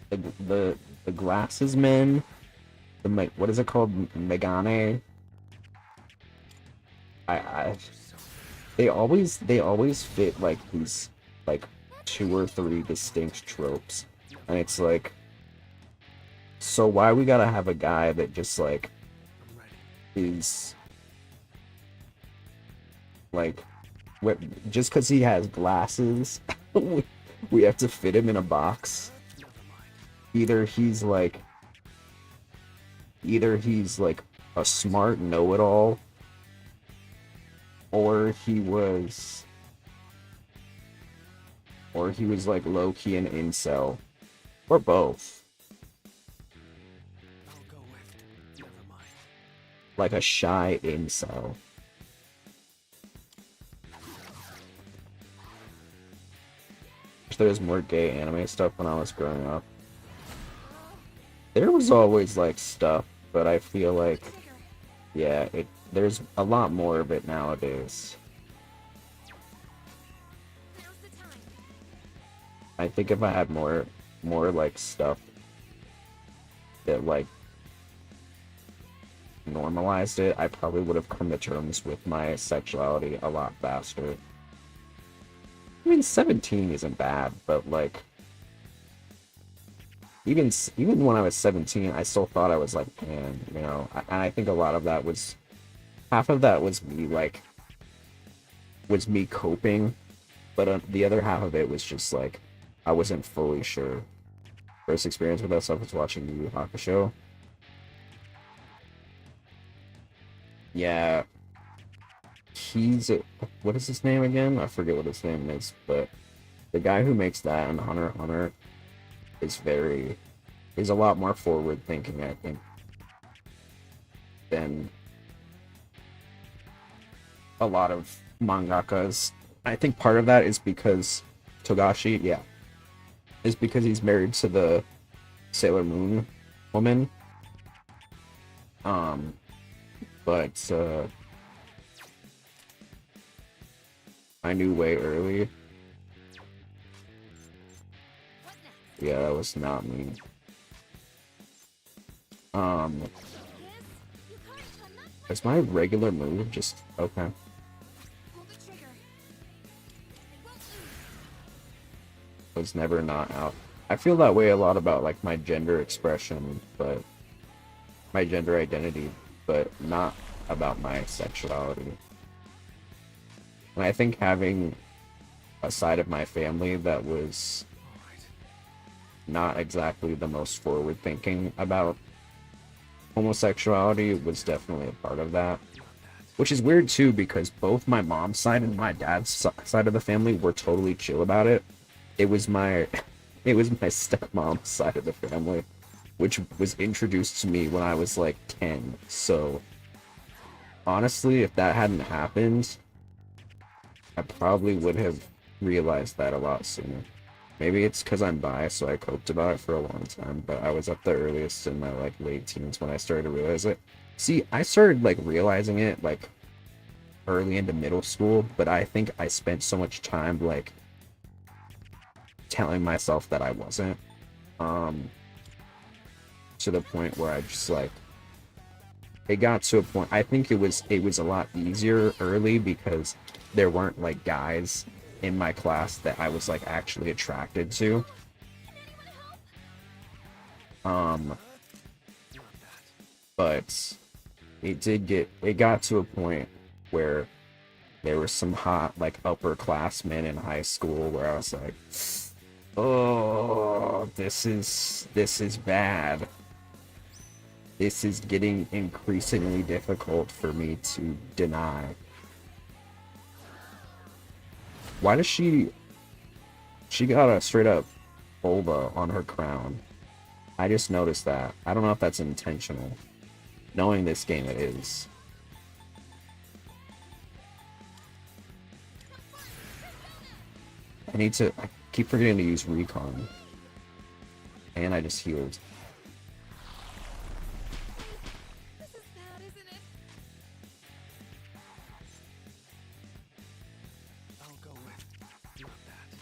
The glasses men, what is it called, Megane? I they always fit like these like 2 or 3 distinct tropes, and it's like, so why we gotta have a guy that just like is like, what, just because he has glasses, we have to fit him in a box. Either he's like, either he's like a smart know-it-all, or he was like low-key an incel, or both. I'll go with never mind. Like a shy incel. Wish there was more gay anime stuff when I was growing up. There was always like stuff, but I feel like, yeah, there's a lot more of it nowadays. Now's the time. I think if I had more like stuff that like normalized it, I probably would have come to terms with my sexuality a lot faster. I mean, 17 isn't bad, but like, even when I was 17, I still thought I was like pan, you know. And I think a lot of that was, half of that was me coping, but the other half of it was just like, I wasn't fully sure. First experience with that stuff was watching Yu Yu Hakusho. Yeah, what is his name again? I forget what his name is, but the guy who makes that and Hunter x Hunter is a lot more forward thinking, I think, than a lot of mangakas. I think part of that is because Togashi, yeah, is because he's married to the Sailor Moon woman. But I knew way early. Yeah, that was not me. Is my regular move just okay? Pull the trigger. It won't lose. Was never not out. I feel that way a lot about like my gender expression, but my gender identity, but not about my sexuality. And I think having a side of my family that was not exactly the most forward thinking about homosexuality was definitely a part of that. Which is weird too, because both my mom's side and my dad's side of the family were totally chill about it. It was my stepmom's side of the family, which was introduced to me when I was like 10. So honestly, if that hadn't happened, I probably would have realized that a lot sooner. Maybe it's because I'm bi, so I coped about it for a long time, but I was at the earliest in my like late teens when I started to realize it. See, I started like realizing it like early into middle school, but I think I spent so much time like telling myself that I wasn't, to the point where I just like, it got to a point, I think it was a lot easier early because there weren't like guys in my class that I was like actually attracted to. But it got to a point where there were some hot like upperclassmen in high school where I was like, oh, this is bad. This is getting increasingly difficult for me to deny. Why does she got a straight up vulva on her crown? I just noticed that. I don't know if that's intentional. Knowing this game, it is. I keep forgetting to use recon. And I just healed. This is bad, isn't it? I'll go with not that.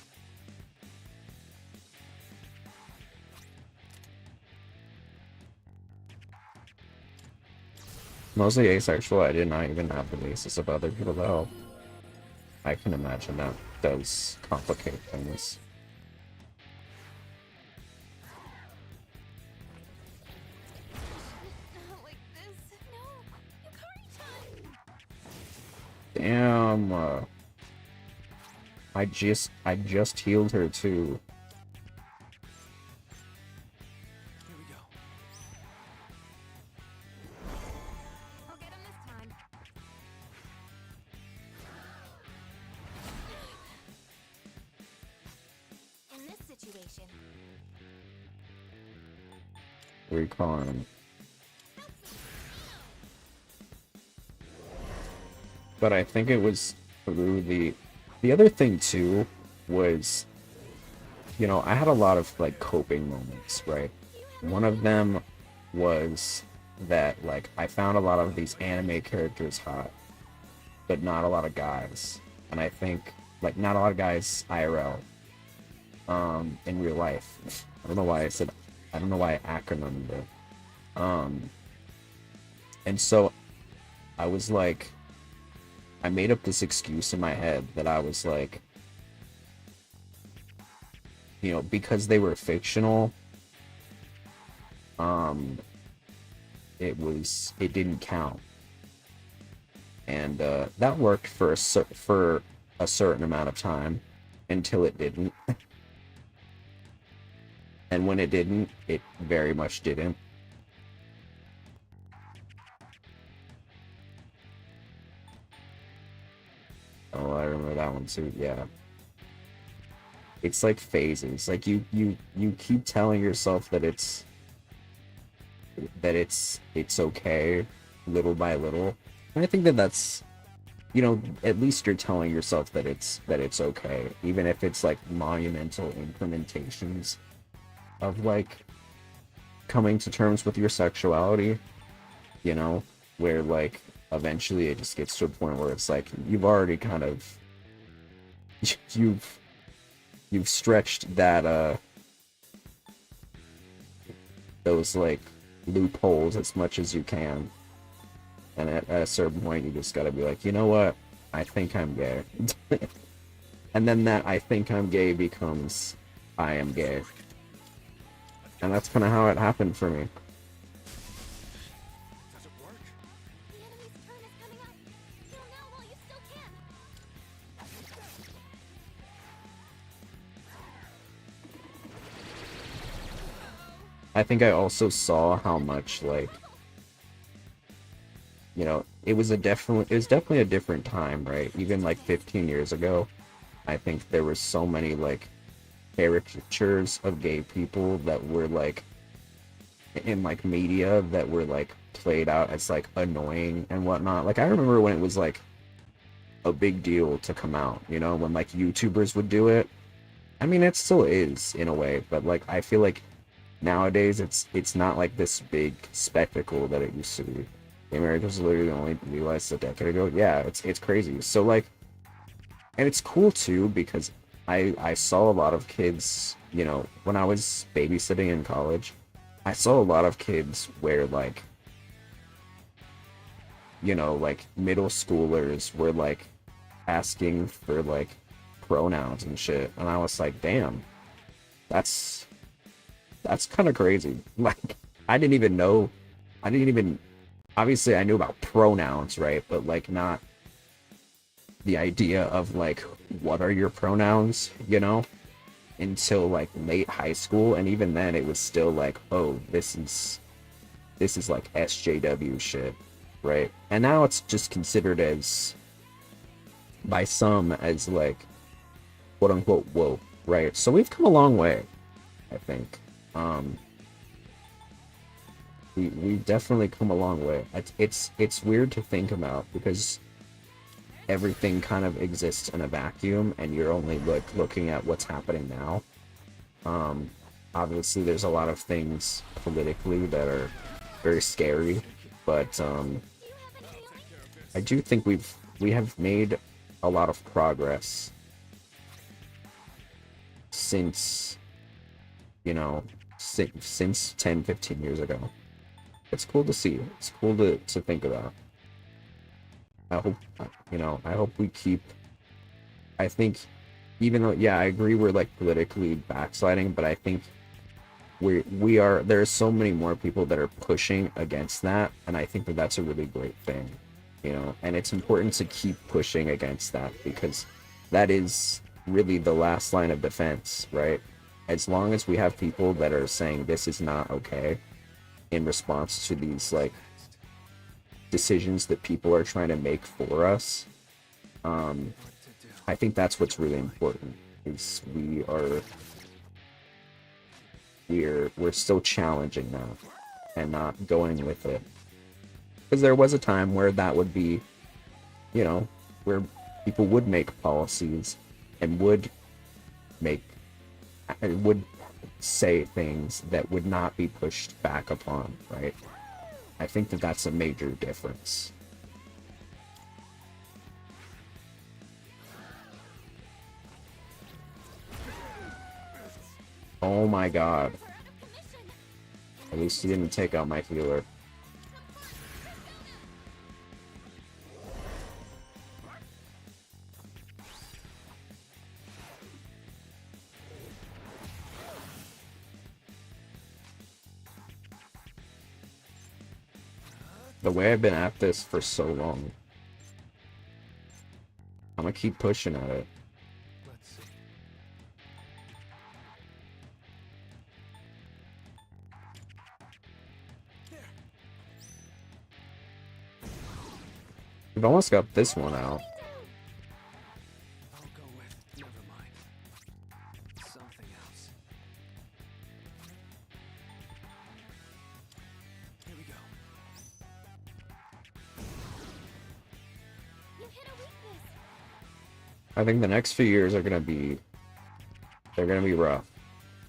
Mostly asexual, I did not even have the basis of other people to help. I can imagine that does complicate things. Not like this. No, Yukari-chan. Damn. I just healed her too. Here we go. I'll get him this time. In this situation, Recon. But I think it was through the other thing too was, you know, I had a lot of like coping moments, right? One of them was that like I found a lot of these anime characters hot, but not a lot of guys. And I think like not a lot of guys IRL in real life. I don't know why I acronymed it. And so I was like, I made up this excuse in my head that I was like, you know, because they were fictional, it didn't count. And that worked for a certain amount of time until it didn't. And when it didn't, it very much didn't. Oh, I remember that one too. Yeah. It's like phases. Like you keep telling yourself that it's okay little by little. And I think that that's, you know, at least you're telling yourself that it's okay, even if it's like monumental implementations of like coming to terms with your sexuality, you know, where like eventually it just gets to a point where it's like you've already kind of you've stretched that those like loopholes as much as you can, and at a certain point you just gotta be like, you know what, I think I'm gay. And then that I think I'm gay becomes I am gay, and that's kind of how it happened for me. Does it work? the enemy's turn is coming up. Heal now while you still can. I think I also saw how much like, you know, it was definitely a different time, right? Even like 15 years ago, I think there were so many like caricatures of gay people that were like in like media that were like played out as like annoying and whatnot. Like I remember when it was like a big deal to come out, you know, when like YouTubers would do it. I mean, it still is in a way, but like I feel like nowadays it's not like this big spectacle that it used to be. Gay marriage was literally only realized a decade ago. Yeah, it's crazy. So like, and it's cool too because I saw a lot of kids, you know, when I was babysitting in college, I saw a lot of kids where like, you know, like middle schoolers were like asking for like pronouns and shit, and I was like, damn, that's kind of crazy. Like, I didn't even, obviously I knew about pronouns, right? But like not the idea of like, what are your pronouns, you know? Until like late high school, and even then it was still like, oh, this is like SJW shit, right? And now it's just considered as, by some, as like, quote unquote, woke, right? So we've come a long way, I think. We've definitely come a long way. It's weird to think about because everything kind of exists in a vacuum and you're only like looking at what's happening now. Obviously there's a lot of things politically that are very scary, but I do think we have made a lot of progress since, you know, since 10-15 years ago. It's cool to see. It's cool to think about. I hope, you know, I hope we keep I think, even though, yeah, I agree we're like politically backsliding, but I think there's so many more people that are pushing against that, and I think that that's a really great thing, you know. And it's important to keep pushing against that, because that is really the last line of defense, right? As long as we have people that are saying this is not okay in response to these like decisions that people are trying to make for us, I think that's what's really important. Is we're still challenging that and not going with it, because there was a time where that would be, you know, where people would make policies and would say things that would not be pushed back upon, right? I think that that's a major difference. Oh my god. At least he didn't take out my healer. The way I've been at this for so long, I'm gonna keep pushing at it. Let's see. We've almost got this one out. I'll go with never mind. Something else. Here we go. You hit a weakness. I think the next few years are gonna be, they're gonna be rough,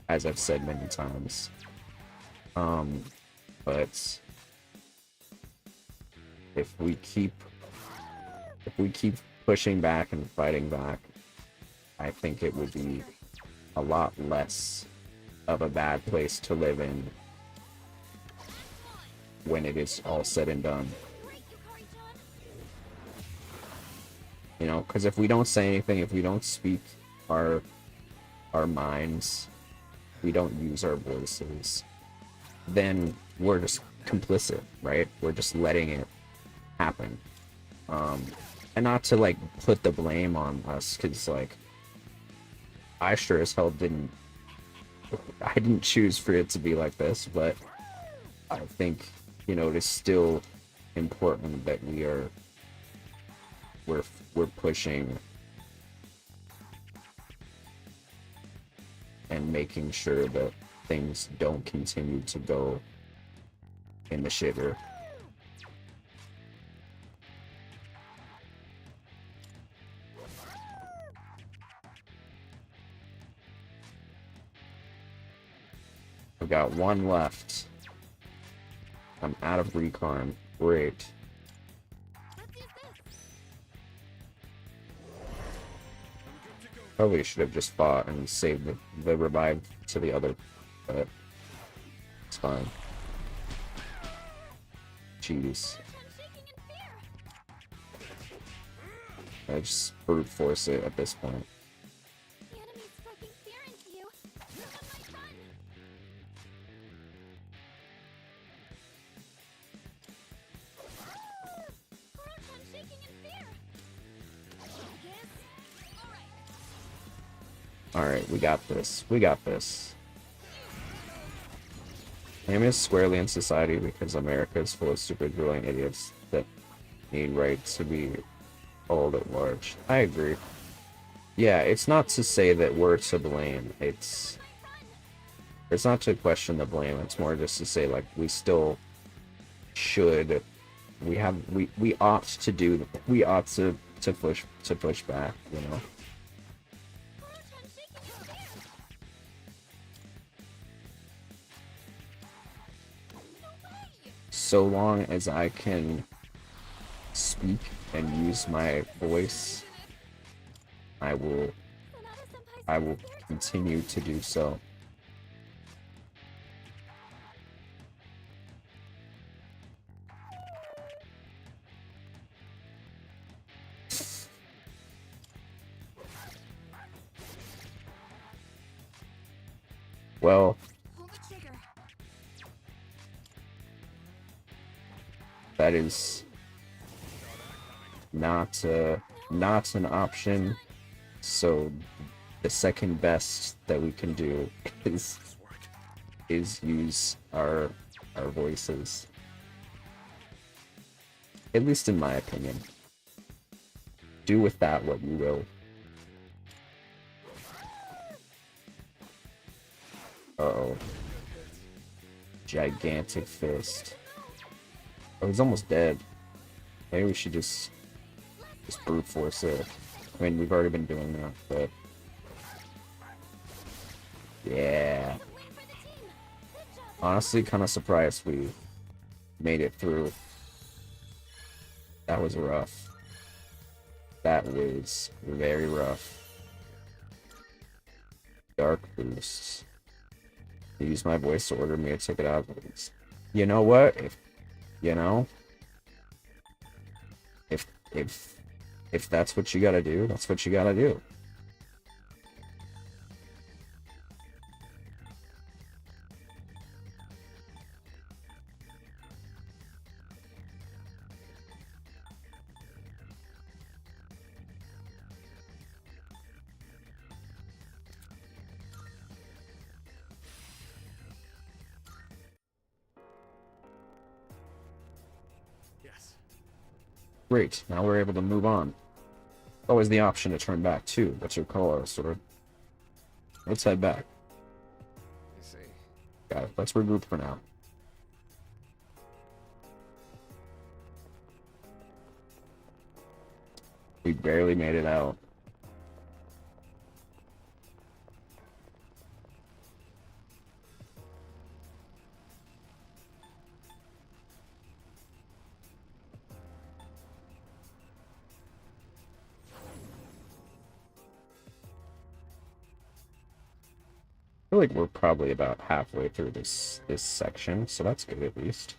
as I've said many times. But if we keep pushing back and fighting back, I think it will be a lot less of a bad place to live in when it is all said and done. You know, because if we don't say anything, if we don't speak our minds, we don't use our voices, then we're just complicit, right? We're just letting it happen. And not to like put the blame on us, because like I sure as hell I didn't choose for it to be like this, but I think, you know, it is still important that we're pushing and making sure that things don't continue to go in the shitter. I've got one left. I'm out of recon. Great. Probably should have just fought and saved the revive to the other, but it's fine. Jeez. I just brute force it at this point. The enemy's stroking fear into you. Look at my son. Koro-chan shaking in fear. Yes. All right. Alright, we got this. We got this. Aim is squarely in society because America is full of stupid drooling idiots that need rights to be old at large. I agree. Yeah, it's not to say that we're to blame. It's not to question the blame. It's more just to say, like, we still should. We ought to push back, you know. So long as I can speak and use my voice, I will continue to do so. Well, Pull the trigger. that is not not an option. So the second best that we can do is use our voices. At least in my opinion. Do with that what you will. Uh-oh. Gigantic fist. Oh, he's almost dead. Maybe we should just brute force it. I mean, we've already been doing that, but... Yeah. Honestly, kind of surprised we made it through. That was rough. That was very rough. Dark boosts. Use my voice to order me to take it out. You know what? If that's what you gotta do, that's what you gotta do. Yes. Great, now we're able to move on. Always the option to turn back too. What's your call, sort of? Let's head back. I see. Got it. Let's regroup for now. We barely made it out. I feel like we're probably about halfway through this section, so that's good at least.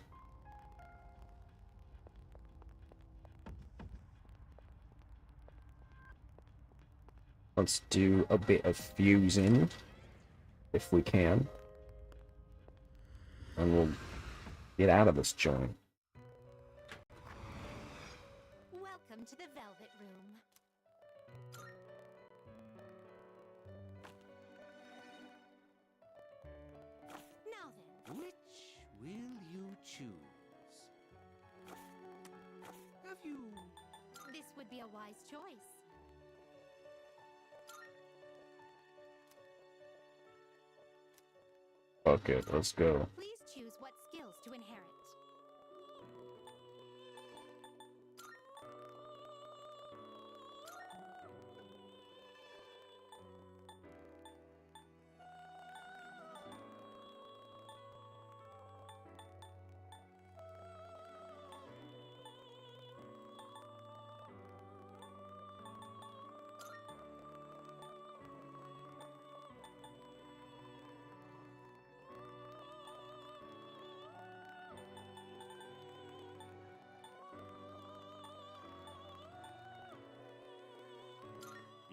Let's do a bit of fusing, if we can. And we'll get out of this joint. Welcome to the Velvet Room. Now then, Which will you choose? Have you... this would be a wise choice. Fuck it, let's go. Please choose what skills to inherit.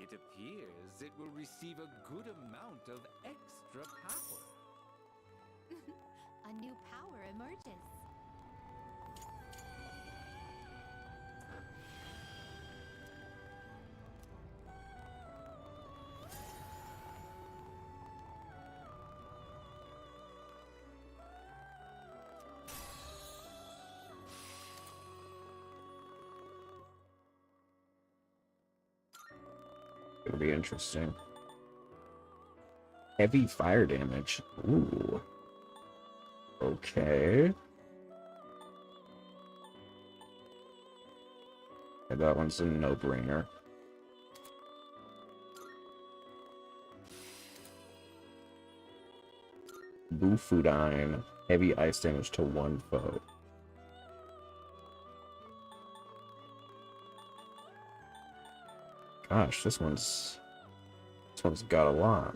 It appears it will receive a good amount of extra power. A new power emerges. It'll be interesting. Heavy fire damage. Ooh. Okay. Yeah, that one's a no-brainer. Bufudine. Heavy ice damage to one foe. Gosh, this one's got a lot.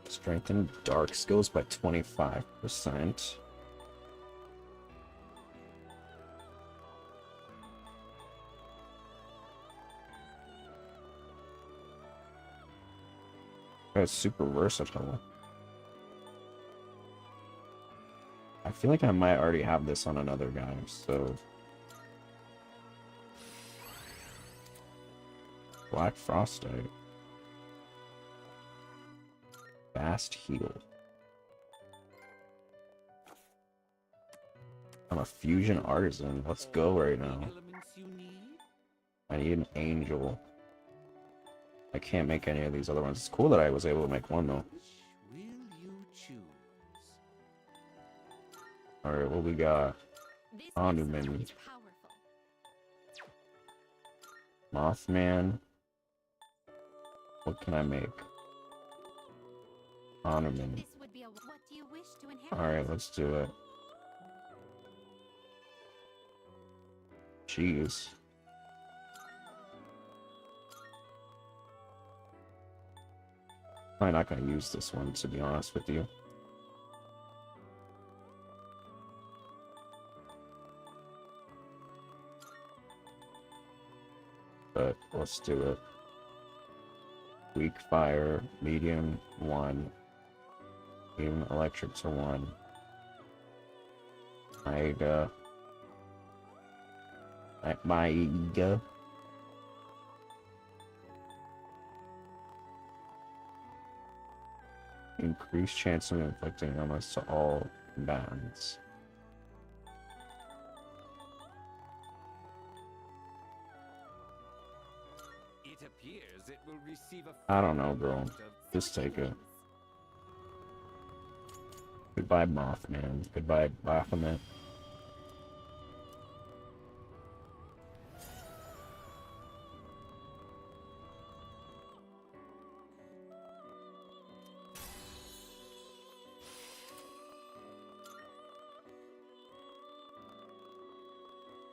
Strengthen dark skills by 25%. That's super versatile. I feel like I might already have this on another guy, so... Black Frostite. Fast heal. I'm a fusion artisan. Let's go right now. I need an angel. I can't make any of these other ones. It's cool that I was able to make one though. Alright, what we got? Monument. Mothman. What can I make? Ornament. Alright, let's do it. Jeez. I'm not gonna use this one, to be honest with you. But let's do it. Weak fire, medium 1. Medium electric to 1. My ego. Increased chance of inflicting almost to all combatants. It appears it will receive a I don't know, bro. Just take it. Goodbye, Mothman. Goodbye, Baphomet.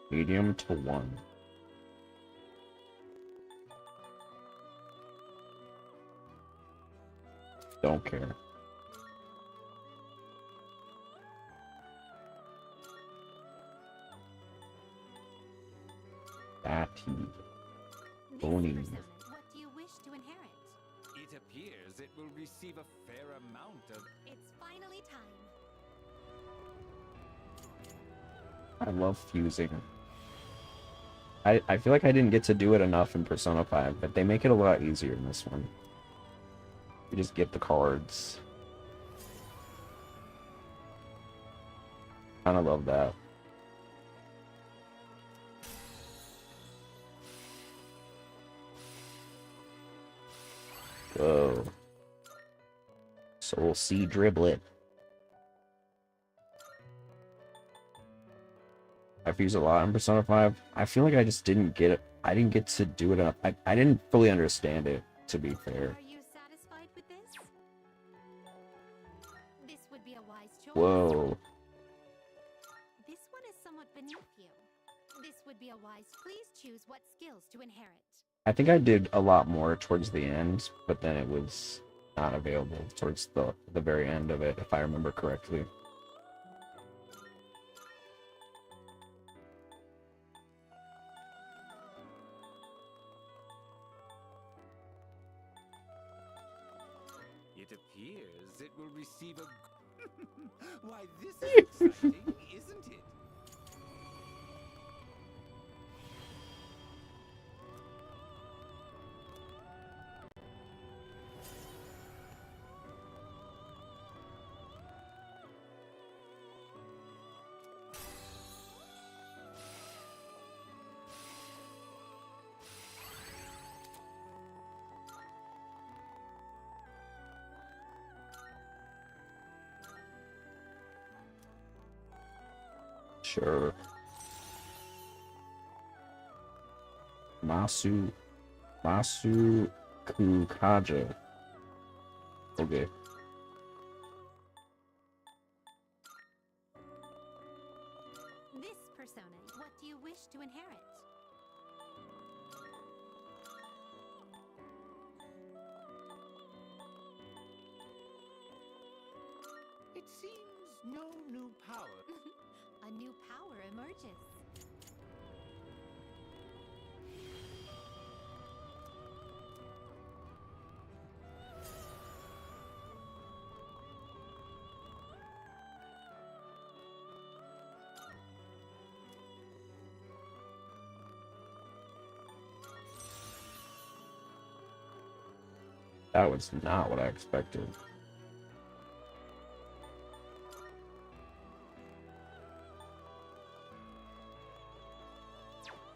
Medium to 1. Don't care. Batty. Bony. What do you wish to inherit? It appears it will receive a fair amount of... It's finally time. I love fusing. I feel like I didn't get to do it enough in Persona 5, but they make it a lot easier in this one. You just get the cards. Kinda love that. Whoa. Soul Sea Driblet. I've used a lot in Persona 5. I feel like I just didn't get it. I didn't get to do it enough. I didn't fully understand it, to be fair. Are you satisfied with this? This would be a wise choice. Whoa. This one is somewhat beneath you. This would be a wise. Please choose what skills to inherit. I think I did a lot more towards the end, but then it was not available towards the very end of it, if I remember correctly. It appears it will receive a... Why, this is exciting, isn't it? Sure. Masu Kukaja. Okay. This persona, what do you wish to inherit? It seems no new power. A new power emerges. That was not what I expected.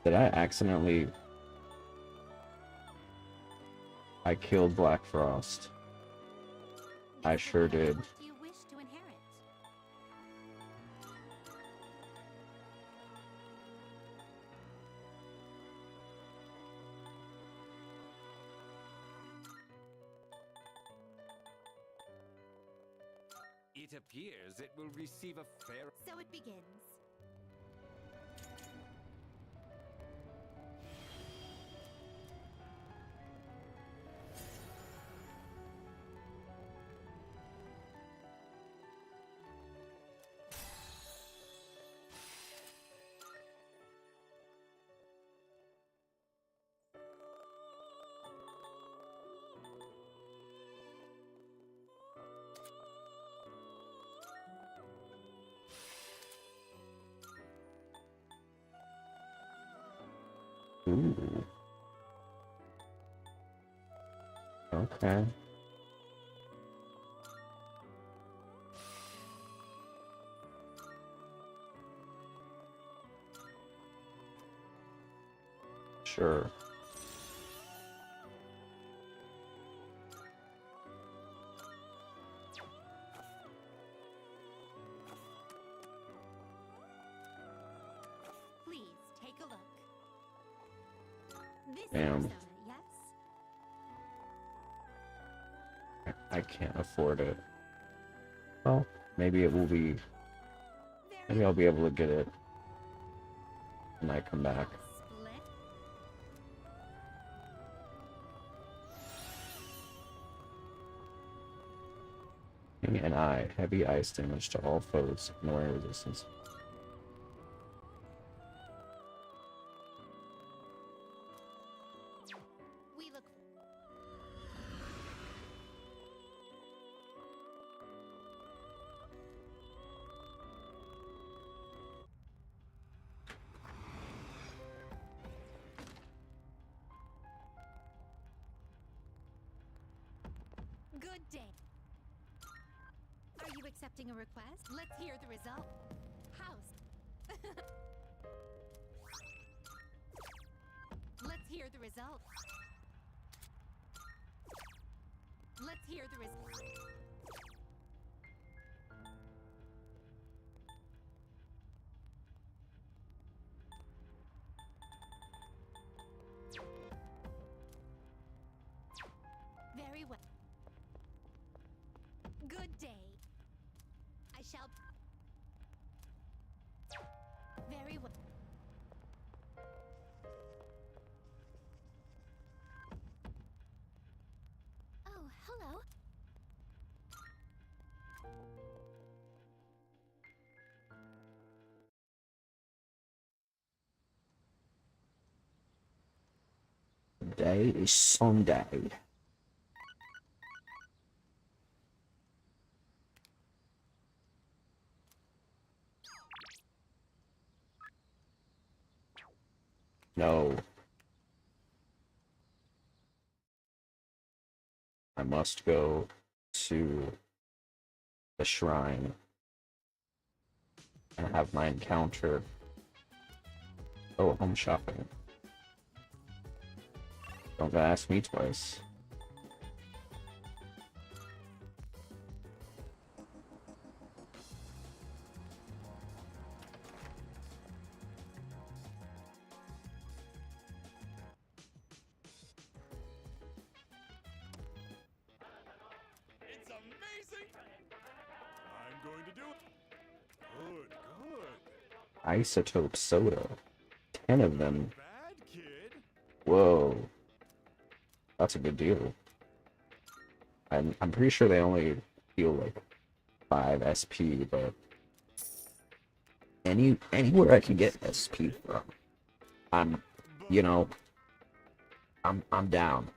Did I accidentally... I killed Black Frost. I sure did. What do you wish to inherit? It appears it will receive a fair... So it begins. Ooh. Okay. Sure. Please take a look. This Damn. persona, yes? I can't afford it. Well, maybe it will be... Maybe I'll be able to get it when I come back. Split. And I, heavy ice damage to all foes, ignoring resistance. We look. Good day. Are you accepting a request? Let's hear the result. House. Let's hear the result. Let's hear the result. Very well. Good day. I shall. Very well. Oh, hello. Today is Sunday. No. I must go to the shrine and have my encounter. Oh, home shopping. Don't gotta ask me twice. It's amazing! I'm going to do it. Good, good. Isotope soda. 10 of them. Bad kid. Whoa. That's a good deal. I'm pretty sure they only heal like 5 SP, but anywhere I can get SP from, I'm you know, I'm down.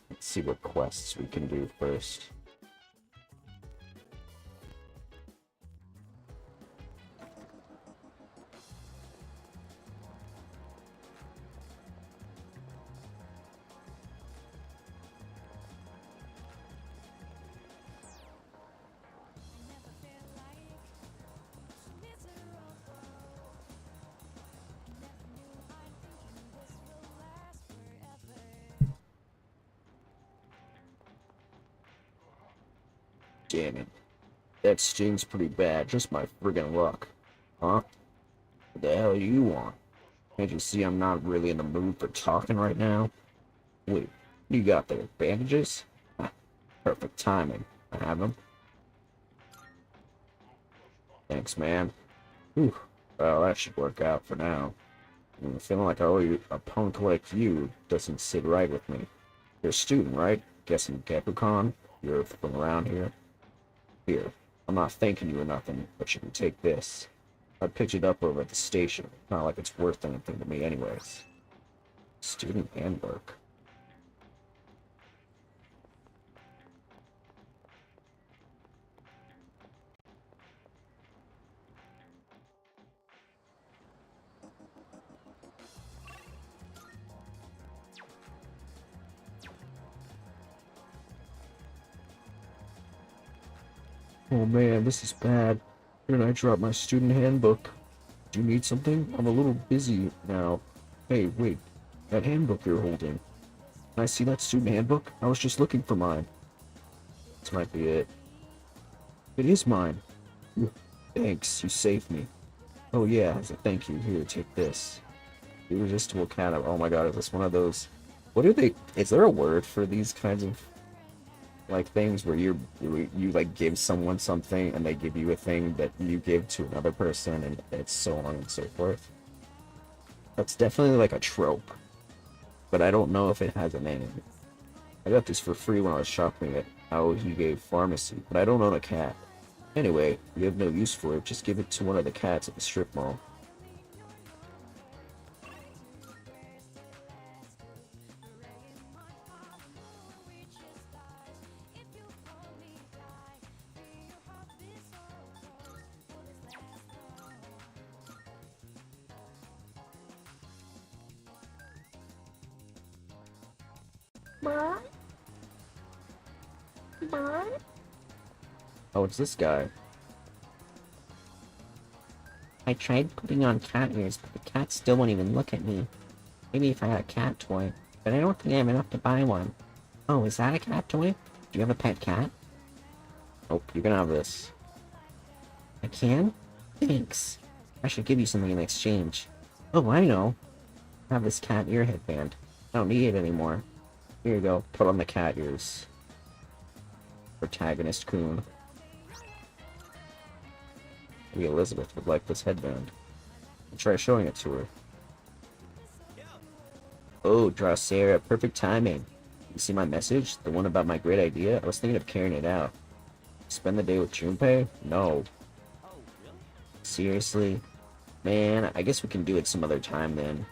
Let's see what quests we can do first. Damn it. That stings pretty bad. Just my friggin' luck. Huh? What the hell do you want? Can't you see I'm not really in the mood for talking right now? Wait, what do you got there? Bandages? Ah, perfect timing. I have them. Thanks, man. Whew. Well, that should work out for now. Feeling like I owe you a punk like you doesn't sit right with me. You're a student, right? Guessing Capricorn? You're from around here? Here. I'm not thanking you or nothing, but you can take this. I picked it up over at the station. Not like it's worth anything to me anyways. Student handbook. Oh man, this is bad. Where did I drop my student handbook? Do you need something? I'm a little busy now. Hey, wait. That handbook you're holding. Can I see that student handbook? I was just looking for mine. This might be it. It is mine. Thanks, you saved me. Oh yeah, as a thank you, here, take this. Irresistible cat. Oh my god, is this one of those? What are they? Is there a word for these kinds of like things where you like give someone something and they give you a thing that you give to another person and it's so on and so forth? That's definitely like a trope, but I don't know if it has a name. I got this for free when I was shopping at How He Gave Pharmacy, but I don't own a cat. Anyway, you have no use for it, just give it to one of the cats at the strip mall. Oh, it's this guy. I tried putting on cat ears, but the cat still won't even look at me. Maybe if I had a cat toy, but I don't think I have enough to buy one. Oh, is that a cat toy? Do you have a pet cat? Nope, you can have this. I can? Thanks. I should give you something in exchange. Oh, I know. I have this cat ear headband. I don't need it anymore. Here you go, put on the cat ears. Protagonist Coon. Maybe Elizabeth would like this headband. I'll try showing it to her. Oh, Drosera, perfect timing. You see my message? The one about my great idea? I was thinking of carrying it out. Spend the day with Junpei? No. Seriously? Man, I guess we can do it some other time then.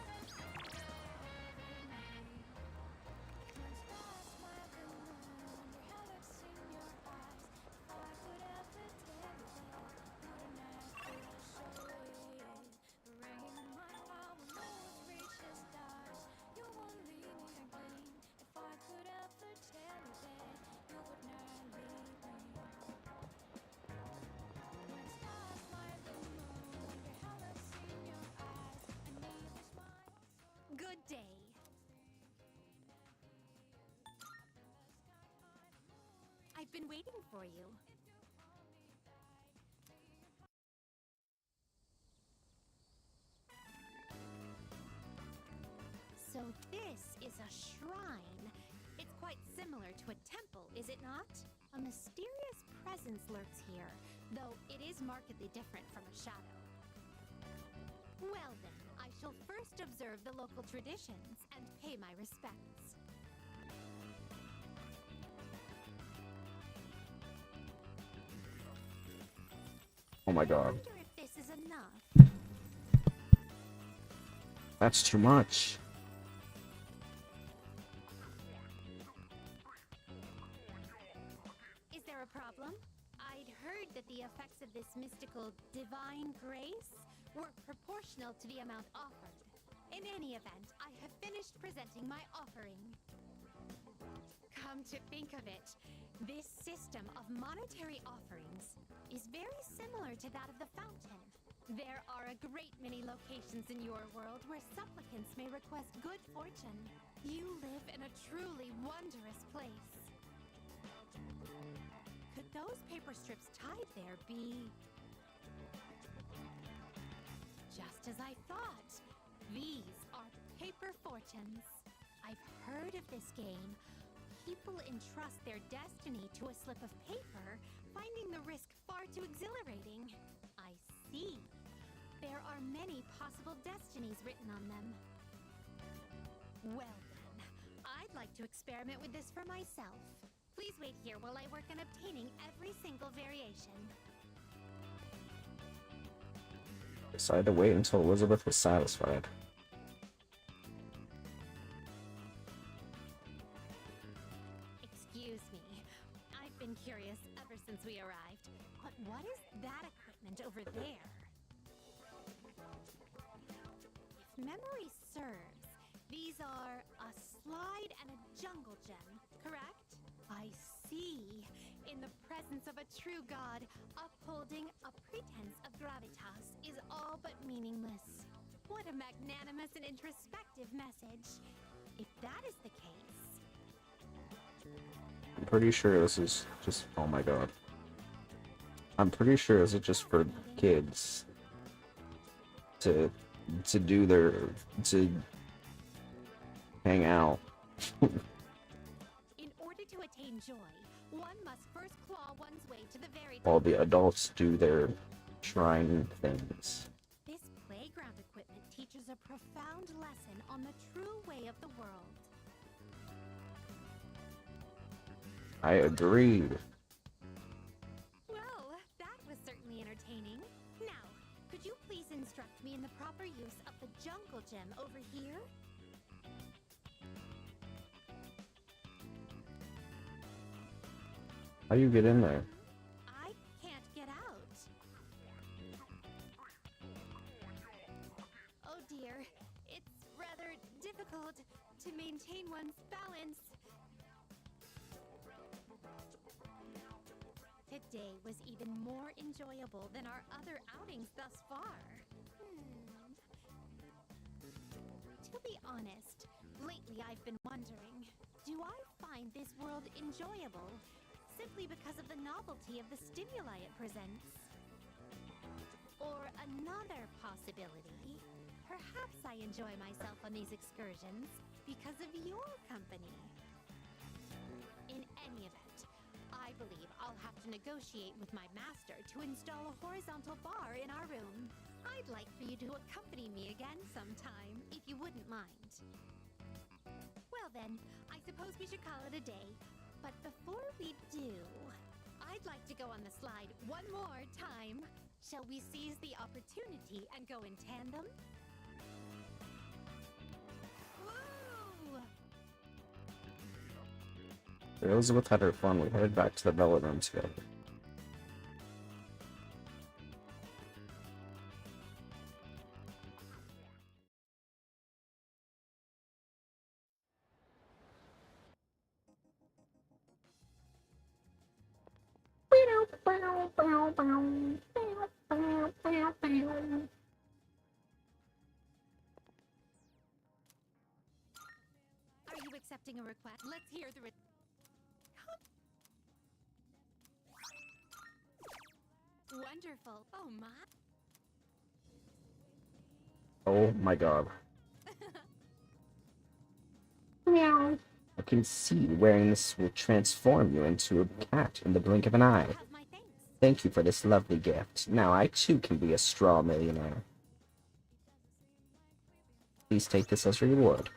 Good day. I've been waiting for you. So this is a shrine. It's quite similar to a temple, is it not? A mysterious presence lurks here, though it is markedly different from a shadow. Well then, I shall first observe the local traditions and pay my respects. Oh my I god. wonder if this is enough. That's too much. Is there a problem? I'd heard that the effects of this mystical divine grace were proportional to the amount offered. In any event, I have finished presenting my offering. Come to think of it, this system of monetary offerings is very similar to that of the fountain. There are a great many locations in your world where supplicants may request good fortune. You live in a truly wondrous place. Could those paper strips tied there be... Just as I thought. These are paper fortunes. I've heard of this game. People entrust their destiny to a slip of paper, finding the risk far too exhilarating. I see. There are many possible destinies written on them. Well then, I'd like to experiment with this for myself. Please wait here while I work on obtaining every single variation. Decided to wait until Elizabeth was satisfied. Excuse me. I've been curious ever since we arrived. But what is that equipment over there? If memory serves, these are a slide and a jungle gem, correct? I see. In the presence of a true god, upholding a pretense of gravitas is all but meaningless. What a magnanimous and introspective message. If that is the case... I'm pretty sure this is just, oh my god. I'm pretty sure this is just for kids to do their, to hang out. In order to attain joy, one must first claw one's way to the very While top. the adults do their shrine things. This playground equipment teaches a profound lesson on the true way of the world. I agreed. Well, that was certainly entertaining. Now, could you please instruct me in the proper use of the jungle gem over here? How do you get in there? I can't get out. Oh dear, it's rather difficult to maintain one's balance. Today was even more enjoyable than our other outings thus far. To be honest, lately I've been wondering, do I find this world enjoyable simply because of the novelty of the stimuli it presents? Or another possibility, perhaps I enjoy myself on these excursions because of your company. In any event, I believe I'll have to negotiate with my master to install a horizontal bar in our room. I'd like for you to accompany me again sometime, if you wouldn't mind. Well then, I suppose we should call it a day. But before we do, I'd like to go on the slide one more time. Shall we seize the opportunity and go in tandem? Woo! Elizabeth had her fun. We headed back to the velodrome together. Are you accepting a request? Let's hear the Wonderful. Oh my. Oh my god. Meow. I can see wearing this will transform you into a cat in the blink of an eye. Have my thanks. Thank you for this lovely gift. Now I too can be a straw millionaire. Please take this as a reward.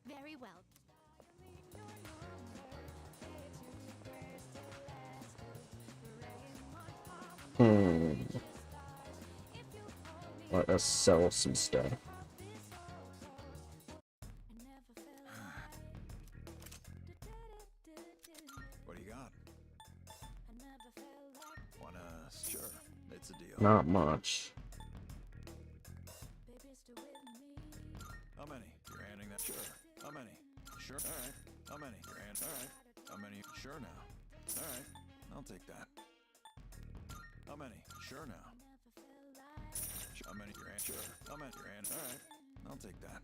Very well. Let us sell some stuff. What do you got? Wanna... Sure, it's a deal. Not much. How many? You're handing that? Sure. How many? Sure. Alright. How many? You're handing... Alright. How many? Sure now. Alright. I'll take that. How many? Sure now. How many? Your hand? Sure. How many? Your hand? All right. I'll take that.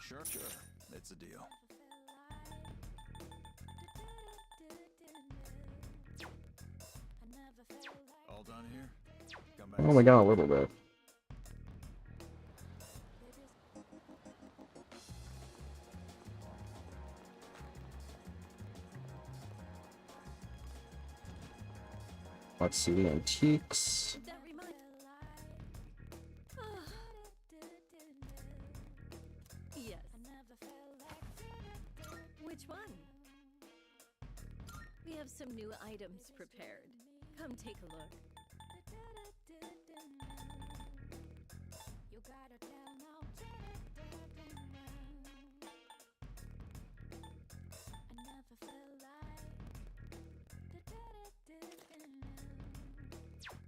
Sure, sure. It's a deal. All done here? Come back. Oh my god, a little bit. Let's see the antiques. That reminds. Yes. Which one? We have some new items prepared. Come take a look.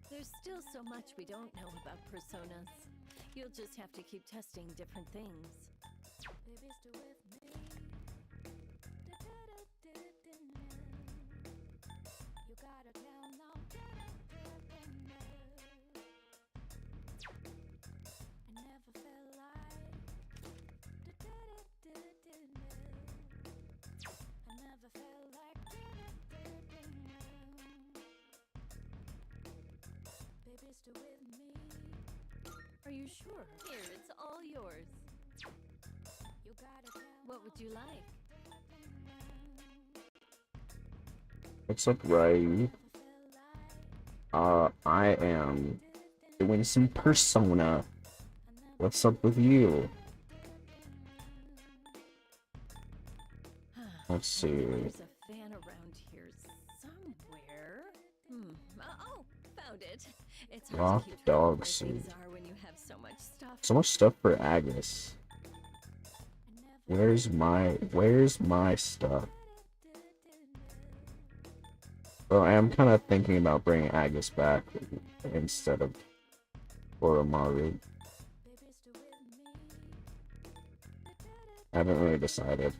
There's still so much we don't know about personas. You'll just have to keep testing different things. Are you sure? Here, it's all yours. What would you like? What's up, Ray? I am doing some persona. What's up with you? Let's see. There's a fan around here somewhere. Oh, found it. It's hard Rock to keep track of dog where suit. things are when you have so much stuff. So much stuff for Agnes. Where's my stuff? Well, I am kind of thinking about bringing Agnes back instead of Oromaru. I haven't really decided.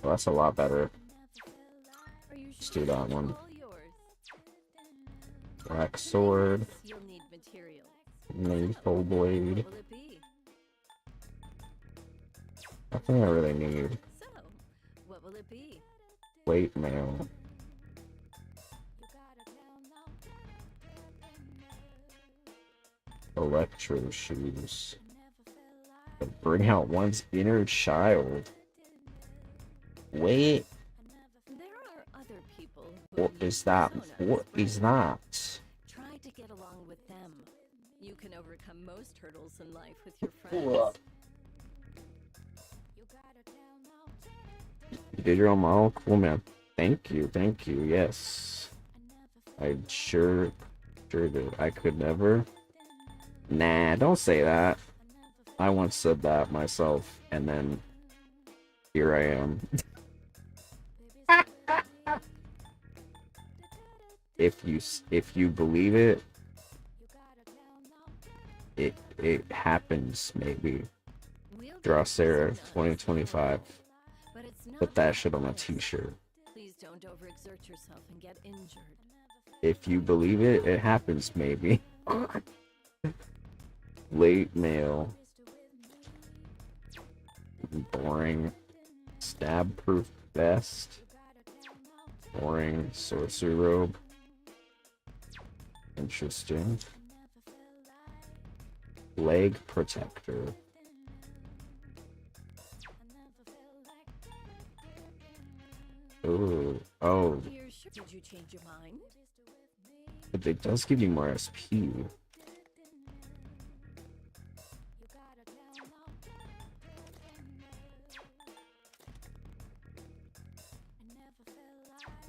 Well, that's a lot better. Let's do that one. Black sword. You'll need materials. Maple blade. What will it be? Nothing I really need. So, what will it be? Plate mail. Electro shoes. Bring out one's inner child. Wait. There are other people who What use is that? personas What as is well. that? Try to get along with them. You can overcome most hurdles in life with your friends. You did your own model? Cool, man. Thank you, yes. I sure did. I could never. Nah, don't say that. I once said that myself, and then here I am. If you believe it, it happens maybe. Draw Sarah 2025. But it's not Put that shit on a t-shirt. Please don't overexert yourself and get injured. If you believe it, it happens maybe. Late mail. Boring. Stab proof vest. Boring. Sorcery robe. Interesting. Leg protector. Ooh. Oh. You're sure? Did you change your mind? But it does give you more SP.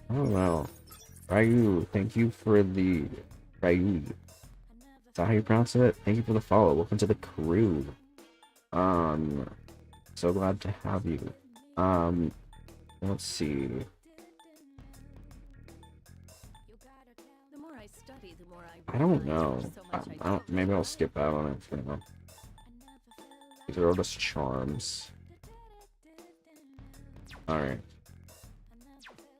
I don't know. Ryu, thank you for the... Ryu. Is that how you pronounce it? Thank you for the follow. Welcome to the crew. So glad to have you. Let's see. The more I study, the more I don't realize know. there's so much I don't, maybe I'll skip out on it for now. These are all just charms. Alright.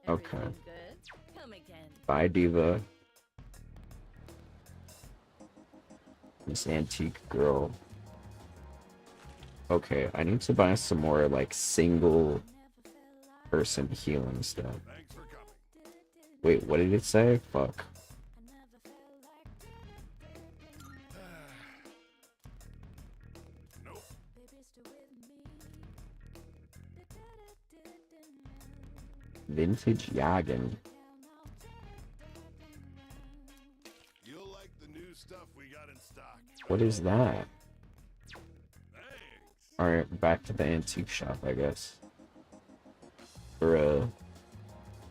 Okay. Everything good? Come again. Bye, Diva. This antique girl. Okay, I need to buy some more, like, single person healing stuff. Wait, what did it say? Fuck. Vintage Yagen. You'll like the new stuff we got in stock. What is that? Alright, back to the antique shop, I guess. Bruh.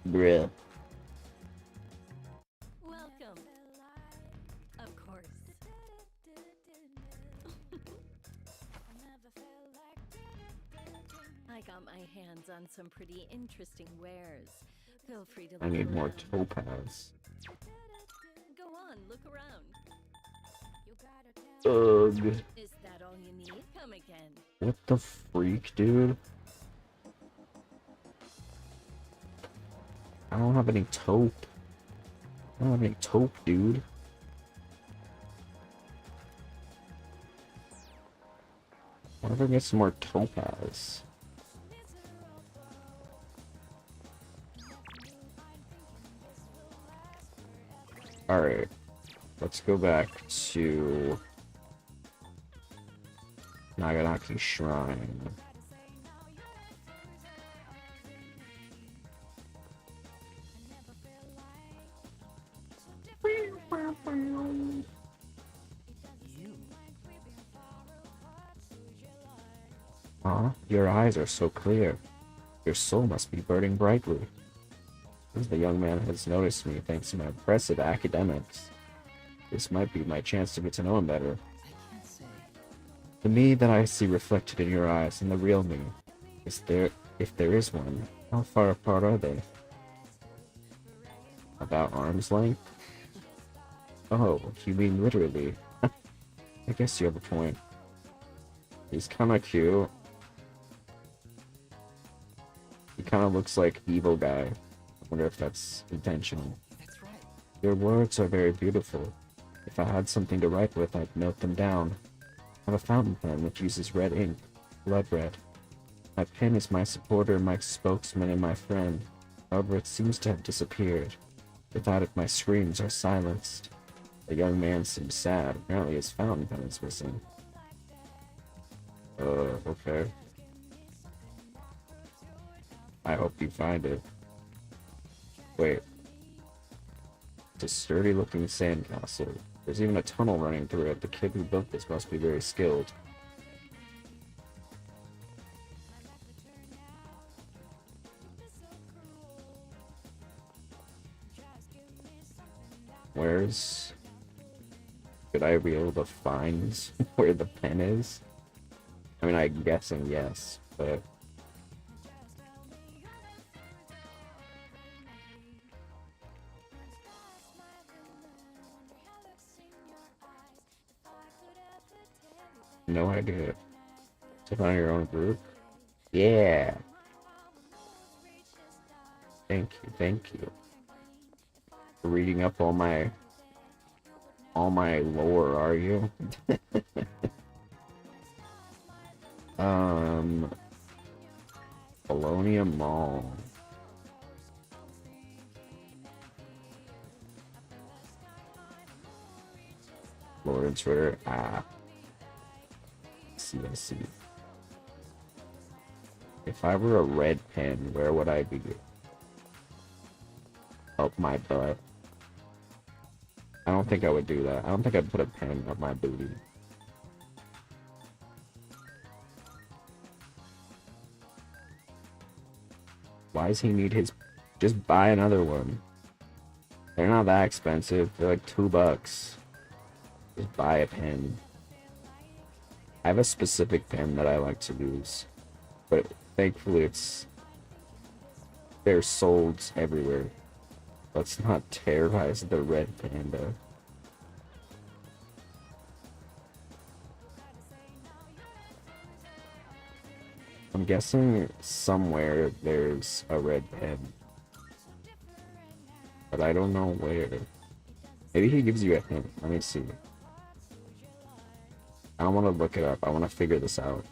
Bruh. Welcome. Of course. I got my hands on some pretty interesting wares. Feel free to look I need more around. topaz. Go on, look around. Ugh. Is that all you need? Come again. What the freak, dude? I don't have any taupe. I don't have any taupe, dude. Why don't I get some more topaz? Alright. Let's go back to Naganaki Shrine. Huh? Your eyes are so clear. Your soul must be burning brightly. As the young man has noticed me thanks to my impressive academics. This might be my chance to get to know him better. I can't say. The me that I see reflected in your eyes and the real me. If there is one, how far apart are they? About arm's length? Oh, you mean literally. I guess you have a point. He's kinda cute. He kinda looks like evil guy. I wonder if that's intentional. That's right. Your words are very beautiful. If I had something to write with, I'd note them down. I have a fountain pen which uses red ink, blood red. My pen is my supporter, my spokesman, and my friend. However, it seems to have disappeared. Without it, my screams are silenced. The young man seems sad. Apparently his fountain pen is missing. Okay. I hope you find it. Wait. It's a sturdy-looking sandcastle. There's even a tunnel running through it. The kid who built this must be very skilled. Where's... Could I be able to find where the pen is? I mean, I'm guessing yes, but... No idea. To find your own group? Yeah! Thank you. For reading up all my lore, are you? Bologna Mall. Lawrence Ritter. I see. If I were a red pen, where would I be? Up my butt. I don't think I would do that. I don't think I'd put a pen up my booty. Why does he need his... Just buy another one. They're not that expensive. They're like $2. Just buy a pen. I have a specific pen that I like to use, but thankfully they're sold everywhere. Let's not terrorize the red panda. I'm guessing somewhere there's a red pen, but I don't know where. Maybe he gives you a hint. Let me see. I don't want to look it up. I want to figure this out.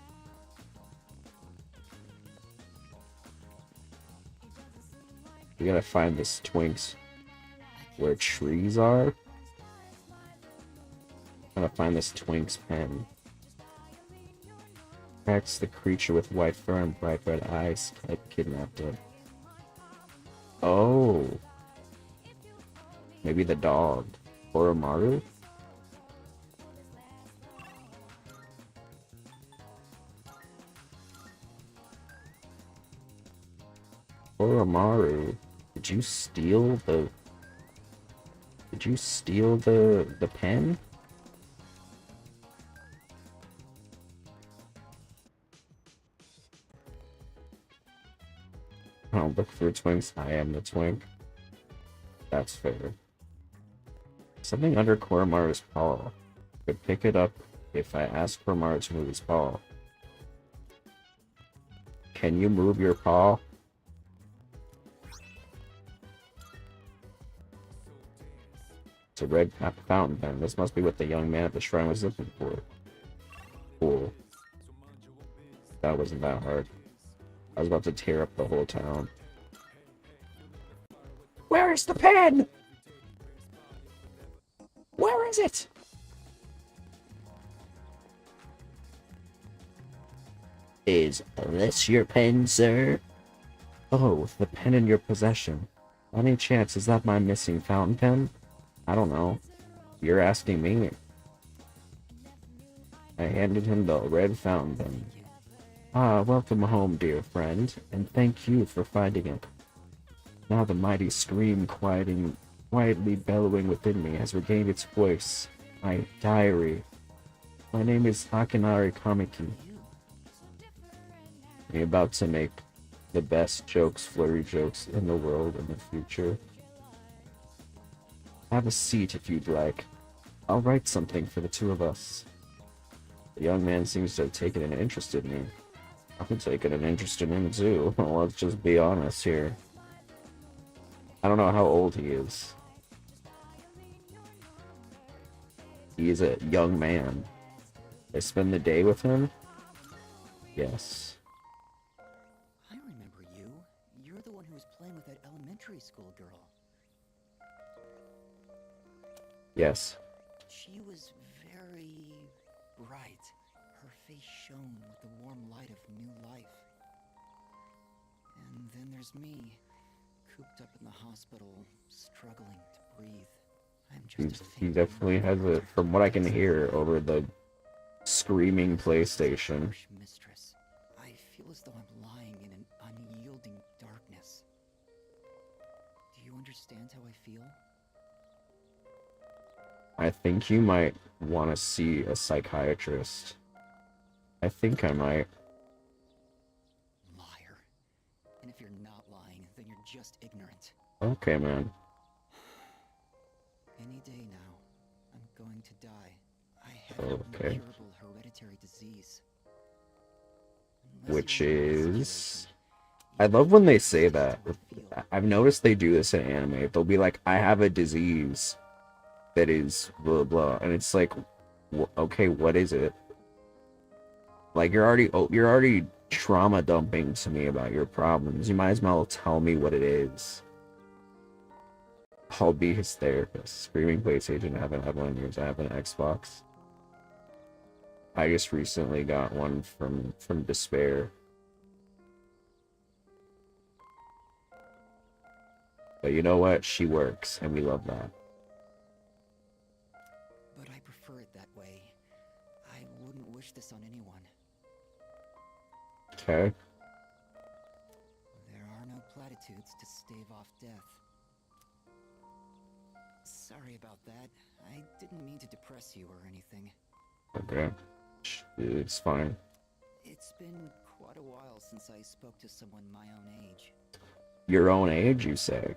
We gotta find this Twinks where trees are. Gotta find this Twinks pen. Tracks the creature with white fur and bright red eyes. Kidnapped it. Oh. Maybe the dog. Oromaru? Oromaru. Did you steal the pen? Oh, look for Twinks. I am the Twink. That's fair. Something under Koromaru's paw. Could pick it up if I ask Koromaru to move his paw. Can you move your paw? It's a red fountain pen. This must be what the young man at the shrine was looking for. Cool. That wasn't that hard. I was about to tear up the whole town. Where is the pen? Where is it? Is this your pen, sir? Oh, the pen in your possession. By any chance, is that my missing fountain pen? I don't know. You're asking me. I handed him the red fountain pen. Ah, welcome home, dear friend, and thank you for finding it. Now the mighty scream quietly bellowing within me has regained its voice. My diary. My name is Akinari Kamiki. I'm about to make the best jokes, flirty jokes in the world in the future. Have a seat if you'd like. I'll write something for the two of us. The young man seems to have taken an interest in me. I'm taking an interest in him too. Let's just be honest here. I don't know how old he is. He is a young man. I spend the day with him? Yes. I remember you. You're the one who was playing with that elementary school girl. Yes. She was very bright. Her face shone with the warm light of new life. And then there's me, cooped up in the hospital, struggling to breathe. I'm just He definitely has it, from what I can hear over the screaming PlayStation. Mistress. I feel as though I'm lying in an unyielding darkness. Do you understand how I feel? I think you might want to see a psychiatrist. I think I might. Liar. And if you're not lying, then you're just ignorant. Okay, man. Any day now, I'm going to die. I have an incurable hereditary disease. Which is... I love when they say that. I've noticed they do this in anime. They'll be like, I have a disease that is blah blah, and it's like, okay, what is it? Like, you're already trauma dumping to me about your problems. You might as well tell me what it is. I'll be his therapist. Screaming PlayStation. I haven't had one in years. I have an Xbox. I just recently got one from Despair. But you know what? She works, and we love that. But I prefer it that way. I wouldn't wish this on anyone. Okay. There are no platitudes to stave off death. Sorry about that. I didn't mean to depress you or anything. Okay. It's fine. It's been quite a while since I spoke to someone my own age. Your own age, you say?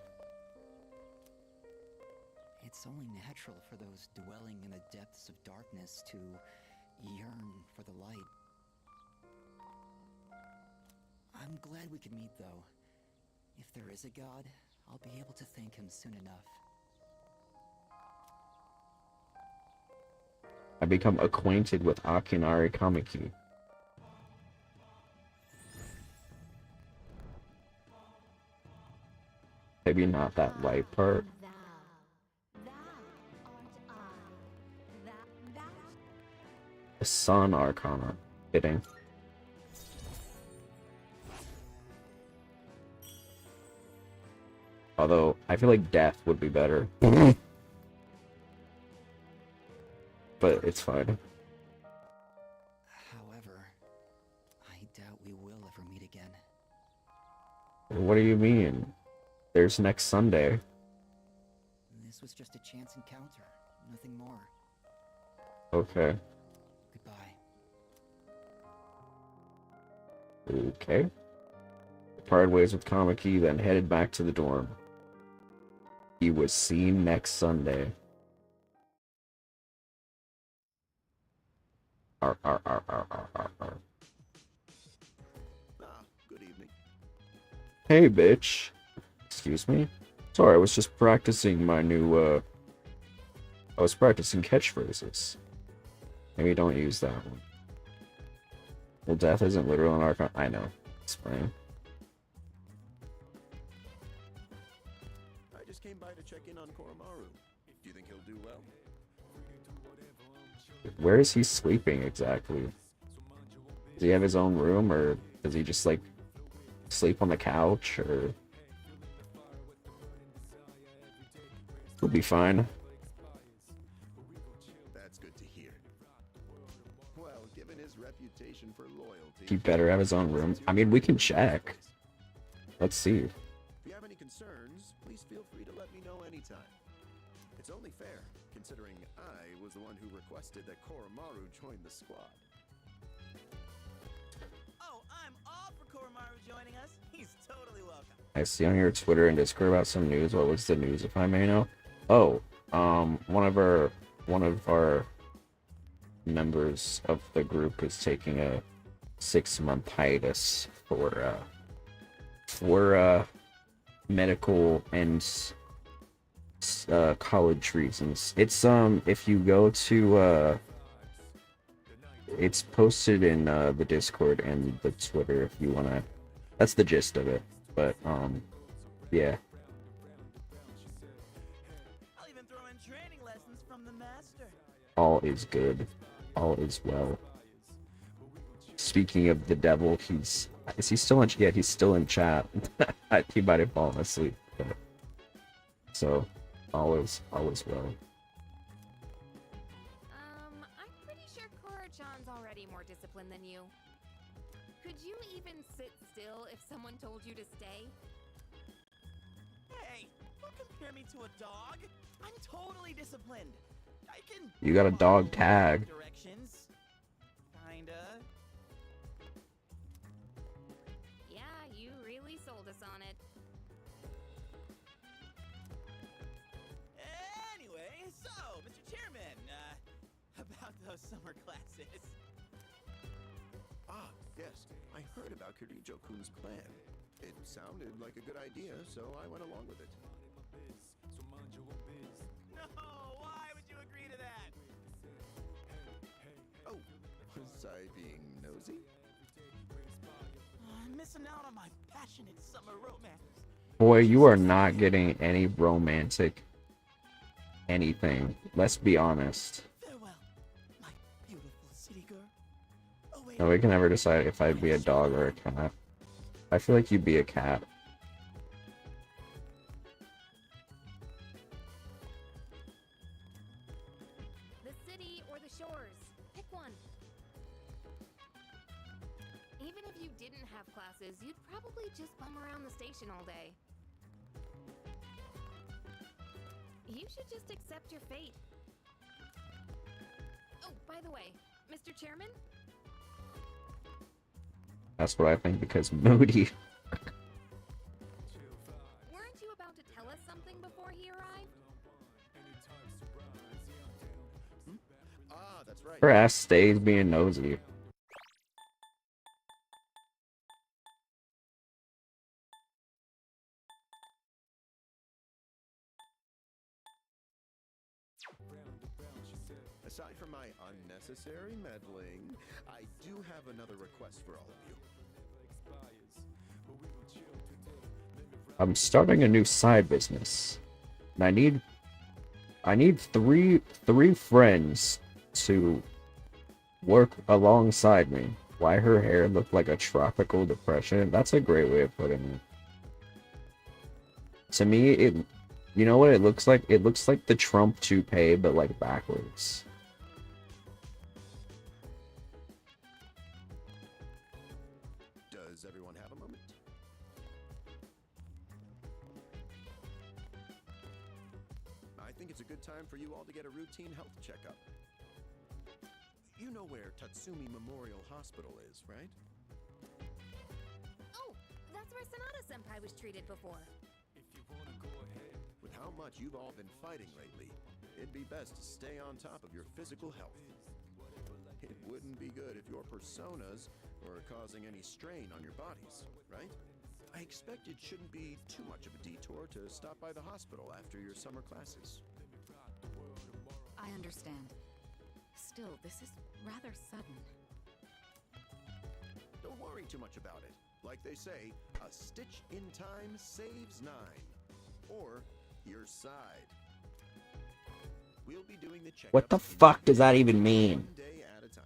It's only natural for those dwelling in the depths of darkness to yearn for the light. I'm glad we could meet, though. If there is a god, I'll be able to thank him soon enough. I become acquainted with Akinari Kamiki. Maybe not that light part. The Sun Arcana. Fitting. Although, I feel like Death would be better. But it's fine. However, I doubt we will ever meet again. What do you mean? There's next Sunday. This was just a chance encounter, nothing more. Okay. Goodbye. Okay. Parted ways with Kamiki, then headed back to the dorm. He was seen next Sunday. Arr, arr, arr, arr, arr, arr, arr. Good evening. Hey, bitch. Excuse me? Sorry, I was just practicing my new, I was practicing catchphrases. Maybe don't use that one. Well, death isn't literal in Archon. I know. It's fine. I just came by to check in on Koromaru. Do you think he'll do well? Where is he sleeping exactly? Does he have his own room, or does he just, like, sleep on the couch, or... He'll be fine. That's good to hear. Well, given his reputation for loyalty... He better have his own room. I mean, we can check. Let's see. If you have any concerns, please feel free to let me know anytime. It's only fair, considering I was the one who requested that Koromaru join the squad. Oh, I'm all for Koromaru joining us. He's totally welcome. I see on your Twitter and Discord about some news. What was the news, if I may know? Oh, one of our members of the group is taking a 6-month hiatus for medical and college reasons. It's if you go to it's posted in the Discord and the Twitter if you wanna. That's the gist of it. But yeah. I'll even throw in training lessons from the master. All is good. All is well. Speaking of the devil, is he still in? Yeah, he's still in chat. He might have fallen asleep. But, so, all is well. I'm pretty sure Koro-chan's already more disciplined than you. Could you even sit still if someone told you to stay? Hey, don't compare me to a dog. I'm totally disciplined. I can. You got a dog tag. Directions. Kinda. Yeah, you really sold us on it. Anyway, so, Mr. Chairman, about those summer classes. Ah, yes. I heard about Kirijo-kun's plan. It sounded like a good idea, so I went along with it. No, why would you agree to that? Oh, was I being nosy? I'm missing out on my passionate summer romance. Boy, you are not getting any romantic anything. Let's be honest. Farewell, my beautiful city girl. Oh, wait. No, we can never decide if I'd be a dog or a cat. I feel like you'd be a cat. The city or the shores. Pick one. Even if you didn't have classes, you'd probably just bum around the station all day. You should just accept your fate. Oh, by the way, Mr. Chairman, That's what I think because moody. Weren't you about to tell us something before he arrived? Ah, that's right. Her ass stays being nosy. Aside from my unnecessary meddling, I do have another request for all of you. I'm starting a new side business. And I need three friends to work alongside me. Why her hair looked like a tropical depression? That's a great way of putting it. To me, you know what it looks like? It looks like the Trump toupee, but like backwards. Does everyone have a moment? I think it's a good time for you all to get a routine health checkup. You know where Tatsumi Memorial Hospital is, right? Oh, that's where Sonata-senpai was treated before. With how much you've all been fighting lately, it'd be best to stay on top of your physical health. It wouldn't be good if your personas were causing any strain on your bodies, right? I expect it shouldn't be too much of a detour to stop by the hospital after your summer classes. I understand. Still, this is rather sudden. Don't worry too much about it. Like they say, a stitch in time saves 9. Or your side. We'll be doing the checkup. What the fuck does that even mean? One day at a time.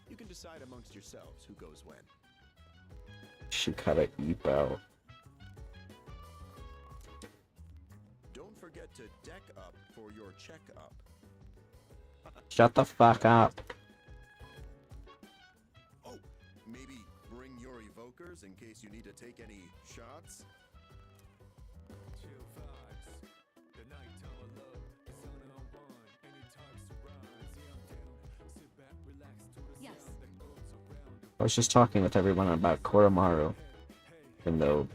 You can decide amongst yourselves who goes when. She cut a eep out. Don't forget to deck up for your checkup. Shut the fuck up. Oh, maybe bring your evokers in case you need to take any shots. Yes. I was just talking with everyone about Koromaru. Even though,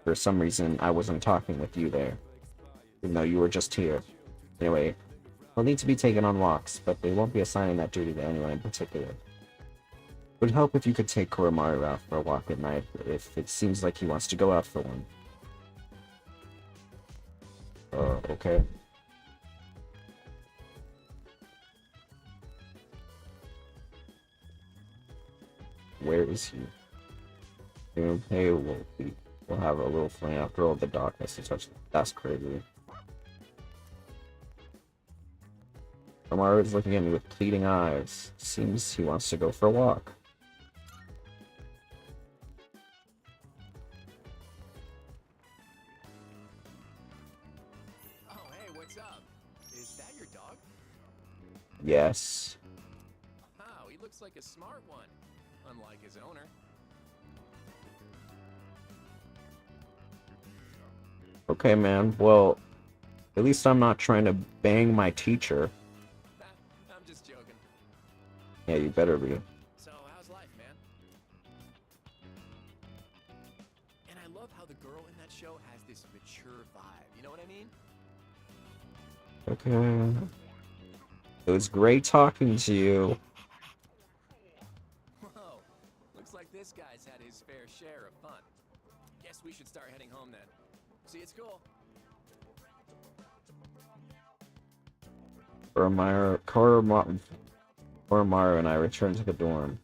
for some reason, I wasn't talking with you there. Even though you were just here. Anyway, we'll need to be taken on walks, but they won't be assigning that duty to anyone in particular. It would help if you could take Koromaru out for a walk at night, if it seems like he wants to go out for one. Okay. Where is he? Hey, we'll have a little fling after all the darkness is touched. That's crazy. Koromaru is looking at me with pleading eyes. Seems he wants to go for a walk. Oh, hey, what's up? Is that your dog? Yes. Wow, he looks like a smart one, unlike his owner. Okay, man. Well, at least I'm not trying to bang my teacher. I'm just joking. Yeah, you better be. So, how's life, man? And I love how the girl in that show has this mature vibe. You know what I mean? Okay. It was great talking to you. Whoa, looks like this guy's had his fair share of fun. Guess we should start heading home then. See, it's cool. Koromaru and I returned to the dorm.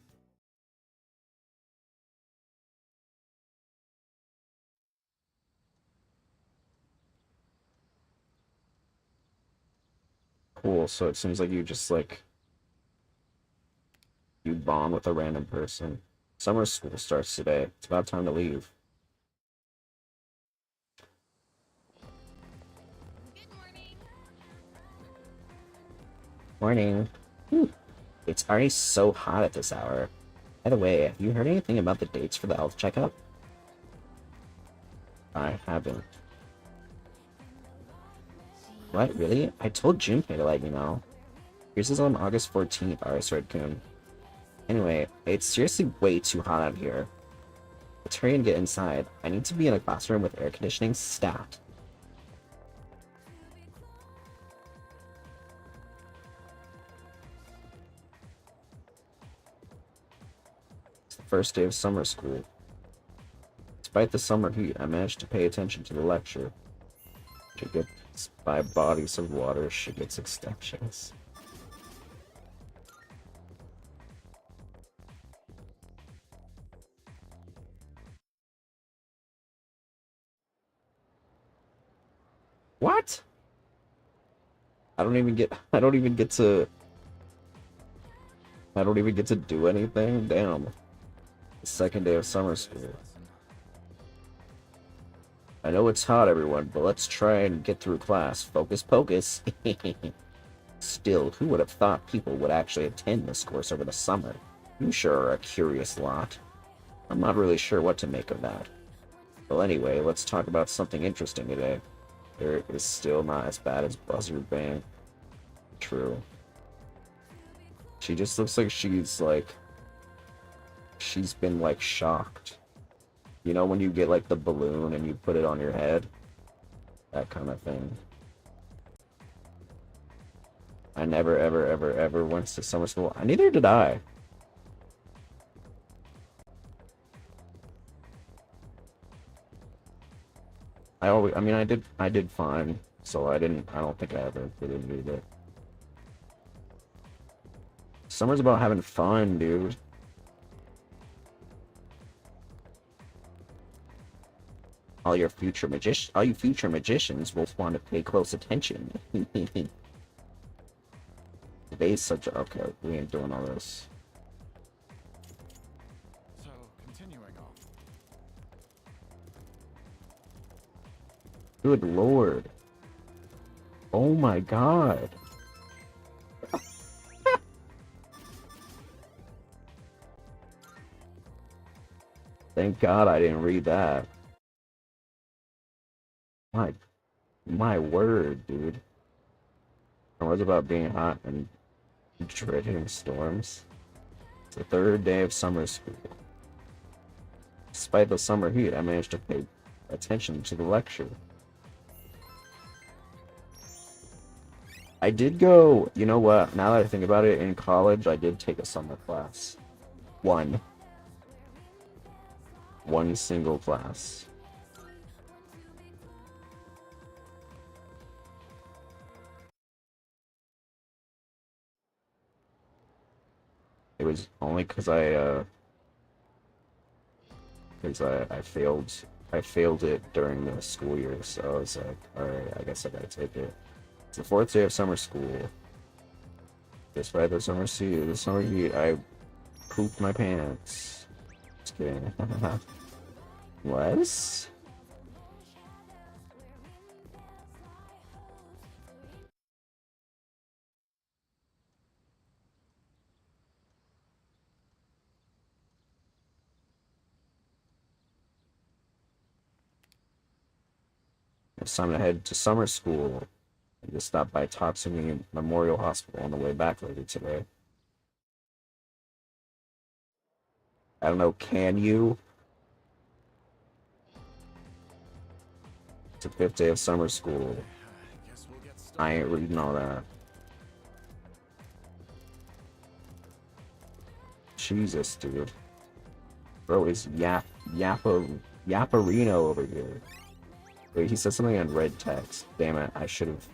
Cool, so it seems like you just, like, you bond with a random person. Summer school starts today. It's about time to leave. Good morning. Morning. Whew. It's already so hot at this hour. By the way, have you heard anything about the dates for the health checkup? I haven't. What, really? I told Junpei to let you know. Yours is on August 14th, Iris Red-kun. Anyway, it's seriously way too hot out here. Let's hurry and get inside. I need to be in a classroom with air conditioning stat. It's the first day of summer school. Despite the summer heat, I managed to pay attention to the lecture. She gets by bodies of water, she gets extensions. What? I don't even get to do anything? Damn. The second day of summer school. I know it's hot, everyone, but let's try and get through class. Focus pocus. Still, who would have thought people would actually attend this course over the summer? You sure are a curious lot. I'm not really sure what to make of that. Well, anyway, let's talk about something interesting today. There is still not as bad as Buzzard Bang. True. She just looks like she's been like shocked. You know when you get like the balloon and you put it on your head? That kind of thing. I never ever went to summer school. Neither did I. I did fine, so I don't think I ever did either. Summer's about having fun, dude. All you future magicians will want to pay close attention. Today's such a... Okay, we ain't doing all this. So, continuing on. Good lord. Oh my god. Thank god I didn't read that. My word, dude. I was about being hot and dreading storms. It's the third day of summer school. Despite the summer heat, I managed to pay attention to the lecture. I did go, you know what, now that I think about it, in college I did take a summer class. One single class. It was only because I failed it during the school year, so I was like, alright, I guess I gotta take it. It's the fourth day of summer school. Despite the summer heat, I pooped my pants. Just kidding. What? It's time to head to summer school. I just stopped by Tatsumi Memorial Hospital on the way back later today. I don't know, can you? It's the fifth day of summer school. I ain't reading all that. Jesus, dude. Bro is Yapparino over here. Wait, he said something in red text. Damn it, I should have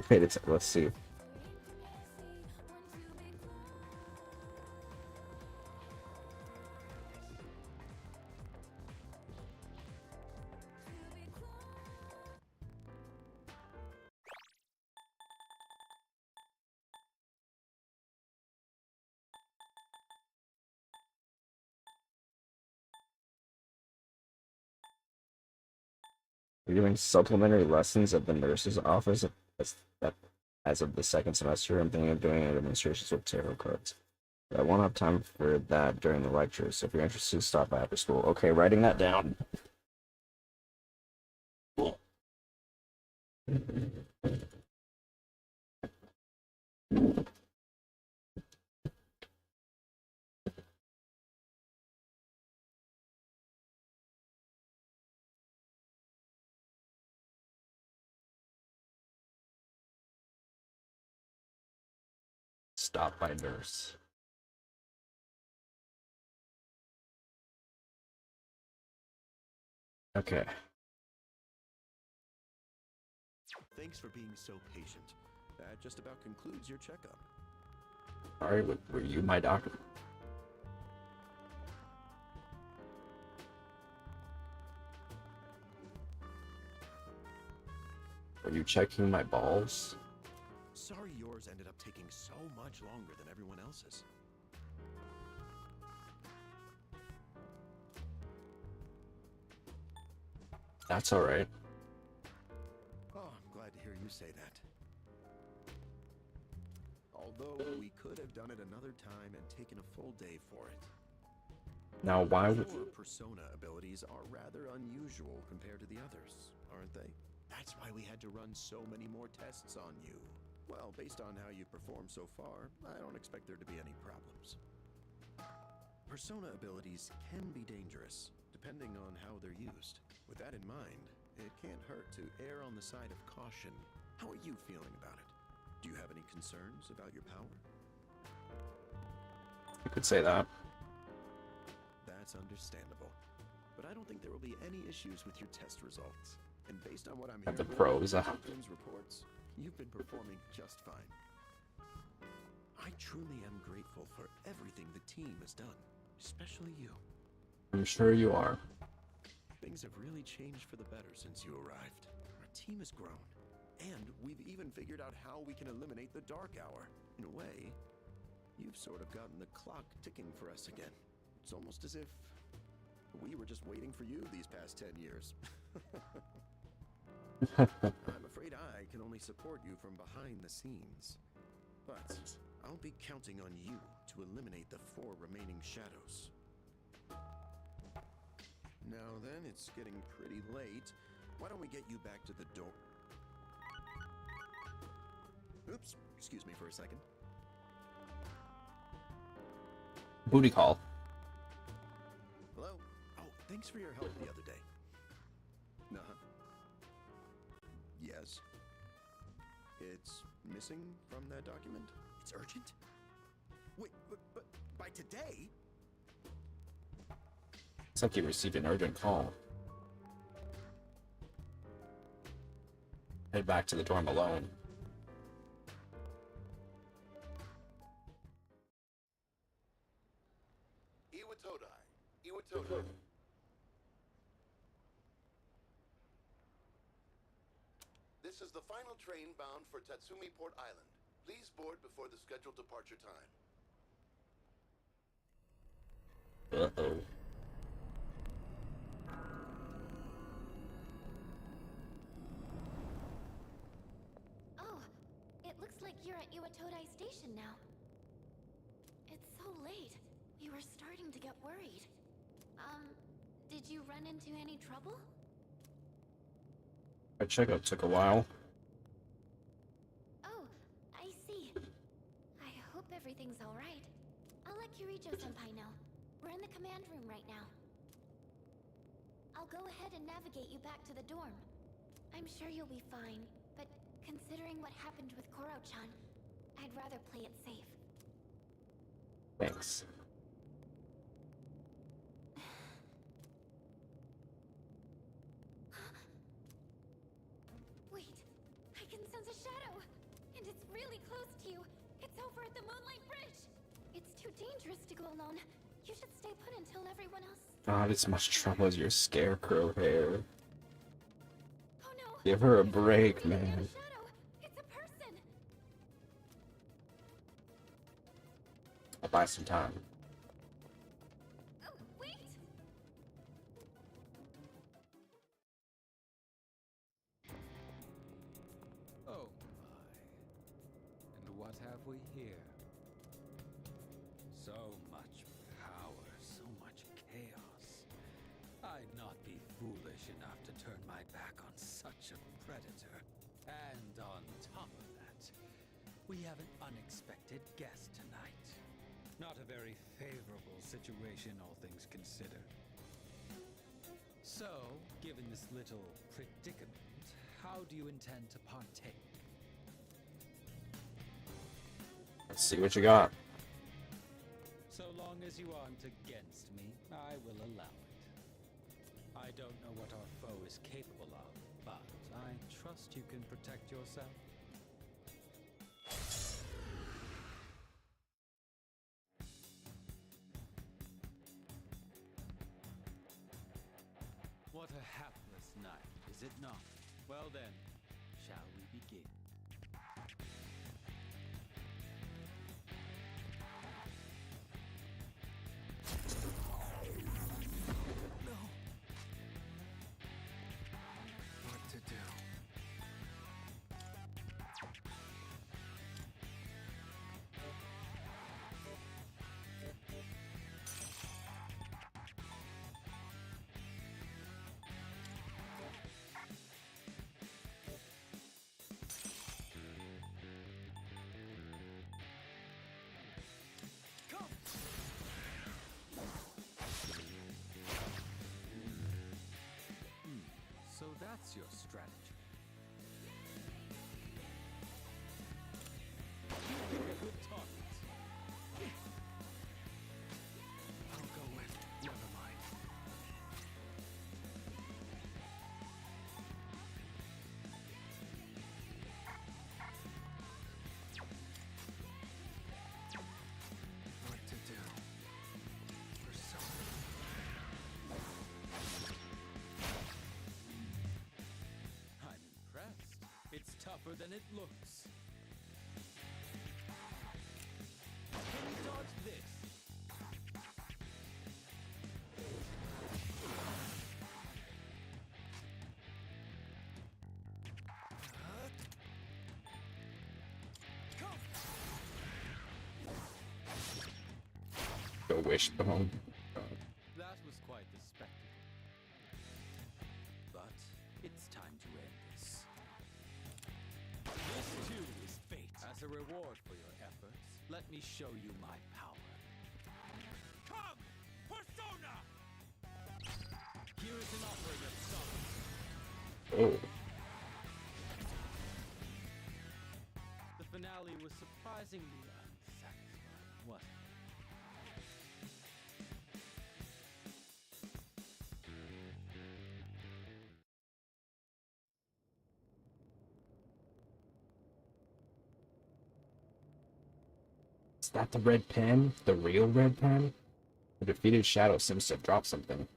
paid attention. Let's see. We're doing supplementary lessons at the nurse's office as of the second semester. I'm thinking of doing demonstrations with tarot cards. But I won't have time for that during the lecture, so if you're interested, stop by after school. Okay, writing that down. Stop by nurse. Okay. Thanks for being so patient. That just about concludes your checkup. Sorry, were you my doctor? Are you checking my balls? Sorry yours ended up taking so much longer than everyone else's. That's alright. Oh, I'm glad to hear you say that. Although we could have done it another time and taken a full day for it. Now, why would... Your persona abilities are rather unusual compared to the others, aren't they? That's why we had to run so many more tests on you. Well, based on how you performed so far, I don't expect there to be any problems. Persona abilities can be dangerous, depending on how they're used. With that in mind, it can't hurt to err on the side of caution. How are you feeling about it? Do you have any concerns about your power? You could say that. That's understandable. But I don't think there will be any issues with your test results. And based on what I'm Have hearing the pros from out. Captain's reports, you've been performing just fine. I truly am grateful for everything the team has done, especially you. I'm sure you are. Things have really changed for the better since you arrived. Our team has grown. And we've even figured out how we can eliminate the dark hour. In a way, you've sort of gotten the clock ticking for us again. It's almost as if we were just waiting for you these past 10 years. I'm afraid I can only support you from behind the scenes. But I'll be counting on you to eliminate the 4 remaining shadows. Now then, it's getting pretty late. Why don't we get you back to the door? Oops, excuse me for a second. Booty call. Hello? Oh, thanks for your help the other day. Uh-huh. Yes. It's missing from that document? It's urgent? Wait, but by today? It's like you received an urgent call. Head back to the dorm alone. Iwatodai. This is the final train bound for Tatsumi Port Island. Please board before the scheduled departure time. Uh-oh. Oh, it looks like you're at Iwatodai Station now. It's so late. We were starting to get worried. Did you run into any trouble? My checkup took a while. Oh, I see. I hope everything's alright. I'll let Kirijo-senpai know. We're in the command room right now. I'll go ahead and navigate you back to the dorm. I'm sure you'll be fine, but considering what happened with Koro-chan, I'd rather play it safe. Thanks. Wait, I can sense a shadow! And it's really close to you! It's over at the Moonlight Bridge! It's too dangerous to go alone. You should stay put until everyone else... Not as much trouble as your scarecrow hair. Oh no! Give her a It's break, really not man. a shadow! It's a person! I'll buy some time. Oh, wait! Oh my. And what have we here? So much power, so much chaos. I'd not be foolish enough to turn my back on such a predator. And on top of that, we have an unexpected guest tonight. Not a very favorable situation, all things considered. So, given this little predicament, how do you intend to partake? Let's see what you got. So long as you aren't against me, I will allow it. I don't know what our foe is capable of, but I trust you can protect yourself. What a hapless night, is it not? Well then, shall we begin? No. What to do? So that's your strategy. You pick a good target. I'll go with never mind. What to do? Persona. I'm impressed. It's tougher than it looks. Can you dodge this? Go wishbone. That was quite the spectacle. But it's time to end this. This too is fate. As a reward for your efforts, let me show you my power. Come! Persona! Here is an offering of solace. Oh. The finale was surprisingly unsatisfying, wasn't it? Is that the red pen? The real red pen? The defeated shadow seems to have dropped something.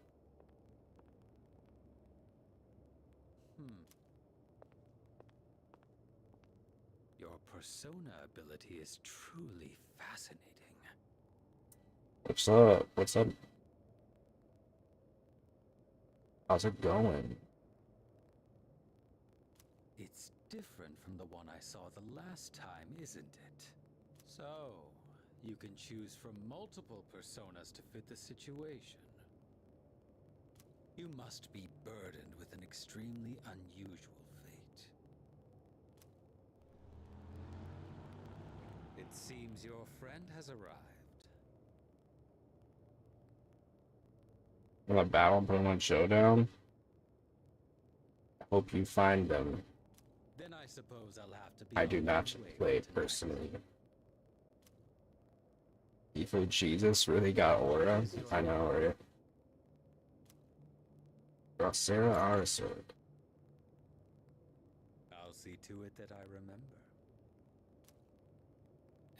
Your persona ability is truly fascinating. What's up? What's up? How's it going? It's different from the one I saw the last time, isn't it? So, you can choose from multiple personas to fit the situation. You must be burdened with an extremely unusual fate. It seems your friend has arrived. In a battle Pokemon Showdown? I hope you find them. Then I suppose I'll have to be I do on not my way play it tonight. personally. Evil Jesus really got aura? I know, right? Sarah Arsord. I'll see to it that I remember.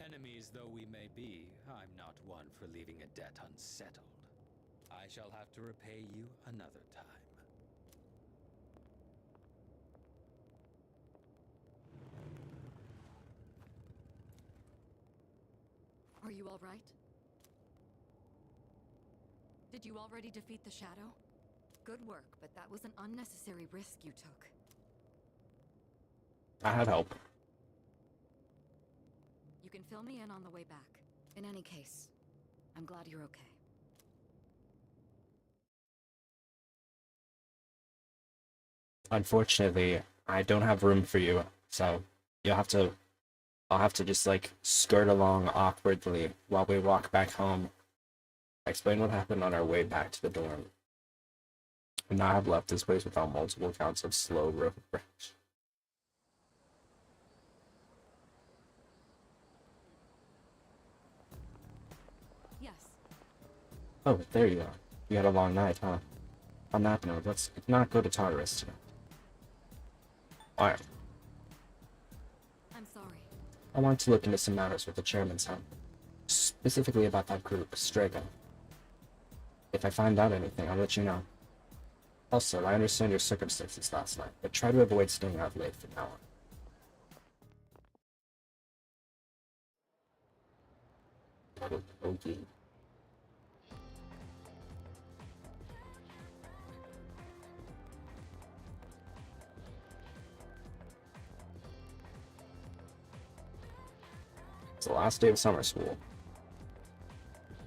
Enemies though we may be, I'm not one for leaving a debt unsettled. I shall have to repay you another time. Are you all right? Did you already defeat the shadow? Good work, but that was an unnecessary risk you took. I had help. You can fill me in on the way back. In any case, I'm glad you're okay. Unfortunately, I don't have room for you, so I'll have to just like skirt along awkwardly while we walk back home. Explain what happened on our way back to the dorm. And now I've left this place without multiple counts of slow road rage. Oh, there you are. You had a long night, huh? On that note, let's not go to Tartarus tonight. Alright. I'm sorry. I want to look into some matters with the chairman's son. Specifically about that group, Strega. If I find out anything, I'll let you know. Also, I understand your circumstances last night, but try to avoid staying out late from now on. Okay. It's the last day of summer school.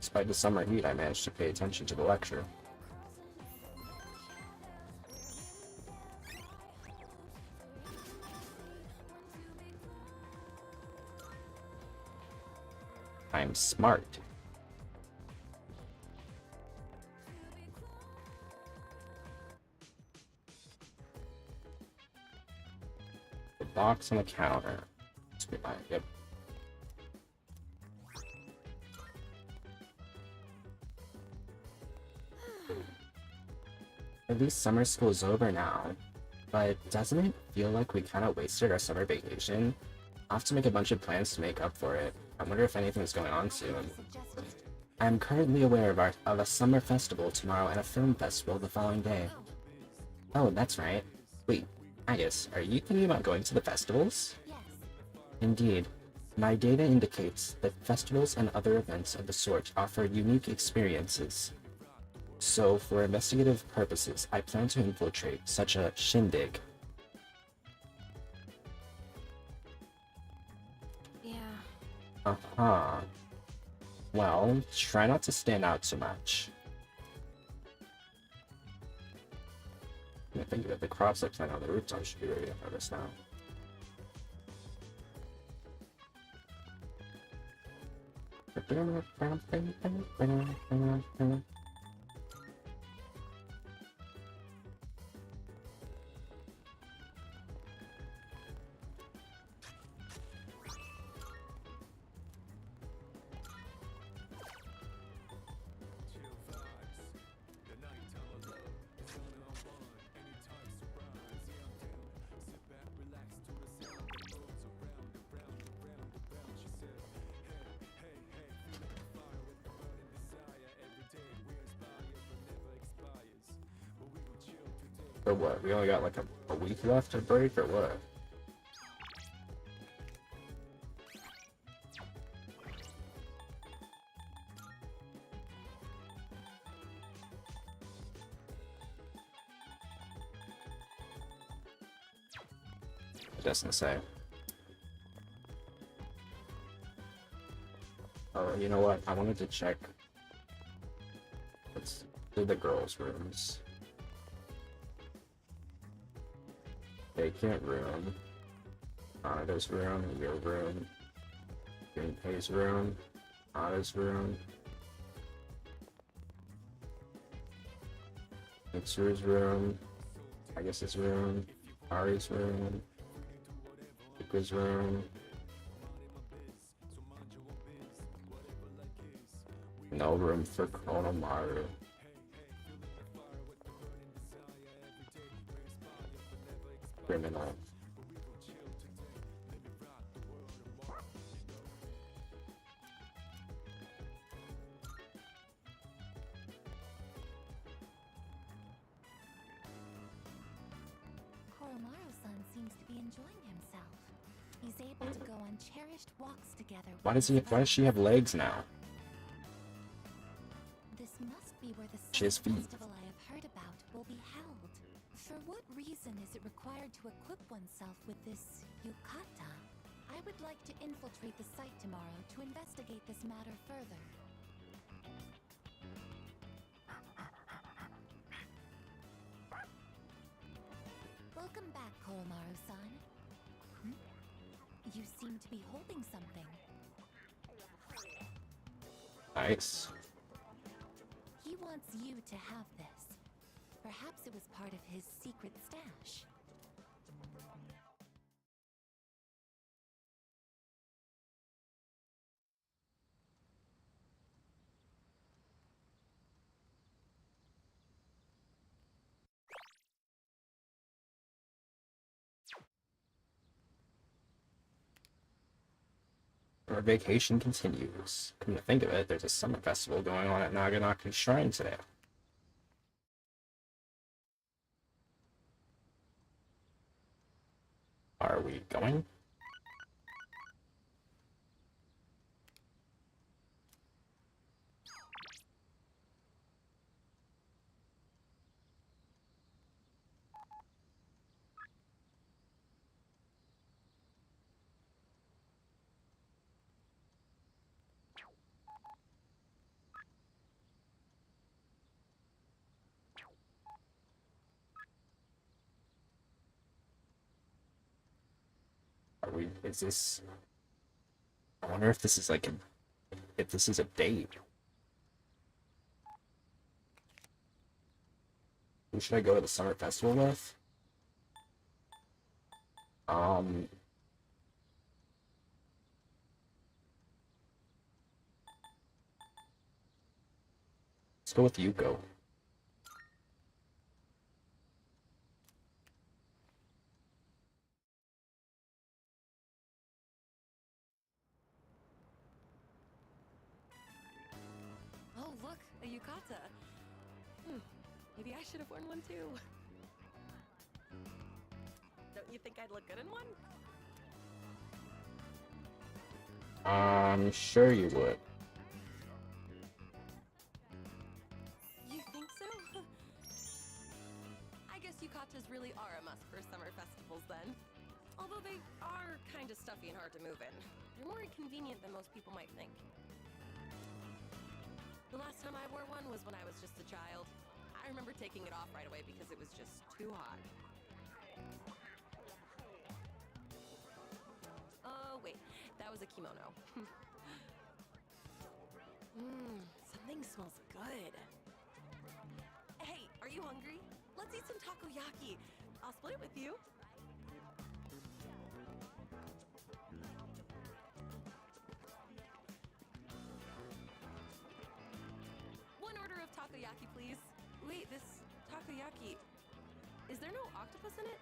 Despite the summer heat, I managed to pay attention to the lecture. I'm smart. The box on the counter. Yep. At least summer school is over now. But doesn't it feel like we kind of wasted our summer vacation? I'll have to make a bunch of plans to make up for it. I wonder if anything's going on soon. I'm currently aware of a summer festival tomorrow and a film festival the following day. Oh, that's right. Wait, Agus, are you thinking about going to the festivals? Yes. Indeed. My data indicates that festivals and other events of the sort offer unique experiences. So, for investigative purposes, I plan to infiltrate such a shindig. Yeah. Uh-huh. Well, try not to stand out too much. I think that the crops I plant on the rooftop should be ready to harvest now. Or what? We only got like a week left to break, or what? It doesn't say. Oh, you know what? I wanted to check. Let's do the girls' rooms. Vacant room. Anna's room, your room. Greenpay's room. Anna's room. Mitsuru's room. Agus's room. Ari's room. Iku's room. No room for Konomaru. Criminal. Koromaru-san seems to be enjoying himself. He's able to go on cherished walks together. Why does she have legs now? This must be where the She has feet. festival I have heard about will be held. For what reason is it required to equip oneself with this yukata? I would like to infiltrate the site tomorrow to investigate this matter further. Welcome back, Koromaru-san. You seem to be holding something. Nice. He wants you to have this. Perhaps it was part of his secret stash. Our vacation continues. Come to think of it, there's a summer festival going on at Naganaki Shrine today. Are we going? Are we, is this, I wonder if this is like, if this is a date. Who should I go to the summer festival with? Let's go with Yuko. Oh, look, a yukata. Maybe I should have worn one too. Don't you think I'd look good in one? I'm sure you would. You think so? I guess yukatas really are a must for summer festivals then. Although they are kind of stuffy and hard to move in. They're more inconvenient than most people might think. The last time I wore one was when I was just a child. I remember taking it off right away because it was just too hot. Oh, wait. That was a kimono. Something smells good. Hey, are you hungry? Let's eat some takoyaki. I'll split it with you. One order of takoyaki, please. Wait, this takoyaki... Is there no octopus in it?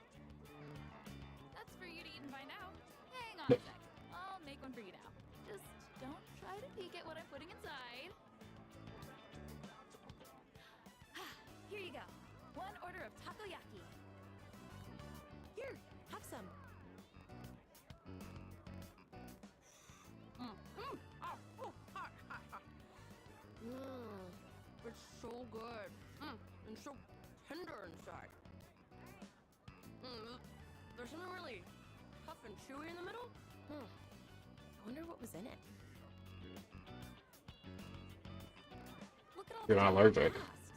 That's for you to eat and find out. Hang on a sec. I'll make one for you now. Just don't try to peek at what I'm putting inside. Here you go. One order of takoyaki. Here, have some. It's so good. And so tender inside. There's something really tough and chewy in the middle. I wonder what was in it. Look at all You're the not allergic. masks.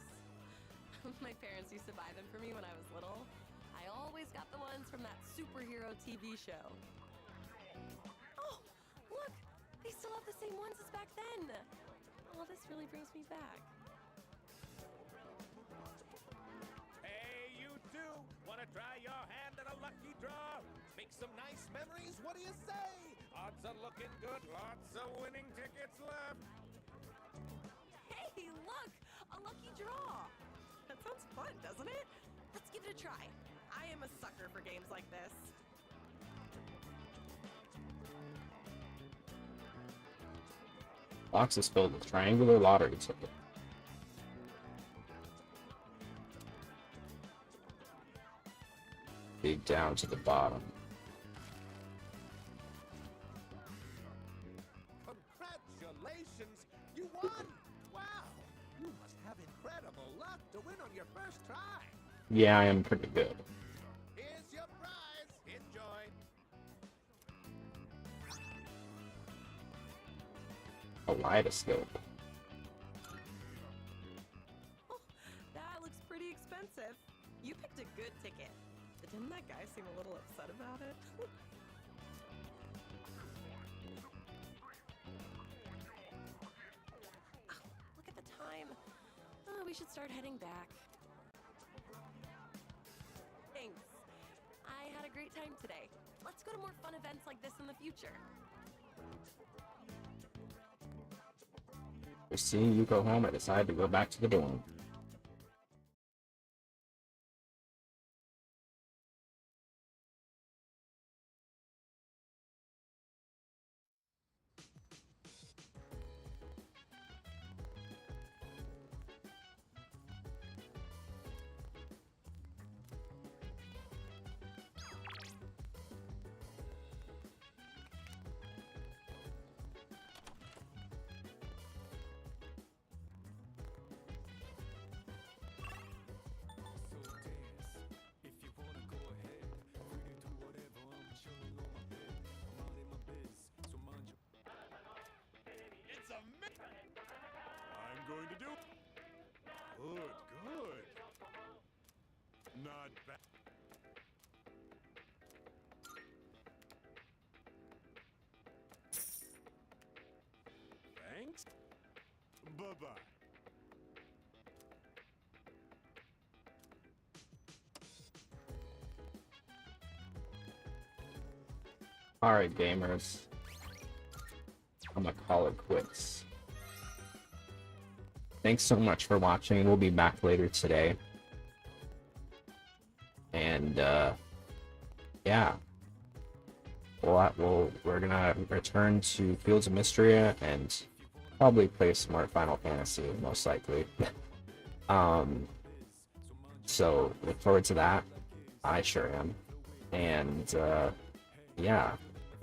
My parents used to buy them for me when I was little. I always got the ones from that superhero TV show. Oh, look! They still have the same ones as back then. Oh, this really brings me back. Hey, you two! Wanna try your hand at a lucky draw? Make some nice memories? What do you say? Odds are looking good. Lots of winning tickets left. Hey, look! A lucky draw! That sounds fun, doesn't it? Let's give it a try. I am a sucker for games like this. Box is filled with triangular lottery tickets. Dig down to the bottom. Congratulations! You won! Wow! You must have incredible luck to win on your first try. Yeah, I am pretty good. Here's your prize. Enjoy. A kaleidoscope. Oh, that looks pretty expensive. You picked a good ticket. But didn't that guy seem a little upset about it? Look at the time. Oh, we should start heading back. Thanks. I had a great time today. Let's go to more fun events like this in the future. After seeing you go home, I decided to go back to the dorm. going to do? Good, good. Not bad. Thanks. Bye-bye. Alright, gamers. I'm gonna call it quits. Thanks so much for watching. We'll be back later today. And, yeah. We're gonna return to Fields of Mysteria and probably play some more Final Fantasy, most likely. So, look forward to that. I sure am. And, yeah.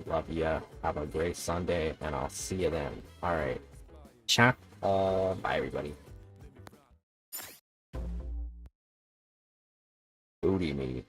Love ya. Have a great Sunday, and I'll see you then. Alright. Chat. Bye, everybody. Booty meat.